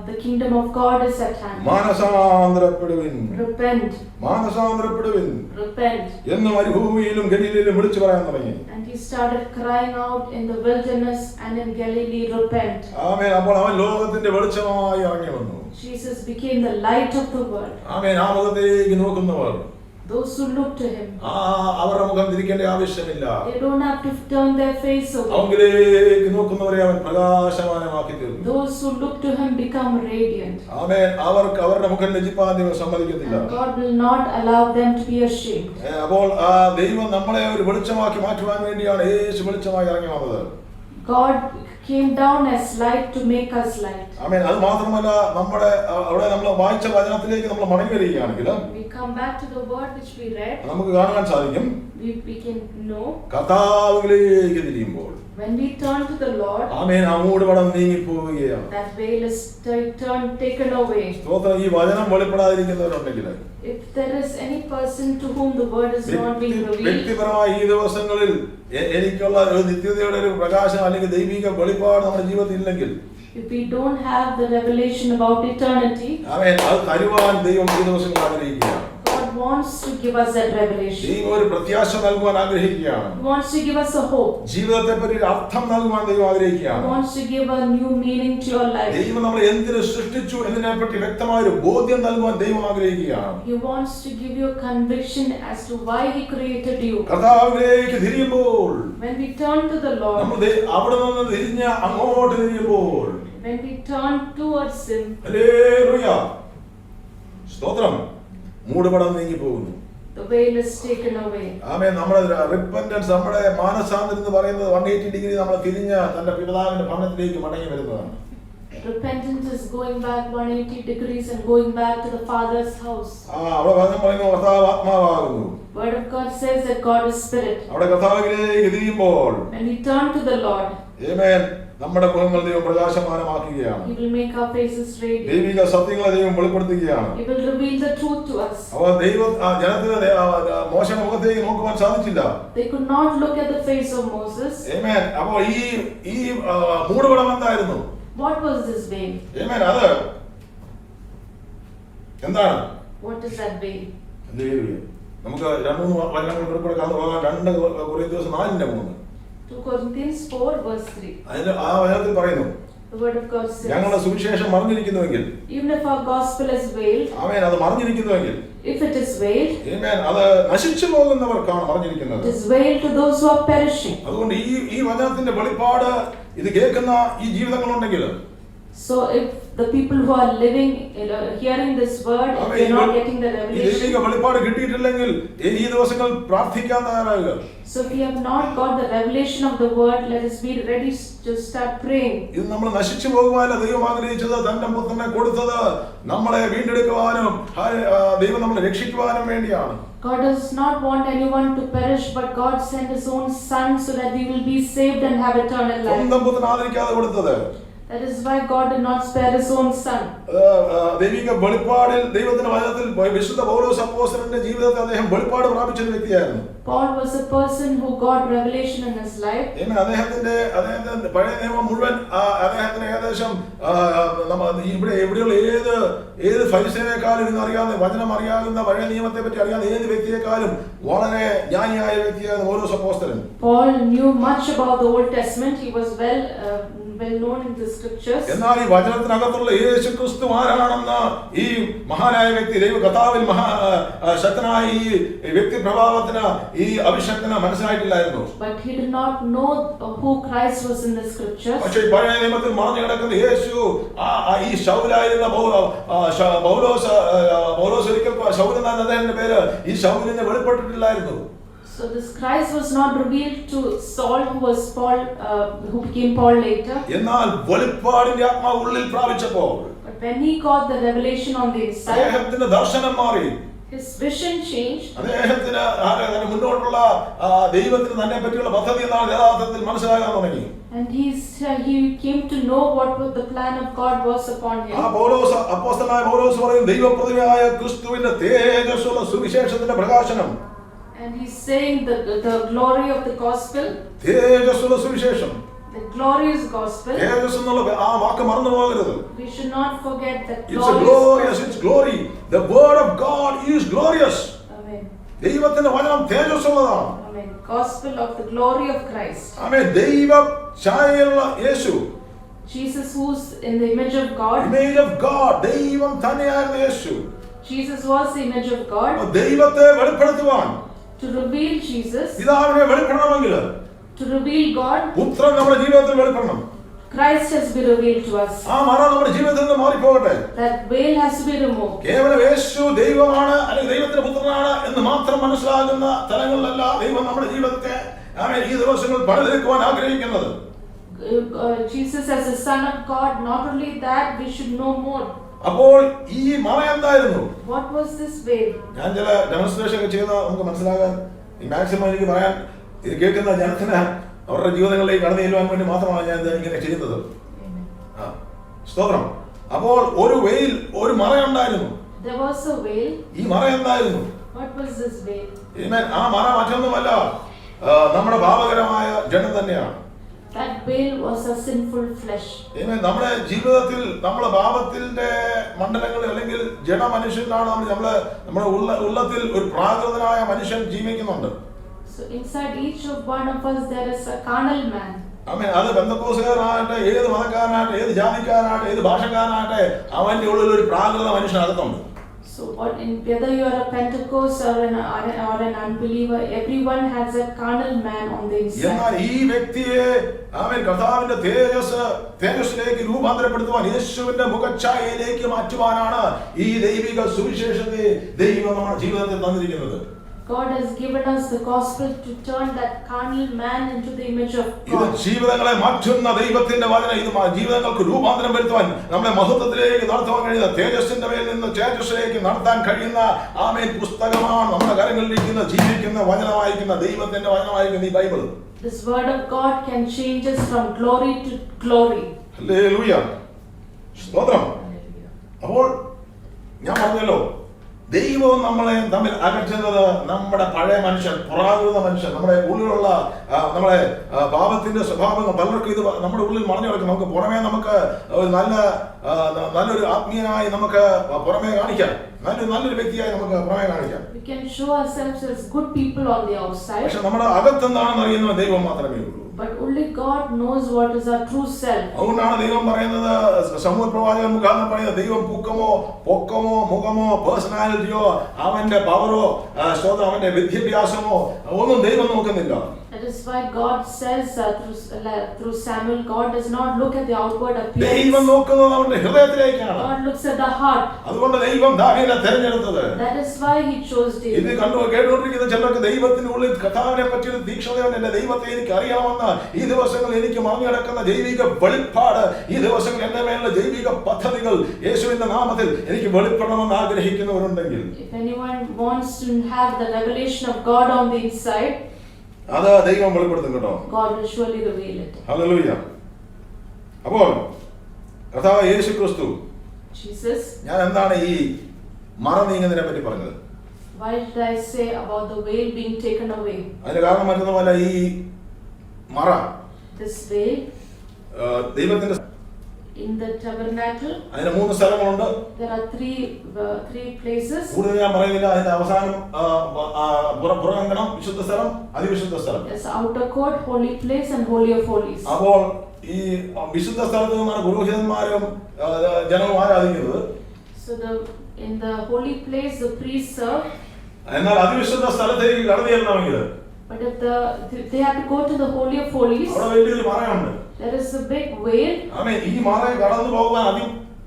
the kingdom of God is at hand. മാനസാന്തരപ്പെടുവിൻ, Repent, മാനസാന്തരപ്പെടുവിൻ repent. എന്ന് മരുഭൂമിയിലും ഗലീലയിലും വിളിച്ചു പറയാൻ തുടങ്ങി. And he started crying out in the wilderness and in Galilee, repent. ആമേൻ. അപ്പോൾ അവൻ ലോകത്തിന്റെ വെളിച്ചമായി ഇറങ്ങി വന്നു. Jesus became the light of the world. ആമേൻ. ആ മുഖത്തേക്ക് നോക്കുന്നവർ, Those who look to Him, അവരുടെ മുഖം തിരിക്കേണ്ട ആവശ്യമില്ല. they don't have to turn their face away. അവങ്കിലേക്ക് നോക്കുന്നവരെ അവൻ പ്രകാശമാനമാക്കി തീർന്നു. Those who look to Him become radiant. ആമേൻ. അവരുടെ മുഖം ലജ്ജിപ്പാൻ ദൈവം സമ്മതിക്കത്തില്ല. And God will not allow them to be ashamed. അപ്പോൾ ദൈവം നമ്മളെ ഒരു വെളിച്ചമാക്കി മാറ്റുവാൻ വേണ്ടിയാണ് യേശു വെളിച്ചമായി ഇറങ്ങി വന്നത്. God came down as light to make us light. ആമേൻ. അത് മാത്രമല്ല, നമ്മുടെ അവിടെ നമ്മൾ വായിച്ച വചനത്തിലേക്ക് നമ്മൾ മടങ്ങി വരികയാണെങ്കിൽ We come back to the word which we read. നമുക്ക് കാണാൻ സാധിക്കും, We can know കർത്താവിലേക്ക് തിരിയുമ്പോൾ, when we turn to the Lord, ആമേൻ, ആ മൂടുപടം നീങ്ങിപ്പോവുകയാണ്. that veil is taken away. സ്തോത്രം. ഈ വചനം വെളിപ്പെടാതിരിക്കുന്നവരുണ്ടെങ്കിൽ, If there is any person to whom the word is not being revealed, വ്യക്തിപരമായി ഈ ദിവസങ്ങളിൽ എനിക്കുള്ള ഒരു നിത്യതയുടെ ഒരു പ്രകാശം അല്ലെങ്കിൽ ദൈവിക വെളിപ്പാട് നമ്മുടെ ജീവിതത്തിൽ ഇല്ലെങ്കിൽ, if we don't have the revelation about eternity, ആമേൻ, അത് തരുവാൻ ദൈവം ഈ ദിവസങ്ങൾ ആഗ്രഹിക്കുകയാണ്. God wants to give us that revelation. ദൈവം ഒരു പ്രത്യാശ നൽകുവാൻ ആഗ്രഹിക്കുകയാണ്. He wants to give us a hope. ജീവിതത്തെ പറ്റി ഒരു അർത്ഥം നൽകുവാൻ ദൈവം ആഗ്രഹിക്കുകയാണ്. He wants to give a new meaning to your life. ദൈവം നമ്മളെ എന്തിനു സൃഷ്ടിച്ചു എന്നതിനെപ്പറ്റി വ്യക്തമായ ഒരു ബോധ്യം നൽകുവാൻ ദൈവം ആഗ്രഹിക്കുകയാണ്. He wants to give you a conviction as to why He created you. കർത്താവിലേക്ക് തിരിയുമ്പോൾ, When we turn to the Lord, നമ്മൾ അവിടെ നിന്ന് തിരിഞ്ഞ് അങ്ങോട്ട് തിരിയുമ്പോൾ, when we turn towards Him, hallelujah, സ്തോത്രം, മൂടുപടം നീങ്ങി പോകുന്നു. the veil is taken away. ആമേൻ. നമ്മുടെ റിപ്പന്റൻസ്, നമ്മുടെ മാനസാന്തരം എന്ന് പറയുന്നത് 180 ഡിഗ്രി നമ്മൾ തിരിഞ്ഞ് തന്റെ പിതാവിന്റെ ഭവനത്തിലേക്ക് മടങ്ങി വരുന്നതാണ്. Repentance is going back 180 degrees and going back to the Father's house. അവിടെ വചനം പറയുന്നു കർത്താവ് ആത്മാവാകുന്നു. Word of God says that God is spirit. അവിടെ കർത്താവിലേക്ക് തിരിയുമ്പോൾ, When we turn to the Lord, ആമേൻ, നമ്മുടെ മുഖങ്ങൾ ദൈവം പ്രകാശമാനമാക്കുകയാണ്. He will make our faces radiant. ദൈവിക സത്യങ്ങളെ ദൈവം വെളിപ്പെടുത്തുകയാണ്. He will reveal the truth to us. അപ്പോൾ ജനത്തിന് മോശയുടെ മുഖത്തേക്ക് നോക്കുവാൻ സാധിച്ചില്ല. They could not look at the face of Moses. ആമേൻ. അപ്പോൾ ഈ മൂടുപടം എന്തായിരുന്നു? What was this veil? ആമേൻ. അത് എന്താണ്? What is that veil? Hallelujah. നമുക്ക് രണ്ട് മൂന്ന് വചനങ്ങൾ കൂടെ കടന്നു പോകാം. 2 കൊരിന്ത്യർ 4:3. 2 Corinthians 4 verse 3. അതിൽ ആ വചനത്തിൽ പറയുന്നു, The word of God says, ഞങ്ങളുടെ സുവിശേഷം മറഞ്ഞിരിക്കുന്നുവെങ്കിൽ, even if our gospel is veiled, ആമേൻ, അത് മറഞ്ഞിരിക്കുന്നുവെങ്കിൽ, if it is veiled, ആമേൻ, അത് നശിച്ചു പോകുന്നവർക്കാണ് മറഞ്ഞിരിക്കുന്നത്. it is veiled to those who are perishing. അതുകൊണ്ട് ഈ വചനത്തിന്റെ വെളിപ്പാട് ഇത് കേൾക്കുന്ന ഈ ജീവിതങ്ങളുണ്ടെങ്കിൽ, So if the people who are living, hearing this word, if they are not getting the ഈ revelation, ദൈവിക വെളിപ്പാട് കിട്ടിയിട്ടില്ലെങ്കിൽ ഈ ദിവസങ്ങൾ പ്രാർത്ഥിക്കാൻ തയ്യാറാകുക. so if we have not got the revelation of the word, let us be ready to start praying. ഇത് നമ്മൾ നശിച്ചു പോകുവാനല്ല ദൈവം ആഗ്രഹിച്ചത്. തന്റെ പുത്രനെ കൊടുത്തത് നമ്മളെ വീണ്ടെടുക്കുവാനും ദൈവം നമ്മളെ രക്ഷിക്കുവാനും വേണ്ടിയാണ്. God does not want anyone to perish, but God sent His own Son so that we will be saved and have eternal life. സ്വന്തം പുത്രനെ ആദരിക്കാതെ കൊടുത്തത്. That is why God did not spare His own Son. ദൈവിക വെളിപ്പാടിൽ ദൈവത്തിന്റെ വചനത്തിൽ വിശുദ്ധ പൗലോസ് അപ്പോസ്തലന്റെ ജീവിതത്തിൽ അദ്ദേഹം വെളിപ്പാട് പ്രാപിച്ച ഒരു വ്യക്തിയായിരുന്നു. Paul was a person who got revelation in his life. അദ്ദേഹത്തിന്റെ പഴയ നിയമം മുഴുവൻ അദ്ദേഹത്തിന് ഏകദേശം ഇവിടെയുള്ള ഏത് ഫരിസേയനേക്കാളും ഇന്ന് അറിയാവുന്ന വചനം അറിയാവുന്ന പഴയ നിയമത്തെ പറ്റി അറിയാവുന്ന ഏത് വ്യക്തിയെക്കാളും വളരെ ജ്ഞാനിയായ വ്യക്തിയായിരുന്നു പൗലോസ് അപ്പോസ്തലൻ. Paul knew much about the Old Testament. He was well known in the scriptures. എന്നാൽ ഈ വചനത്തിനകത്തുള്ള യേശുക്രിസ്തു ആരാണെന്ന് ഈ മഹാനായ വ്യക്തി ദൈവ കർത്താവിൽ ശക്തനായ ഈ വ്യക്തി പ്രഭാവത്തിന് ഈ അഭിഷേകത്തിന് മനസ്സിലായിട്ടില്ലായിരുന്നു. But he did not know who Christ was in the scriptures. പക്ഷേ പഴയ നിയമത്തിൽ മറഞ്ഞു കിടക്കുന്ന യേശു ഈ ശൗലായിരുന്ന പൗലോസ് ഒരിക്കൽ ശൗൽ എന്ന അദ്ദേഹത്തിന്റെ പേര് ഈ ശൗലിനെ വെളിപ്പെട്ടിട്ടില്ലായിരുന്നു. So this Christ was not revealed to Saul, who was Paul, who became Paul later. എന്നാൽ വെളിപ്പാടിന്റെ ആത്മാവ് ഉള്ളിൽ പ്രാപിച്ചപ്പോൾ, but when he got the revelation on the inside, അദ്ദേഹത്തിന്റെ ദർശനം മാറി. His vision changed. അദ്ദേഹത്തിന് മുന്നോട്ടുള്ള ദൈവത്തിന് തന്നെ പറ്റിയുള്ള പദ്ധതി എന്താണ് യഥാർത്ഥത്തിൽ മനസ്സിലാക്കാൻ തുടങ്ങി. And he came to know what the plan of God was upon him. പൗലോസ് അപ്പോസ്തലനായ പൗലോസ് പറയും ദൈവപ്രതിമയായ ക്രിസ്തുവിന്റെ തേജസ്സുള്ള സുവിശേഷത്തിന്റെ പ്രകാശനം. And he's saying the glory of the gospel. തേജസ്സുള്ള സുവിശേഷം. The glorious gospel. തേജസ് എന്നുള്ള ആ വാക്ക് മറന്നു പോകരുത്. We should not forget that It's a glorious, it's glory. The word of God is glorious. Amen. ദൈവത്തിന്റെ വചനം തേജസ്സുള്ളതാണ്. Amen. Gospel of the glory of Christ. ആമേൻ. ദൈവ ഛായയുള്ള യേശു. Jesus, who's in the image of God. Image of God. ദൈവം തന്നെയായിരുന്നു യേശു. Jesus was the image of God. ദൈവത്തെ വെളിപ്പെടുത്തുവാൻ, to reveal Jesus, പിതാവിനെ വെളിപ്പെടണമെങ്കിൽ, to reveal God, പുത്രൻ നമ്മുടെ ജീവിതത്തിൽ വെളിപ്പെടണം. Christ has been revealed to us. ആ മറ നമ്മുടെ ജീവിതത്തിൽ നിന്ന് മാറിപ്പോകട്ടെ. That veil has to be removed. കേവലം യേശു ദൈവമാണ് അല്ലെങ്കിൽ ദൈവത്തിന്റെ പുത്രനാണ് എന്ന് മാത്രം മനസ്സിലാകുന്ന തലങ്ങളിലല്ല ദൈവം നമ്മുടെ ജീവിതത്തെ ഈ ദിവസങ്ങൾ പണിതെടുക്കുവാൻ ആഗ്രഹിക്കുന്നത്. Jesus as the Son of God, not only that, we should know more. അപ്പോൾ ഈ മറ എന്തായിരുന്നു? What was this veil? ഞാൻ ചില ഡെമോൺസ്ട്രേഷൻ ഒക്കെ ചെയ്ത നമുക്ക് മനസ്സിലാകാൻ മാക്സിമം എനിക്ക് പറയാൻ ഇത് കേൾക്കുന്ന ജനത്തിന് അവരുടെ ജീവിതങ്ങളിലേക്ക് കടന്നു ചെല്ലുവാൻ വേണ്ടി മാത്രമാണ് ഞാൻ ഇങ്ങനെ ചെയ്യുന്നത്. സ്തോത്രം. അപ്പോൾ ഒരു വെയിൽ, ഒരു മറ ഉണ്ടായിരുന്നു. There was a veil. ഈ മറ എന്തായിരുന്നു? What was this veil? ആ മറ മറ്റൊന്നുമല്ല, നമ്മുടെ പാപകരമായ ജനം തന്നെയാണ്. That veil was a sinful flesh. നമ്മുടെ ജീവിതത്തിൽ നമ്മളെ പാപത്തിന്റെ മണ്ഡലങ്ങളിൽ അല്ലെങ്കിൽ ജഡമനുഷ്യനാണ് നമ്മുടെ ഉള്ളത്തിൽ ഒരു പ്രാകൃതനായ മനുഷ്യൻ ജീവിക്കുന്നുണ്ട്. So inside each of one of us there is a carnal man. ആമേൻ. അത് പെന്തക്കോസ്തുകാരനാകട്ടെ, ഏത് മതക്കാരനാകട്ടെ, ഏത് ജാതിക്കാരനാകട്ടെ, ഏത് ഭാഷക്കാരനാകട്ടെ, അവന്റെ ഉള്ളിൽ ഒരു പ്രാകൃത മനുഷ്യൻ അകത്തുണ്ട്. So whether you are a Pentecost or an unbeliever, everyone has a carnal man on the inside. എന്നാൽ ഈ വ്യക്തിയെ ആമേൻ കർത്താവിന്റെ തേജസ്സിലേക്ക് രൂപാന്തരപ്പെടുത്തുവാൻ, യേശുവിന്റെ മുഖഛായയിലേക്ക് മാറ്റുവാനാണ് ഈ ദൈവിക സുവിശേഷത്തെ ദൈവം നമ്മുടെ ജീവിതത്തിൽ തന്നിരിക്കുന്നത്. God has given us the gospel to turn that carnal man into the image of ഇത് God. ജീവിതങ്ങളെ മാറ്റുന്ന ദൈവത്തിന്റെ വചനം. ഇത് ജീവിതങ്ങൾക്ക് രൂപാന്തരം വരുത്തുവാൻ, നമ്മളെ മഹത്വത്തിലേക്ക് നടത്തുവാൻ കഴിയുന്ന, തേജസ്സിന്റെ മേൽ നിന്ന് തേജസ്സിലേക്ക് നടത്താൻ കഴിയുന്ന ആമേൻ പുസ്തകമാണ് നമ്മുടെ കരങ്ങളിലിരിക്കുന്ന ജീവിക്കുന്ന വചനം വായിക്കുന്ന ദൈവത്തിന്റെ വചനം വായിക്കുന്ന ഈ Bible. This word of God can change us from glory to glory. Hallelujah, സ്തോത്രം. അപ്പോൾ ഞാൻ പറഞ്ഞല്ലോ, ദൈവവും നമ്മളെ തമ്മിൽ അകറ്റുന്നത് നമ്മുടെ പഴയ മനുഷ്യൻ, പ്രാകൃത മനുഷ്യൻ, നമ്മുടെ ഉള്ളിലുള്ള നമ്മളെ പാപത്തിന്റെ സ്വഭാവങ്ങൾ പലർക്കും ഇത് നമ്മുടെ ഉള്ളിൽ മറഞ്ഞു കിടക്കും. നമുക്ക് പുറമേ നമുക്ക് നല്ലൊരു ആത്മീയനായി നമുക്ക് പുറമേ കാണിക്കാം, നല്ലൊരു വ്യക്തിയായി നമുക്ക് പുറമേ കാണിക്കാം. We can show ourselves as good people on the outside. പക്ഷെ നമ്മുടെ അകത്തെന്താണെന്ന് അറിയുന്നത് ദൈവം മാത്രമേ ഉള്ളൂ. But only God knows what is our true self. അതുകൊണ്ടാണ് ദൈവം പറയുന്നത്, സമൂഹ പ്രവാചകൻ മുഖാന്തരം പറയുന്നത്, ദൈവം പൊക്കമോ മുഖമോ പേഴ്സണാലിറ്റിയോ അവന്റെ പവറോ അവന്റെ വിദ്യാഭ്യാസമോ ഒന്നും ദൈവം നോക്കുന്നില്ല. That is why God says through Samuel, God does not look at the outward appearance. ദൈവം നോക്കുന്നത് അവന്റെ ഹൃദയത്തിലേക്കാണ്. God looks at the heart. അതുകൊണ്ട് ദൈവം ദാവീദിനെ തിരഞ്ഞെടുത്തത്. That is why he chose David. ഇത് കേട്ടുകൊണ്ടിരിക്കുന്ന ചിലർക്ക് ദൈവത്തിന്റെ ഉള്ളിൽ കർത്താവിനെ പറ്റിയൊരു തീക്ഷ്ണതയുണ്ട്. എന്റെ ദൈവത്തെ എനിക്ക് അറിയാമെന്ന് ഈ ദിവസങ്ങൾ എനിക്ക് മറഞ്ഞു കിടക്കുന്ന ദൈവിക വെളിപ്പാട്, ഈ ദിവസങ്ങൾ എന്റെ മേലുള്ള ദൈവിക പദ്ധതികൾ യേശുവിന്റെ നാമത്തിൽ എനിക്ക് വെളിപ്പെടണമെന്ന് ആഗ്രഹിക്കുന്നവരുണ്ടെങ്കിൽ, if anyone wants to have the revelation of God on the inside, അത് ദൈവം വെളിപ്പെടുത്തും കേട്ടോ. God will surely reveal it. Hallelujah. അപ്പോൾ കർത്താവ് യേശു ക്രിസ്തു, Jesus, ഞാൻ എന്താണ് ഈ മറ നീങ്ങുന്നതിനെ പറ്റി പറഞ്ഞത്? why did I say about the veil being taken away? അതിന് കാരണം മറ്റൊന്നുമല്ല, ഈ മറ This veil ദൈവത്തിന്റെ in the tabernacle, അതിന് 3 സ്ഥലങ്ങളുണ്ട്. there are three places. കൂടുതൽ ഞാൻ പറയുന്നില്ല. അതിന്റെ അവസാനം പുറങ്കണം, വിശുദ്ധ സ്ഥലം, അതിവിശുദ്ധ സ്ഥലം. Yes, outer court, holy place and holy of holies. അപ്പോൾ ഈ വിശുദ്ധ സ്ഥലത്ത് നിന്നാണ് പുരോഹിതന്മാരും ജനവും ആരാധിക്കുന്നത്. So in the holy place the priests serve. എന്നാൽ അതിവിശുദ്ധ സ്ഥലത്തേക്ക് കടന്നു ചെല്ലണമെങ്കിൽ, but if they have to go to the holy of holies, അവിടെ വലിയൊരു മറയുണ്ട്. there is a big veil. ആമേൻ. ഈ മറയെ കടന്നു പോകാൻ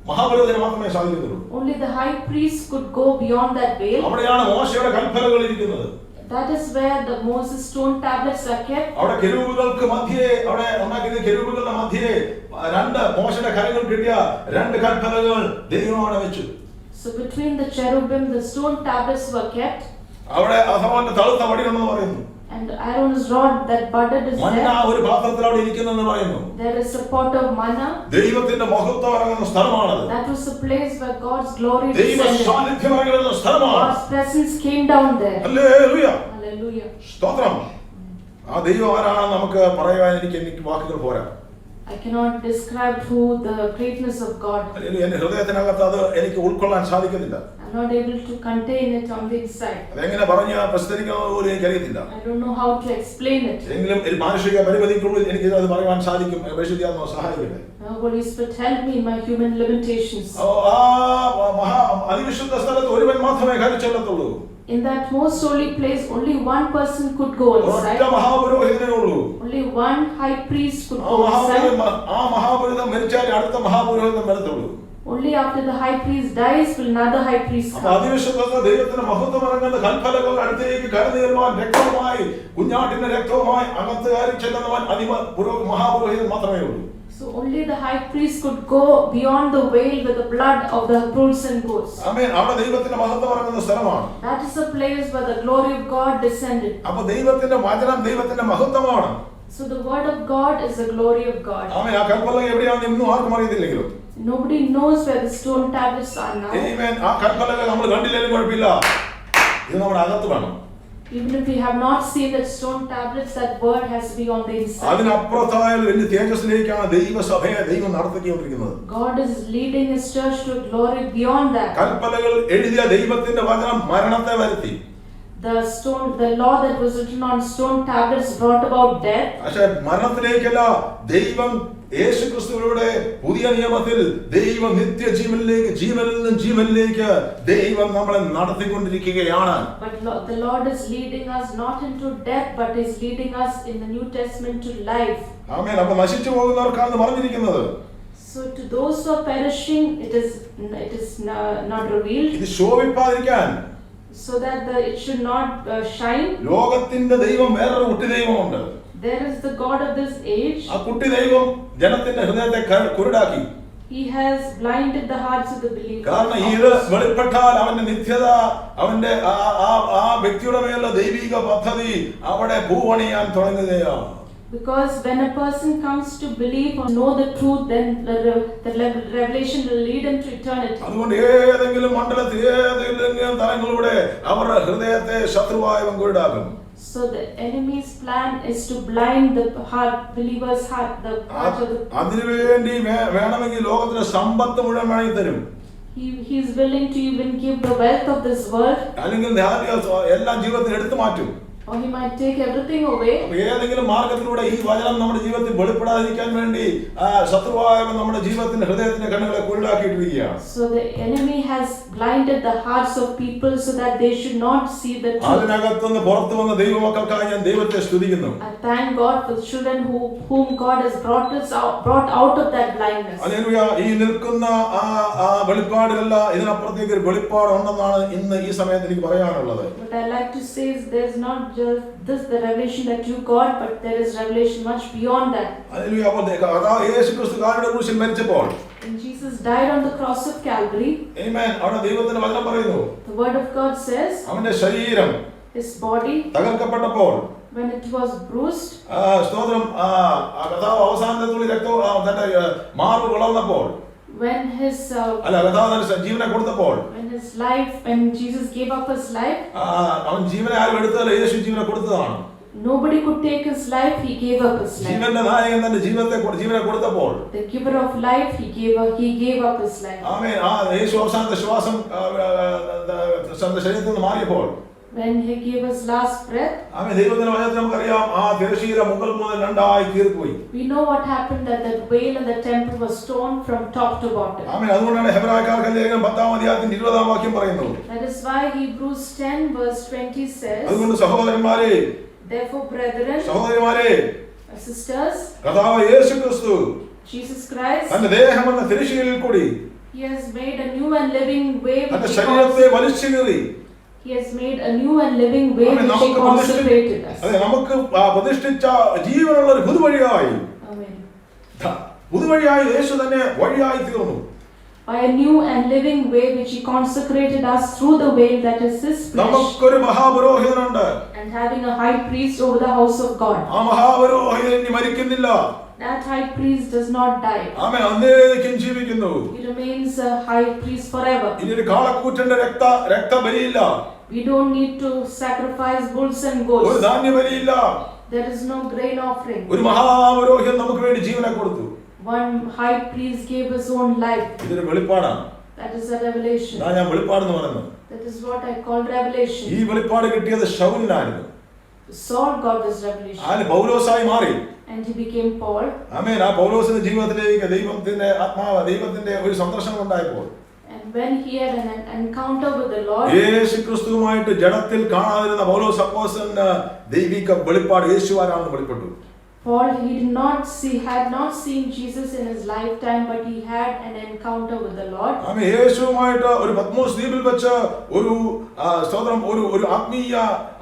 മഹാപുരോഹിതന് മാത്രമേ സാധിക്കുന്നുള്ളൂ. Only the high priest could go beyond that veil. അവിടെയാണ് മോശയുടെ കൽപ്പനകൾ ഇരിക്കുന്നത്. That is where the Moses stone tablets are kept. അവിടെ കെരൂബുകൾക്ക് മധ്യേ, അവിടെ ഉണ്ടാക്കിയ കെരൂബുകളുടെ മധ്യേ മോശയുടെ കരങ്ങൾ കിട്ടിയ 2 കൽപ്പനകൾ ദൈവമാണ് വെച്ചു. So between the cherubim the stone tablets were kept. അവിടെ അഹരോന്റെ തളുത്ത വടിയുണ്ടെന്ന് പറയുന്നു. And Aaron's rod that budded is മന്ന there. ഒരു പാത്രത്തിൽ അവിടെ ഇരിക്കുന്നെന്ന് പറയുന്നു. There is a pot of manna. ദൈവത്തിന്റെ മഹത്വം ഇറങ്ങുന്ന സ്ഥലമാണത്. That was the place where God's glory ദൈവ descended. സാന്നിധ്യം ഇറങ്ങുന്ന സ്ഥലമാണ്. God's presence came down there. Hallelujah. Hallelujah. സ്തോത്രം. ആ ദൈവം ആരാണെന്ന് നമുക്ക് പറയാൻ എനിക്ക് വാക്കുകൾ പോരാ. I cannot describe who the greatness of God. എന്റെ ഹൃദയത്തിനകത്ത് അത് എനിക്ക് ഉൾക്കൊള്ളാൻ സാധിക്കുന്നില്ല. I'm not able to contain it on the inside. അതെങ്ങനെ പറഞ്ഞ് പ്രസ്താവിക്കുന്നത് പോലും എനിക്കറിയത്തില്ല. I don't know how to explain it. എങ്കിലും ഒരു മാനുഷിക പരിമിതിക്കുള്ളിൽ എനിക്ക് അത് പറയാൻ സാധിക്കും. പരിശുദ്ധാത്മാവ് സഹായിക്കട്ടെ. Holy Spirit, help me in my human limitations. അതിവിശുദ്ധ സ്ഥലത്ത് ഒരുവൻ മാത്രമേ കയറി ചെല്ലത്തുള്ളൂ. In that most holy place, only one person could go inside. മഹാപുരോഹിതനേ ഉള്ളൂ. Only one high priest could go inside. ആ മഹാപുരോഹിതൻ മരിച്ചാൽ അടുത്ത മഹാപുരോഹിതൻ വരത്തുള്ളൂ. Only after the high priest dies will another high priest come. അതിവിശുദ്ധ ദൈവത്തിന്റെ മഹത്വം ഇറങ്ങുന്ന കൽപ്പനകൾ അടുത്തേക്ക് കടന്നു ചെല്ലുവാൻ രക്തവുമായി, കുഞ്ഞാട്ടിന്റെ രക്തവുമായി അകത്ത് കയറി ചെല്ലുന്നവൻ മഹാപുരോഹിതൻ മാത്രമേ ഉള്ളൂ. So only the high priest could go beyond the veil with the blood of the bulls and goats. ആമേൻ. അവിടെ ദൈവത്തിന്റെ മഹത്വം ഇറങ്ങുന്ന സ്ഥലമാണ്. That is the place where the glory of God descended. അപ്പോൾ ദൈവത്തിന്റെ വചനം ദൈവത്തിന്റെ മഹത്വമാണ്. So the word of God is the glory of God. ആമേൻ. ആ കൽപ്പന എവിടെയാണെന്ന് ഇന്നും ആർക്കും അറിയത്തില്ലെങ്കിലും, Nobody knows where the stone tablets are now. ആമേൻ. ആ കൽപ്പനകൾ നമ്മൾ കണ്ടില്ലെങ്കിലും കുഴപ്പമില്ല, ഇത് നമ്മുടെ അകത്ത് വേണം. Even if we have not seen that stone tablets, that word has to be on the inside. അതിനപ്പുറത്തായ വലിയ തേജസ്സിലേക്കാണ് ദൈവസഭയെ ദൈവം നടത്തിക്കൊണ്ടിരിക്കുന്നത്. God is leading His church to glory beyond that. കൽപ്പനകൾ എഴുതിയ ദൈവത്തിന്റെ വചനം മരണത്തെ വരുത്തി. The law that was written on stone tablets brought about death. പക്ഷേ മരണത്തിലേക്കല്ല, ദൈവം യേശുക്രിസ്തുവിലൂടെ പുതിയ നിയമത്തിൽ ദൈവം നിത്യജീവനിലേക്ക്, ജീവനിൽ നിന്നും ജീവനിലേക്ക് ദൈവം നമ്മളെ നടത്തിക്കൊണ്ടിരിക്കുകയാണ്. But the Lord is leading us not into death, but is leading us in the New Testament to life. ആമേൻ. അപ്പോൾ നശിച്ചു പോകുന്നവർക്കാണ് പറഞ്ഞിരിക്കുന്നത്. So to those who are perishing, it is not revealed. ഇത് ശോഭിപ്പാതിരിക്കാൻ, so that it should not shine. ലോകത്തിന്റെ ദൈവം വേറൊരു കുട്ടി ദൈവമുണ്ട്. There is the God of this age. ആ കുട്ടി ദൈവം ജനത്തിന്റെ ഹൃദയത്തെ കുരുടാക്കി. He has blinded the hearts of the believers. കാരണം ഇത് വെളിപ്പെട്ടാൽ അവന്റെ നിത്യത, അവന്റെ ആ വ്യക്തിയുടെ മേലുള്ള ദൈവിക പദ്ധതി അവിടെ പൂവണിയാൻ തുടങ്ങുകയാണ്. Because when a person comes to believe or know the truth, then the revelation will lead him to eternity. അതുകൊണ്ട് ഏതെങ്കിലും മണ്ഡലത്തിൽ ഏതെങ്കിലും തലങ്ങളിലൂടെ അവരുടെ ഹൃദയത്തെ ശത്രുവായവൻ കുരുടാക്കും. So the enemy's plan is to blind the heart, believer's heart, the heart of the. അതിനുവേണ്ടി വേണമെങ്കിൽ ലോകത്തിന്റെ സമ്പത്ത് മുഴുവൻ വേണമെങ്കിൽ തരും. He is willing to even give the wealth of this world. അല്ലെങ്കിൽ എല്ലാം ജീവിതത്തിൽ എടുത്തു മാറ്റും. Or he might take everything away. ഏതെങ്കിലും മാർഗത്തിലൂടെ ഈ വചനം നമ്മുടെ ജീവിതത്തിൽ വെളിപ്പെടാതിരിക്കാൻ വേണ്ടി ശത്രുവായവൻ നമ്മുടെ ജീവിതത്തിന്റെ ഹൃദയത്തിന്റെ കണ്ണുകളെ കുരുടാക്കിയിട്ടിരിക്കുകയാണ്. So the enemy has blinded the hearts of people so that they should not see the truth. അതിനകത്തുനിന്ന് പുറത്തു വന്ന ദൈവമക്കൾക്കായി ഞാൻ ദൈവത്തെ സ്തുതിക്കുന്നു. I thank God for the children whom God has brought out of that blindness. Hallelujah. ഈ നിൽക്കുന്ന ആ വെളിപ്പാടുകളല്ല, ഇതിനപ്പുറത്തേക്ക് ഒരു വെളിപ്പാട് ഉണ്ടെന്നാണ് ഇന്ന് ഈ സമയത്ത് എനിക്ക് പറയാനുള്ളത്. What I like to say is there's not just this the revelation that you got, but there is revelation much beyond that. Hallelujah. അപ്പോൾ യേശുക്രിസ്തു കാൽവരി ക്രൂശിൽ മരിച്ചപ്പോൾ, when Jesus died on the cross of Calvary, ആമേൻ, അവിടെ ദൈവത്തിന്റെ വചനം പറയുന്നു, the word of God says, അവന്റെ ശരീരം his body തകർക്കപ്പെട്ടപ്പോൾ, when it was bruised, സ്തോത്രം, കഥാവ് അവസാനത്തെ തുള്ളി രക്തം തന്റെ മാർവ് വിളർന്നപ്പോൾ, when his ജീവനെ കൊടുത്തപ്പോൾ, when Jesus gave up his life, അവൻ ജീവനെ ആരും എടുത്തതല്ല, യേശു ജീവനെ കൊടുത്തതാണ്. nobody could take his life, he gave up his life. ജീവന്റെ നായകൻ തന്റെ ജീവനെ കൊടുത്തപ്പോൾ, the giver of life, he gave up his life. ആമേൻ. യേശു അവസാനത്തെ ശ്വാസം തന്റെ ശരീരത്തിൽ നിന്ന് മാറിയപ്പോൾ, when he gave his last breath, ആമേൻ, ദൈവത്തിന്റെ വചനത്തിൽ നമുക്കറിയാം, ആ തിരശ്ശീല മുകൾ മുതൽ രണ്ടായി കീറിപ്പോയി. we know what happened, that the veil in the temple was torn from top to bottom. ആമേൻ. അതുകൊണ്ടാണ് ഹെബ്രായക്കാർക്ക് ലേഖനം 10-ാം അധ്യായത്തിന്റെ 20-ാം വാക്യം പറയുന്നത്. That is why Hebrews 10 verse 20 says, അതുകൊണ്ട് സഹോദരന്മാരെ, therefore brethren, സഹോദരിമാരെ, sisters, കർത്താവ് യേശുക്രിസ്തു Jesus Christ, തന്റെ ദേഹമെന്ന തിരശ്ശീലയിൽ കൂടി he has made a new and living way, തന്റെ ശരീരത്തെ വലിച്ചു കീറി, he has made a new and living way which he consecrated us. അതെ, നമുക്ക് പ്രതിഷ്ഠിച്ച ജീവനുള്ള ഒരു പുതുവഴിയായി, Amen. പുതുവഴിയായി യേശു തന്നെ വഴിയായി തീർന്നു. By a new and living way which he consecrated us through the veil that is his flesh, നമുക്കൊരു മഹാപുരോഹിതനുണ്ട്, and having a high priest over the house of God. ആ മഹാപുരോഹിതൻ ഇനി മരിക്കുന്നില്ല. That high priest does not die. ആമേൻ. എന്നേക്കും ജീവിക്കുന്നു. He remains a high priest forever. ഇനി ഒരു കാളക്കൂറ്റന്റെ രക്തബലിയില്ല. We don't need to sacrifice bulls and ഒരു goats. ധാന്യബലിയില്ല. There is no grain offering. ഒരു മഹാപുരോഹിതൻ നമുക്ക് വേണ്ടി ജീവനെ കൊടുത്തു. One high priest gave his own life. ഇതൊരു വെളിപ്പാടാണ്. That is a revelation. ഞാൻ വെളിപ്പാടെന്ന് പറയുന്നത്. That is what I call revelation. ഈ വെളിപ്പാട് കിട്ടിയത് ശൗലിനായിരുന്നു. Saul got this revelation. ആര് പൗലോസായി മാറി. And he became Paul. ആമേൻ. ആ പൗലോസിന്റെ ജീവിതത്തിലേക്ക് ദൈവത്തിന്റെ ആത്മാവ്, ദൈവത്തിന്റെ ഒരു സന്ദർശനം ഉണ്ടായപ്പോൾ, And when he had an encounter with the Lord, യേശുക്രിസ്തുവുമായിട്ട് ജഡത്തിൽ കാണാതിരുന്ന പൗലോസ് അപ്പോസ്തലന് ദൈവിക വെളിപ്പാട് യേശുവാരാണെന്ന് വെളിപ്പെട്ടു. Paul, had not seen Jesus in his lifetime, but he had an encounter with the Lord. ആമേൻ. യേശുവുമായിട്ട് ഒരു പത്മോസ് ദ്വീപിൽ വെച്ച് ഒരു സ്തോത്രം ഒരു ആത്മീയ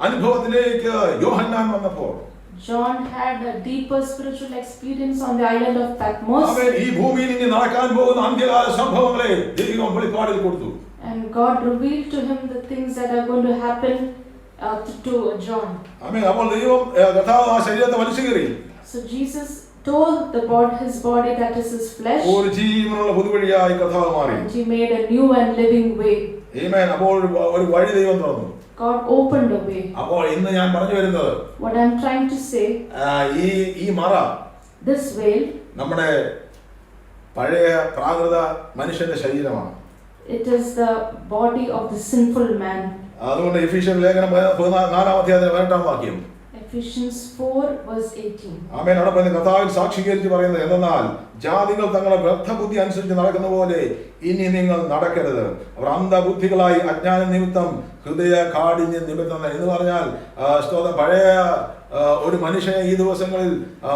അനുഭവത്തിലേക്ക് യോഹന്നാൻ വന്നപ്പോൾ, John had a deeper spiritual experience on the island of Patmos. ആമേൻ. ഈ ഭൂമിയിൽ ഇനി നടക്കാൻ പോകുന്ന അന്ത്യകാല സംഭവങ്ങളെ ദൈവം വെളിപ്പാടിൽ കൊടുത്തു. And God revealed to him the things that are going to happen to John. ആമേൻ. അപ്പോൾ ദൈവം കർത്താവ് ആ ശരീരത്തെ വലിച്ചു കീറി. So Jesus told his body, that is his flesh, ഒരു ജീവനുള്ള പുതുവഴിയായി കർത്താവ് മാറി. and he made a new and living way. ആമേൻ. അപ്പോൾ ഒരു വഴി ദൈവം തുറന്നു. God opened a way. അപ്പോൾ ഇന്ന് ഞാൻ പറഞ്ഞു വരുന്നത് What I'm trying to say, ഈ മറ this veil, നമ്മുടെ പഴയ പ്രാകൃത മനുഷ്യന്റെ ശരീരമാണ്. it is the body of the sinful man. അതുകൊണ്ട് എഫീഷ്യൻ ലേഖനം 4-ാം അധ്യായത്തിന്റെ 18-ാം വാക്യം, Ephesians 4 verse 18. ആമേൻ. അവിടെ പറയുന്നത് കർത്താവിൽ സാക്ഷീകരിച്ച് പറയുന്നത് എന്തെന്നാൽ ജാതികൾ തങ്ങളുടെ വ്യർത്ഥബുദ്ധി അനുസരിച്ച് നടക്കുന്ന പോലെ ഇനി നിങ്ങൾ നടക്കരുത്. അവർ അന്ധബുദ്ധികളായി അജ്ഞാന നിമിത്തം ഹൃദയ കാഠിന്യ നിമിത്തം എന്ന് പറഞ്ഞാൽ പഴയ ഒരു മനുഷ്യനെ ഈ ദിവസങ്ങളിൽ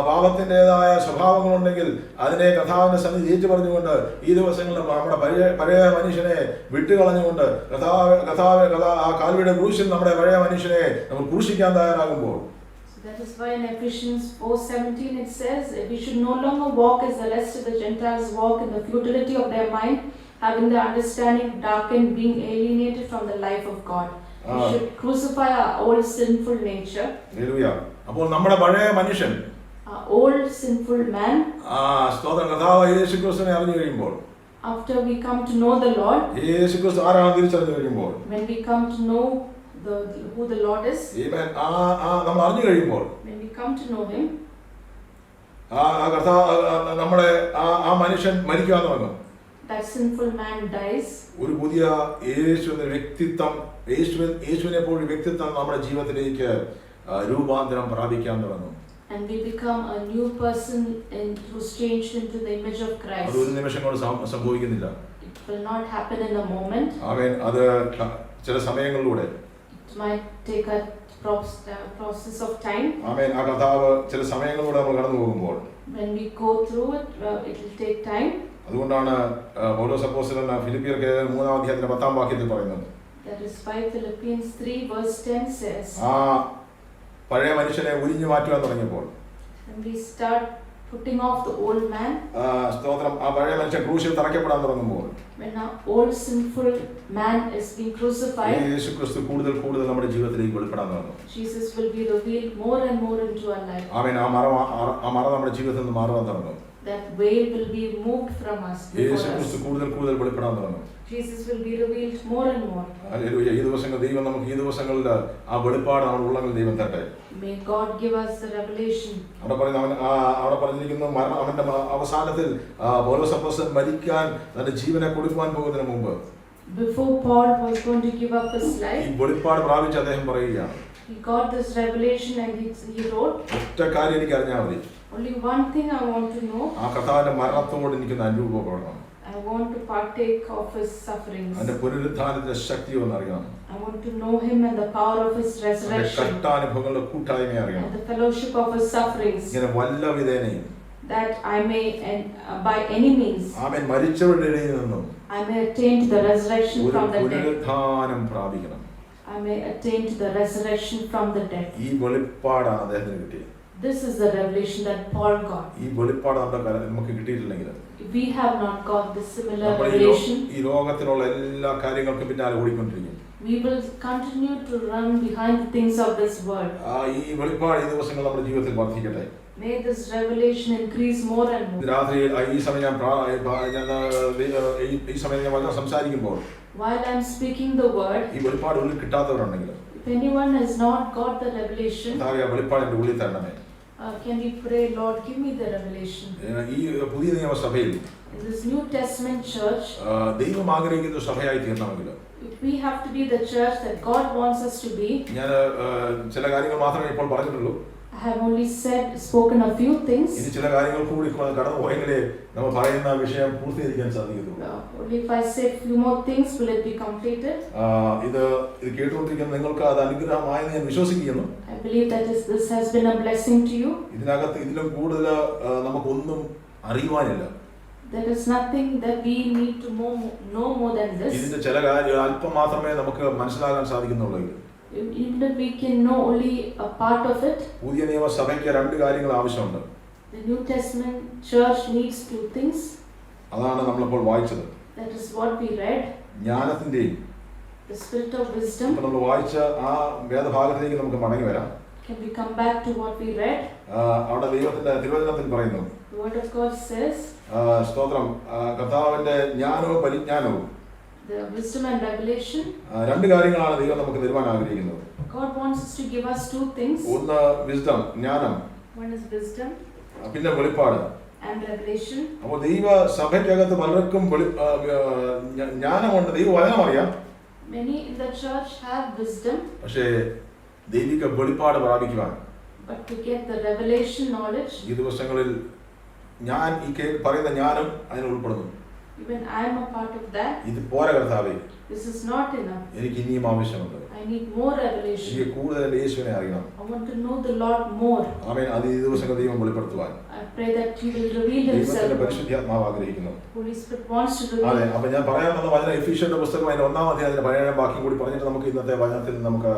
പാപത്തിൻ്റെതായ സ്വഭാവങ്ങളുണ്ടെങ്കിൽ അതിനെ കർത്താവിന്റെ സന്നിധി ഏറ്റു പറഞ്ഞുകൊണ്ട് ഈ ദിവസങ്ങളിൽ നമ്മുടെ പഴയ മനുഷ്യനെ വിട്ടുകളഞ്ഞുകൊണ്ട് ആ കാൽവയുടെ ക്രൂശിൽ നമ്മുടെ പഴയ മനുഷ്യനെ നമ്മൾ ക്രൂശിക്കാൻ തയ്യാറാകുമ്പോൾ, that is why in Ephesians 4:17 it says we should no longer walk as the rest of the Gentiles walk in the futility of their mind, having the understanding darkened, being alienated from the life of God. We should crucify our old sinful nature. Hallelujah. അപ്പോൾ നമ്മുടെ പഴയ മനുഷ്യൻ, our old sinful man, സ്തോത്രം, കർത്താവ് യേശുക്രിസ്തുവിനെ അറിഞ്ഞു കഴിയുമ്പോൾ, after we come to know the Lord, യേശുക്രിസ്തു ആരാണെന്ന് തിരിച്ചറിഞ്ഞു കഴിയുമ്പോൾ, when we come to know who the Lord is, amen, നമ്മൾ അറിഞ്ഞു കഴിയുമ്പോൾ, when we come to know him, നമ്മുടെ ആ മനുഷ്യൻ മരിക്കാൻ തുടങ്ങും. that sinful man dies. ഒരു പുതിയ യേശുവിന്റെ വ്യക്തിത്വം, യേശുവിനെ പോലെ വ്യക്തിത്വം നമ്മുടെ ജീവിതത്തിലേക്ക് രൂപാന്തരം പ്രാപിക്കാൻ തുടങ്ങും. And we become a new person and who's changed into the image of Christ. അത് ഒരു നിമിഷം കൊണ്ട് സംഭവിക്കുന്നില്ല. It will not happen in a moment. ആമേൻ. അത് ചില സമയങ്ങളിലൂടെ, it might take a process of time. ആമേൻ. ആ കർത്താവ് ചില സമയങ്ങളിലൂടെ നമ്മൾ കടന്നു പോകുമ്പോൾ, when we go through it, it will take time. അതുകൊണ്ടാണ് പൗലോസ് അപ്പോസ്തലൻ ഫിലിപ്പിയർക്ക് 3-ാം അധ്യായത്തിന്റെ 10-ാം വാക്യത്തിൽ പറയുന്നത്, that is why Philippians 3 verse 10 says, പഴയ മനുഷ്യനെ ഉരിഞ്ഞു മാറ്റുവാൻ തുടങ്ങിയപ്പോൾ, when we start putting off the old man, സ്തോത്രം, ആ പഴയ മനുഷ്യൻ ക്രൂശിൽ തറയ്ക്കപ്പെടാൻ തുടങ്ങുമ്പോൾ, when our old sinful man is being crucified, യേശുക്രിസ്തു കൂടുതൽ കൂടുതൽ നമ്മുടെ ജീവിതത്തിലേക്ക് വെളിപ്പെടാൻ തുടങ്ങും. Jesus will be revealed more and more into our life. ആമേൻ. ആ മറ നമ്മുടെ ജീവിതത്തിൽ നിന്ന് മാറാൻ തുടങ്ങും. that veil will be moved from us. യേശുക്രിസ്തു കൂടുതൽ കൂടുതൽ വെളിപ്പെടാൻ തുടങ്ങും. Jesus will be revealed more and more. Hallelujah. ഈ ദിവസങ്ങളിൽ ദൈവം നമുക്ക് ഈ ദിവസങ്ങളിൽ ആ വെളിപ്പാട് നമ്മുടെ ഉള്ളങ്ങളിൽ ദൈവം തരട്ടെ. May God give us the revelation. അവിടെ പറഞ്ഞിരിക്കുന്നു, അവന്റെ അവസാനത്തിൽ പൗലോസ് അപ്പോസ്തലൻ മരിക്കാൻ തന്റെ ജീവനെ കൊടുക്കുവാൻ പോകുന്നതിന് മുമ്പ്, before Paul was going to give up his life, ഈ വെളിപ്പാട് പ്രാപിച്ച് അദ്ദേഹം പറയുകയാണ്, he got this revelation and he wrote, ഒറ്റ കാര്യം എനിക്ക് അറിഞ്ഞാൽ മതി, only one thing I want to know, ആ കർത്താവിന്റെ മരണത്തോട് എനിക്ക് അനുഭവപ്പെടണം. I want to partake of his sufferings. അതിന്റെ പുനരുത്ഥാനത്തിന്റെ ശക്തി ഒന്ന് അറിയണം. I want to know him and the power of his resurrection. കഷ്ടാനുഭവങ്ങളുടെ കൂട്ടായ്മ അറിയണം. And the fellowship of his sufferings. ഇങ്ങനെ വല്ല വിധേനയും, that I may and by any means, ആമേൻ, മരിച്ചവരുടെ ഇടയിൽ നിന്നും I may attain to the resurrection from the dead. പുനരുത്ഥാനം പ്രാപിക്കണം. I may attain to the resurrection from the dead. ഈ വെളിപ്പാടാണ് അദ്ദേഹത്തിന് കിട്ടിയത്. This is the revelation that Paul got. ഈ വെളിപ്പാട് നമുക്ക് കിട്ടിയിട്ടില്ലെങ്കിൽ, If we have not got this similar revelation, ഈ ലോകത്തിലുള്ള എല്ലാ കാര്യങ്ങൾക്കും പിന്നാലെ ഓടിക്കൊണ്ടിരിക്കും. we will continue to run behind the things of this world. ഈ വെളിപ്പാട് ഈ ദിവസങ്ങൾ നമ്മുടെ ജീവിതത്തിൽ വർദ്ധിക്കട്ടെ. May this revelation increase more and more. രാത്രി ഈ സമയം ഞാൻ വളരെ സംസാരിക്കുമ്പോൾ, While I am speaking the word, ഈ വെളിപ്പാട് ഉള്ളിൽ കിട്ടാത്തവരുണ്ടെങ്കിൽ, if anyone has not got the revelation, വെളിപ്പാട് എന്റെ ഉള്ളിൽ തരണമേ. can we pray, Lord, give me the revelation. ഈ പുതിയ നിയമസഭയിൽ In this New Testament church, ദൈവം ആഗ്രഹിക്കുന്ന സഭയായി തീർണമെങ്കിൽ, if we have to be the church that God wants us to be, ഞാൻ ചില കാര്യങ്ങൾ മാത്രമേ ഇപ്പോൾ പറഞ്ഞിട്ടുള്ളൂ. I have only spoken a few things. ഇനി ചില കാര്യങ്ങൾ കൂടി കടന്നു പോയെങ്കിലേ നമ്മൾ പറയുന്ന വിഷയം പൂർത്തീകരിക്കാൻ സാധിക്കുള്ളൂ. Only if I say few more things will it be completed. ഇത് കേട്ടുകൊണ്ടിരിക്കുന്ന നിങ്ങൾക്ക് അത് അനുഗ്രഹമായെന്ന് ഞാൻ വിശ്വസിക്കുന്നു. I believe that this has been a blessing to you. ഇതിനകത്ത് ഇതിലും കൂടുതൽ നമുക്കൊന്നും അറിയുവാനില്ല. There is nothing that we need to know more than this. ഇതിന്റെ ചില കാര്യങ്ങൾ അല്പം മാത്രമേ നമുക്ക് മനസ്സിലാക്കാൻ സാധിക്കുന്നുള്ളൂ. Even if we can know only a part of it. പുതിയ നിയമസഭയ്ക്ക് രണ്ട് കാര്യങ്ങൾ ആവശ്യമുണ്ട്. The New Testament church needs two things. അതാണ് നമ്മളിപ്പോൾ വായിച്ചത്. That is what we read. ജ്ഞാനത്തിന്റെയും, the spirit of wisdom. അപ്പോൾ നമ്മൾ വായിച്ച ആ വേദഭാഗത്തിലേക്ക് നമുക്ക് മടങ്ങി വരാം. Can we come back to what we read? അവിടെ ദൈവത്തിന്റെ തിരുവചനത്തിൽ പറയുന്നു, The word of God says, സ്തോത്രം, കർത്താവിന്റെ ജ്ഞാനവും പരിജ്ഞാനവും The wisdom and revelation. രണ്ട് കാര്യങ്ങളാണ് ദൈവം നമുക്ക് തരുവാൻ ആഗ്രഹിക്കുന്നത്. God wants us to give us two things. ഒന്ന് വിസ്ഡം, ജ്ഞാനം. One is wisdom. പിന്നെ വെളിപ്പാട്. And revelation. അപ്പോൾ ദൈവ സഭയ്ക്കകത്ത് പലർക്കും ജ്ഞാനമുണ്ട്, ദൈവവചനം അറിയാം. Many in the church have wisdom. പക്ഷേ ദൈവിക വെളിപ്പാട് പ്രാപിക്കുവാൻ, but to get the revelation knowledge, ഈ ദിവസങ്ങളിൽ ഞാൻ ഈ പറയുന്ന ജ്ഞാനം അതിൽ ഉൾപ്പെടുന്നു. even I am a part of that. ഇത് പോരാ കർത്താവേ, This is not enough. എനിക്ക് ഇനിയും ആവശ്യമുണ്ട്. I need more revelation. എനിക്ക് കൂടുതൽ യേശുവിനെ അറിയണം. I want to know the Lord more. ആമേൻ. അത് ഈ ദിവസങ്ങൾ ദൈവം വെളിപ്പെടുത്തുവാൻ I pray that He will reveal Himself. ദൈവത്തിന്റെ പരിശുദ്ധാത്മാവ് ആഗ്രഹിക്കുന്നു. Holy Spirit wants to reveal. അതെ, അപ്പോൾ ഞാൻ പറയാൻ വന്ന വചനം എഫീഷ്യന്റെ പുസ്തകം അതിന്റെ 1-ാം അധ്യായത്തിന്റെ 17-ാം വാക്യം കൂടി പറഞ്ഞിട്ട് നമുക്ക് ഇന്നത്തെ വചനത്തിൽ നമുക്ക്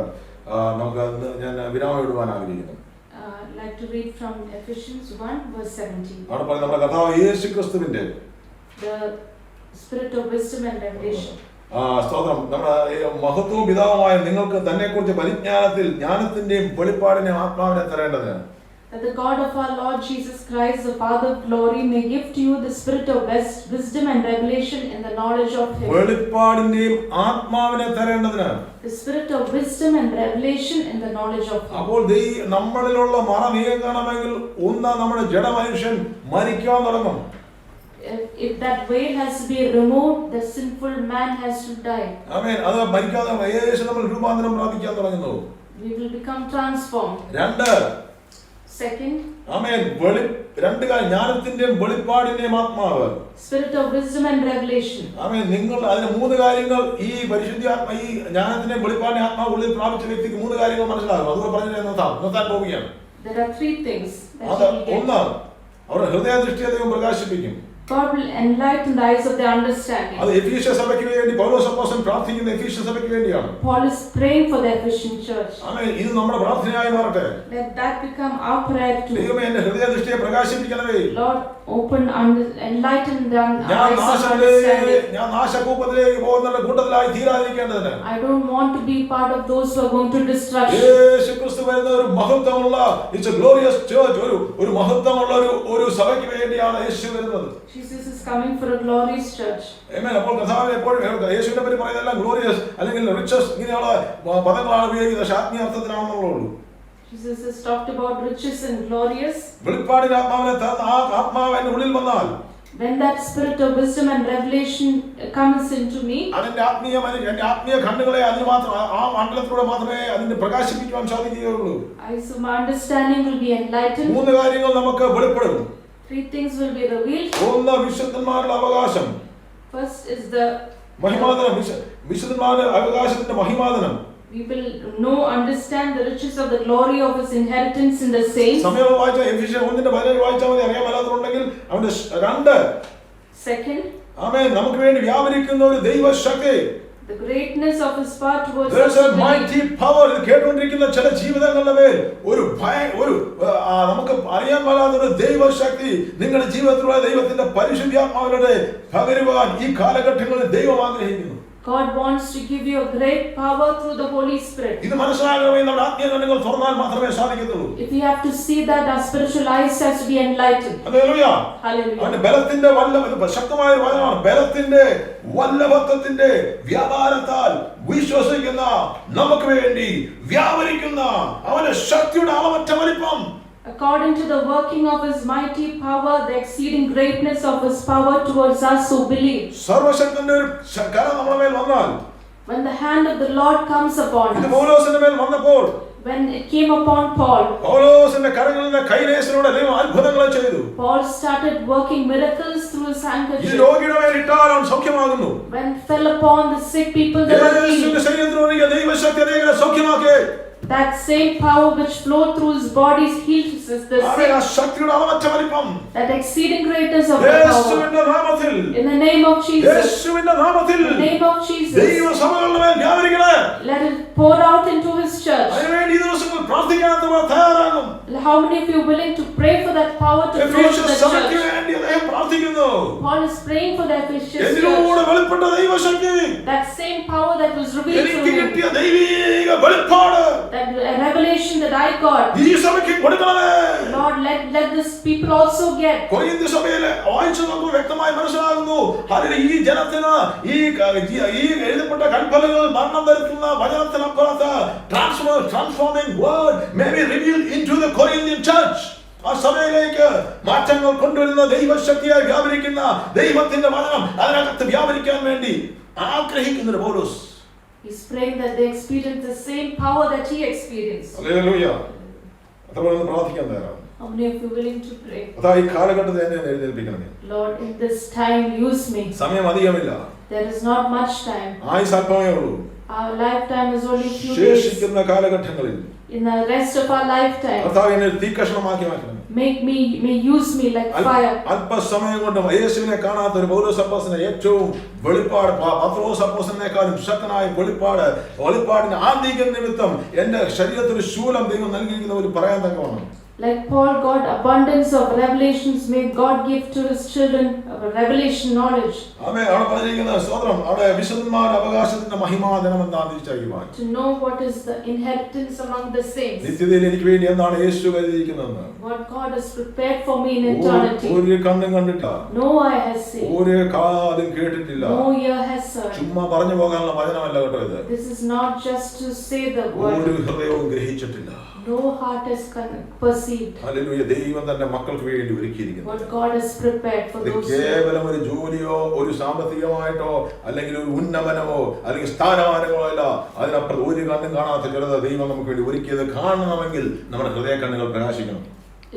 ഞാൻ വിരാമം ഇടുവാൻ ആഗ്രഹിക്കുന്നു. Like to read from Ephesians 1 verse 17. അവിടെ പറയുന്നത് നമ്മുടെ കർത്താവ് യേശുക്രിസ്തുവിന്റെ The spirit of wisdom and revelation. സ്തോത്രം. നമ്മുടെ മഹത്വവും പിതാവുമായ നിങ്ങൾക്ക് തന്നെക്കുറിച്ച് പരിജ്ഞാനത്തിൽ ജ്ഞാനത്തിന്റെയും വെളിപ്പാടിന്റെയും ആത്മാവിനെ തരേണ്ടതിന്, that the God of our Lord Jesus Christ, the Father of glory, may give to you the spirit of wisdom and revelation in the knowledge of Him. വെളിപ്പാടിന്റെയും ആത്മാവിനെ തരേണ്ടതിന്, the spirit of wisdom and revelation in the knowledge of Him. അപ്പോൾ നമ്മളിലുള്ള മറ നീക്കണമെങ്കിൽ നമ്മുടെ ജഡമനുഷ്യൻ മരിക്കാൻ തുടങ്ങും. If that veil has to be removed, the sinful man has to die. ആമേൻ. അത് മരിക്കാതെ യേശു നമ്മൾ രൂപാന്തരം പ്രാപിക്കാൻ തുടങ്ങുന്നു. We will become transformed. രണ്ട്, second, ആമേൻ, രണ്ട് ജ്ഞാനത്തിന്റെയും വെളിപ്പാടിന്റെയും ആത്മാവ്, spirit of wisdom and revelation. ആമേൻ. നിങ്ങൾ അതിന് മൂന്ന് കാര്യങ്ങൾ ഈ പരിശുദ്ധാത്മ ഈ ജ്ഞാനത്തിന്റെയും വെളിപ്പാടിന്റെ ആത്മാവ് ഉള്ളിൽ പ്രാപിച്ച വ്യക്തിക്ക് മൂന്ന് കാര്യങ്ങൾ മനസ്സിലാകും. അതുകൊണ്ട് പറഞ്ഞു നിർത്താൻ പോവുകയാണ്. There are three things that അത് you will get. ഒന്ന്, അവരുടെ ഹൃദയദൃഷ്ടിയെ ദൈവം പ്രകാശിപ്പിക്കും. God will enlighten the eyes of their understanding. അത് എഫീസ്യ സഭയ്ക്ക് വേണ്ടി പൗലോസ് അപ്പോസ്തലൻ പ്രാർത്ഥിക്കുന്ന എഫീസ്യ സഭയ്ക്ക് വേണ്ടിയാണ്. Paul is praying for the Ephesian church. ആമേൻ. ഇത് നമ്മുടെ പ്രാർത്ഥനയായി മാറട്ടെ. Let that become our prayer too. ദൈവമേ, എന്റെ ഹൃദയദൃഷ്ടിയെ പ്രകാശിപ്പിക്കണമേ. Lord, enlighten the ഞാൻ eyes of understanding. നാശകൂപത്തിലേക്ക് പോകുന്ന കൂട്ടത്തിലായി തീരാതിരിക്കേണ്ടതിന്, I don't want to be part of those who are going to destruction. യേശുക്രിസ്തു വരുന്ന ഒരു മഹത്വമുള്ള, ഇറ്റ്സ് എ ഗ്ലോറിയസ് ചർച്ച്, ഒരു മഹത്വമുള്ള ഒരു സഭയ്ക്ക് വേണ്ടിയാണ് യേശു വരുന്നത്. Jesus is coming for a glorious church. ആമേൻ. അപ്പോൾ കർത്താവ് എപ്പോഴും യേശുവിനെ പറ്റി പറയുന്നതെല്ലാം ഗ്ലോറിയസ് അല്ലെങ്കിൽ റിച്ചസ് ഇങ്ങനെയുള്ള പദങ്ങളാണ് ഉപയോഗിക്കുന്നത്. പക്ഷേ ആത്മീയാർത്ഥത്തിലാണെന്നുള്ളൂ. Jesus has talked about riches and glorious. വെളിപ്പാടിന്റെ ആത്മാവിനെ ആത്മാവ് എന്റെ ഉള്ളിൽ വന്നാൽ, when that spirit of wisdom and revelation comes into me, അതിന്റെ ആത്മീയ കണ്ണുകളെ അതിന് മാത്രം ആ മണ്ഡലത്തിലൂടെ മാത്രമേ അതിനെ പ്രകാശിപ്പിക്കുവാൻ സാധിക്കുകയുള്ളൂ. eyes of my understanding will be enlightened. മൂന്ന് കാര്യങ്ങൾ നമുക്ക് വെളിപ്പെടും. Three things will be revealed. ഒന്ന്, വിശുദ്ധന്മാരുടെ അവകാശം. First is the മഹിമാദനം. വിശുദ്ധന്മാരുടെ അവകാശത്തിന്റെ മഹിമാദനം. we will understand the riches of the glory of His inheritance in the saints. സമയം വായിച്ച എഫീസ്യർ 1:17 വായിച്ചാൽ മതി, അറിയാൻ മേലാത്തതുണ്ടെങ്കിൽ. അവന്റെ രണ്ട്, Second, ആമേൻ, നമുക്ക് വേണ്ടി വ്യാപരിക്കുന്ന ഒരു ദൈവശക്തി. the greatness of His power towards There us. is a mighty power. ഇത് കേട്ടുകൊണ്ടിരിക്കുന്ന ചില ജീവിതങ്ങളുടെ മേൽ നമുക്ക് അറിയാൻ മേലാത്ത ഒരു ദൈവശക്തി നിങ്ങളുടെ ജീവിതത്തിലുള്ള ദൈവത്തിന്റെ പരിശുദ്ധാത്മാവിലൂടെ പകരുവാൻ ഈ കാലഘട്ടങ്ങളിൽ ദൈവം ആഗ്രഹിക്കുന്നു. God wants to give you a great power through the Holy Spirit. ഇത് മനസ്സിലാകണമെങ്കിൽ നമ്മുടെ ആത്മീയ കണ്ണുകൾ തുറന്നാൽ മാത്രമേ സാധിക്കത്തുള്ളൂ. If you have to see that, our spiritual eyes has to be enlightened. Hallelujah. Hallelujah. അവന്റെ ബലത്തിന്റെ ശക്തമായ ഒരു വചനമാണ്. ബലത്തിന്റെ വല്ലഭത്വത്തിന്റെ വ്യാപാരത്താൽ വിശ്വസിക്കുന്ന നമുക്ക് വേണ്ടി വ്യാപരിക്കുന്ന അവന്റെ ശക്തിയുടെ അളവറ്റ വലിപ്പം, according to the working of His mighty power, the exceeding greatness of His power towards us who believe. സർവശക്തന്റെ ഒരു കരം നമ്മുടെ മേൽ വന്നാൽ, when the hand of the Lord comes upon ഇത് us, പൗലോസിന്റെ മേൽ വന്നപ്പോൾ, when it came upon Paul, പൗലോസിന്റെ കരങ്ങളിൽ നിന്ന് കൈലേശനോടെ ദൈവം അത്ഭുതങ്ങൾ ചെയ്തു. Paul started working miracles through his ഈ handkerchief. രോഗിയുടെ മേൽ ഇട്ടാൽ അവൻ സൗഖ്യമാകുന്നു. when fell upon the sick people, they were healed. യേശുവിന്റെ ശരീരത്തിലൂടെ ദൈവശക്തി അനേകരെ സൗഖ്യമാക്കി. that same power which flowed through his body healed the sick. ആ ശക്തിയുടെ അളവറ്റ വലിപ്പം, that exceeding greatness of the power, യേശുവിന്റെ നാമത്തിൽ, in the name of Jesus, യേശുവിന്റെ നാമത്തിൽ, in the name of Jesus, ദൈവസഭകളുടെ മേൽ വ്യാപരിക്കണേ. let it pour out into His church. അതിനുവേണ്ടി ഈ ദിവസങ്ങളിൽ പ്രാർത്ഥിക്കാൻ തയ്യാറാകും? How many of you are willing to pray for that power to flow to the സഭയ്ക്ക് church? വേണ്ടി അദ്ദേഹം പ്രാർത്ഥിക്കുന്നു. Paul is praying for the Ephesians എന്നിലൂടെ church. വെളിപ്പെട്ട ദൈവശക്തി, That same power that was revealed എനിക്ക് through him, കിട്ടിയ ദൈവീക വെളിപ്പാട് that revelation that I got, ഈ സഭയ്ക്ക് കൊടുക്കണമേ. Lord, let this people also get. കൊരിന്ത്യ സഭയിലെ വായിച്ചു നമുക്ക് വ്യക്തമായി മനസ്സിലാകുന്നു. ഈ ജനത്തിന് ഈ എഴുതപ്പെട്ട കൽപ്പനകൾ മരണം വരുത്തുന്ന വചനത്തിനപ്പുറത്ത് transforming word may be revealed into the Corinthian church. ആ സഭയിലേക്ക് മാറ്റങ്ങൾ കൊണ്ടുവരുന്ന ദൈവശക്തിയായി വ്യാപരിക്കുന്ന ദൈവത്തിന്റെ വചനം അതിനകത്ത് വ്യാപരിക്കാൻ വേണ്ടി ആഗ്രഹിക്കുന്ന പൗലോസ്. He's praying that they experience the same power that he experienced. Hallelujah. അതുപോലെ പ്രാർത്ഥിക്കാൻ തയ്യാറാണ്. How many of you are willing to pray? അതാ ഈ കാലഘട്ടത്തിൽ എന്നെ എഴുന്നേൽപ്പിക്കണമേ. Lord, in this time use me. സമയം അധികമില്ല. There is not much time. ആയുസ് അല്പമേ ഉള്ളൂ. Our lifetime is only few days. ശേഷിക്കുന്ന കാലഘട്ടങ്ങളിൽ In the rest of our lifetime, കർത്താവിനെ തീക്കഷണമാക്കി മാറ്റണം. may use me like fire. അല്പസമയം കൊണ്ട് യേശുവിനെ കാണാത്ത ഒരു പൗലോസ് അപ്പോസ്തലനെ ഏറ്റവും വെളിപ്പാട് പത്രോസ് അപ്പോസ്തലനെക്കാളും ശക്തനായ വെളിപ്പാടിന്റെ ആന്തരിക നിമിത്തം എന്റെ ശരീരത്തിൽ ഒരു ശൂലം ദൈവം നൽകിയിരിക്കുന്ന ഒരു പറയാൻ തക്കമാണ്. Like Paul got abundance of revelations, may God give to his children revelation knowledge. ആമേൻ. അവിടെ പറഞ്ഞിരിക്കുന്ന സ്തോത്രം, അവിടെ വിശുദ്ധന്മാരുടെ അവകാശത്തിന്റെ മഹിമാധനം എന്താണെന്ന് തിരിച്ചറിയുവാൻ. To know what is the inheritance among the saints. നിത്യതയിൽ എനിക്ക് വേണ്ടി എന്താണ് യേശു കരുതിയിരിക്കുന്നതെന്ന്. What God has prepared for me in eternity. ഒരു കണ്ണും കണ്ടിട്ടില്ല. No eye has seen. ഒരു കാതും കേട്ടിട്ടില്ല. No ear has heard. ചുമ്മാ പറഞ്ഞു പോകാനുള്ള വചനമല്ല കേട്ടോ ഇത്. This is not just to say the word. ഒരു ഹൃദയവും ഗ്രഹിച്ചിട്ടില്ല. No heart has perceived. Hallelujah. ദൈവം തന്റെ മക്കൾക്ക് വേണ്ടി ഒരുക്കിയിരിക്കുന്നു. What God has prepared for those. കേവലം ഒരു ജോലിയോ ഒരു സാമ്പത്തികമായിട്ടോ അല്ലെങ്കിൽ ഒരു ഉന്നമനമോ അല്ലെങ്കിൽ സ്ഥാനമാനങ്ങളോ അല്ല, അതിനപ്പുറം ഒരു കണ്ണും കാണാത്ത ചിലത് ദൈവം നമുക്ക് വേണ്ടി ഒരുക്കിയത് കാണണമെങ്കിൽ നമ്മുടെ ഹൃദയ കണ്ണുകൾ പ്രകാശിക്കണം.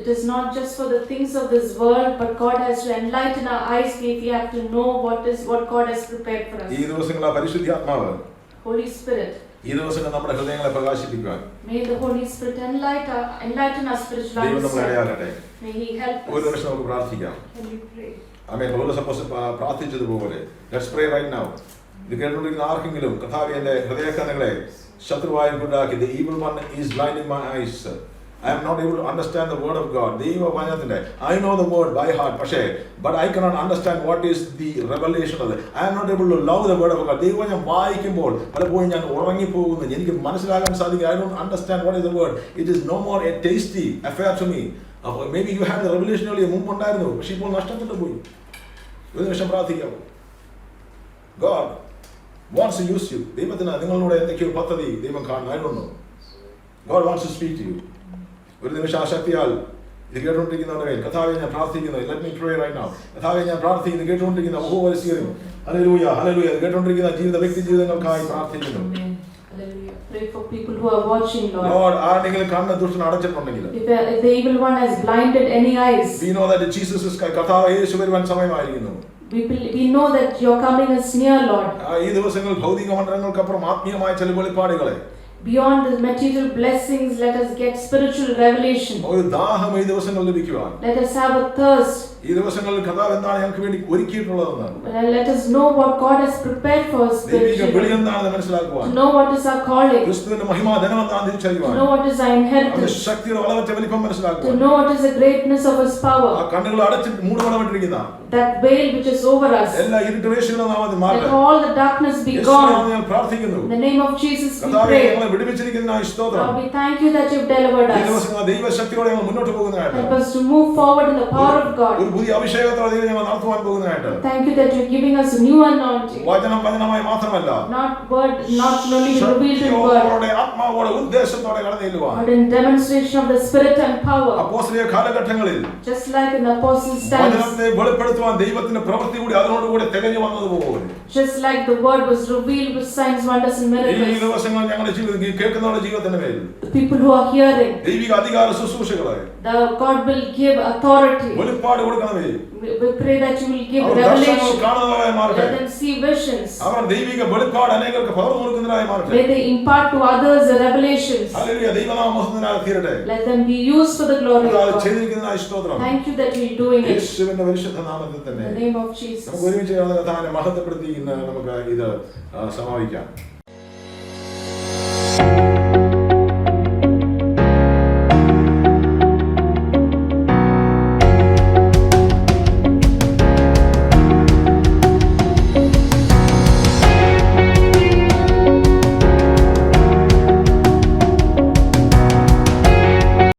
It is not just for the things of this world, but God has to enlighten our eyes if we have to know what God has prepared for us. ഈ ദിവസങ്ങളിൽ പരിശുദ്ധാത്മാവ്, Holy Spirit, ഈ ദിവസങ്ങൾ നമ്മുടെ ഹൃദയങ്ങളെ പ്രകാശിപ്പിക്കാൻ may the Holy Spirit enlighten our spiritual ദൈവം നമ്മളെ understanding. ഇടയാകട്ടെ. May He help ഒരു us. നിമിഷം നമുക്ക് പ്രാർത്ഥിക്കാം. Can we pray? ആമേൻ. പൗലോസ് അപ്പോസ്തലൻ പ്രാർത്ഥിച്ചതുപോലെ ലെറ്റ്സ് പ്രേ റൈറ്റ് നൗ. ഇത് കേട്ടുകൊണ്ടിരിക്കുന്ന ആർക്കെങ്കിലും കർത്താവേ എന്റെ ഹൃദയകണ്ണുകളെ ശത്രുവായി കൊണ്ടാക്കി, the evil one is blinding my eyes. I am not able to understand the word of God. ദൈവവചനത്തിന്റെ I know the word by heart, but I cannot understand what is the revelation of it. I am not able to love the word of God. ദൈവവചനം വായിക്കുമ്പോൾ പലപ്പോഴും ഞാൻ ഉറങ്ങിപ്പോകുന്നു. എനിക്ക് മനസ്സിലാക്കാൻ സാധിക്കും. I don't understand what is the word. It is no more a tasty affair to me. Maybe you had the revelation earlier, മുമ്പുണ്ടായിരുന്നു, പക്ഷെ ഇപ്പോൾ നഷ്ടപ്പെട്ടു പോയി. ഒരു നിമിഷം പ്രാർത്ഥിക്കാം. God wants to use you. ദൈവത്തിന് നിങ്ങളോട് എന്തൊക്കെയോ പദ്ധതി ദൈവം കാണുന്നു. I don't know. God wants to speak to you. ഒരു നിമിഷം ആശക്തിയാൽ ഇത് കേട്ടുകൊണ്ടിരിക്കുന്നവരെ കർത്താവേ ഞാൻ പ്രാർത്ഥിക്കുന്നു. Let me pray right now. കർത്താവേ ഞാൻ പ്രാർത്ഥിക്കുന്നു. കേട്ടുകൊണ്ടിരിക്കുന്ന ഓരോരുത്തരും ഹല്ലേലൂയ ഹല്ലേലൂയ കേട്ടുകൊണ്ടിരിക്കുന്ന വ്യക്തി ജീവിതങ്ങൾക്കായി പ്രാർത്ഥിക്കുന്നു. Hallelujah. Pray for people who are watching, Lord. Lord, ആരെങ്കിലും കണ്ണ് ദുഷ്ടൻ അടച്ചിട്ടുണ്ടെങ്കിൽ, If the evil one has blinded any eyes, we know that Jesus is കർത്താവ് യേശു വരുവാൻ സമയമായിരിക്കുന്നു. we know that your coming is near, Lord. ഈ ദിവസങ്ങളിൽ ഭൗതിക മണ്ഡലങ്ങൾക്കപ്പുറം ആത്മീയമായ ചില വെളിപ്പാടുകളെ, beyond the material blessings, let us get spiritual revelation. ഒരു ദാഹം ഈ ദിവസങ്ങളിൽ ലഭിക്കുവാൻ, Let us have a thirst. ഈ ദിവസങ്ങളിൽ കർത്താവ് എന്താണ് ഞങ്ങൾക്ക് വേണ്ടി ഒരുക്കിയിട്ടുള്ളതെന്ന്, Let us know what God has prepared for us ദൈവിക spiritually. വിളി എന്താണെന്ന് മനസ്സിലാക്കുവാൻ, To know what is our calling. ക്രിസ്തുവിന്റെ മഹിമാധനം എന്താണെന്ന് To തിരിച്ചറിയുവാൻ, know what is our അവന്റെ inheritance. ശക്തിയുടെ വളവറ്റ വലിപ്പം To മനസ്സിലാക്കുവാൻ, know what is the greatness of His ആ power. കണ്ണുകൾ അടച്ചിട്ട് മൂടപ്പെട്ടിരിക്കുന്ന That veil which is over us. എല്ലാ ഇരുട്ടുവേശികളുടെ നാമത്തിൽ Let മാറ്റം. all the darkness be യേശുവിന്റെ gone. നാമത്തിൽ ഞാൻ പ്രാർത്ഥിക്കുന്നു. In the name of Jesus we കർത്താവേ pray. ഞങ്ങളെ വിടുവിച്ചിരിക്കുന്നതിനായി സ്തോത്രം. Lord, we thank you that you've delivered ഈ us. ദിവസങ്ങൾ ദൈവശക്തിയോടെ ഞങ്ങൾ മുന്നോട്ട് പോകുന്നതിനായിട്ട്, Help us to move forward in the power of God. ഒരു പുതിയ അഭിഷേകത്തോടെ ദൈവം ഞങ്ങൾ നടത്തുവാൻ പോകുന്നതിനായിട്ട്, Thank you that you're giving us a new anointing. വചനമായി മാത്രമല്ല, Not only revealed in word, ശക്തിയോടെ ആത്മാവോടെ ഉദ്ദേശത്തോടെ കടന്നു ചെല്ലുവാൻ, but in demonstration of the Spirit and power. അപ്പോസ്തലിക കാലഘട്ടങ്ങളിൽ Just like in the apostles' times, വചനത്തെ വെളിപ്പെടുത്തുവാൻ ദൈവത്തിന്റെ പ്രവൃത്തി കൂടി അതിനോടുകൂടി തികഞ്ഞു വന്നതുപോലെ, just like the word was revealed with signs, wonders and ഈ miracles. ദിവസങ്ങൾ ഞങ്ങളുടെ ജീവിതത്തിൽ കേൾക്കുന്നവരുടെ ജീവിതത്തിന്റെ മേൽ The people who are hearing, ദൈവിക അധികാര ശുശ്രൂഷകളെ God will give authority. വെളിപ്പാട് കൊടുക്കണമേ. We pray that you will give അവർ ദർശനങ്ങൾ revelation. കാണുന്നവരായി മാറട്ടെ. Let them see visions. അവർ ദൈവിക വെളിപ്പാട് അനേകർക്ക് പകർന്നു കൊടുക്കുന്നവരായി മാറട്ടെ. May they impart to others the revelations. Hallelujah. ദൈവനാമം മഹത്വത്തിനായി തീരട്ടെ. Let them be used for the glory of അത് God. ചെയ്തിരിക്കുന്നതിനായി സ്തോത്രം. Thank you that you are doing it. യേശുവിന്റെ പരിശുദ്ധ നാമത്തിൽ In തന്നെ the name of Jesus. നമുക്ക് ഒരുമിച്ച് കർത്താവിനെ മഹത്വപ്പെടുത്തി ഇന്ന് നമുക്ക് ഇത് സമാപിക്കാം.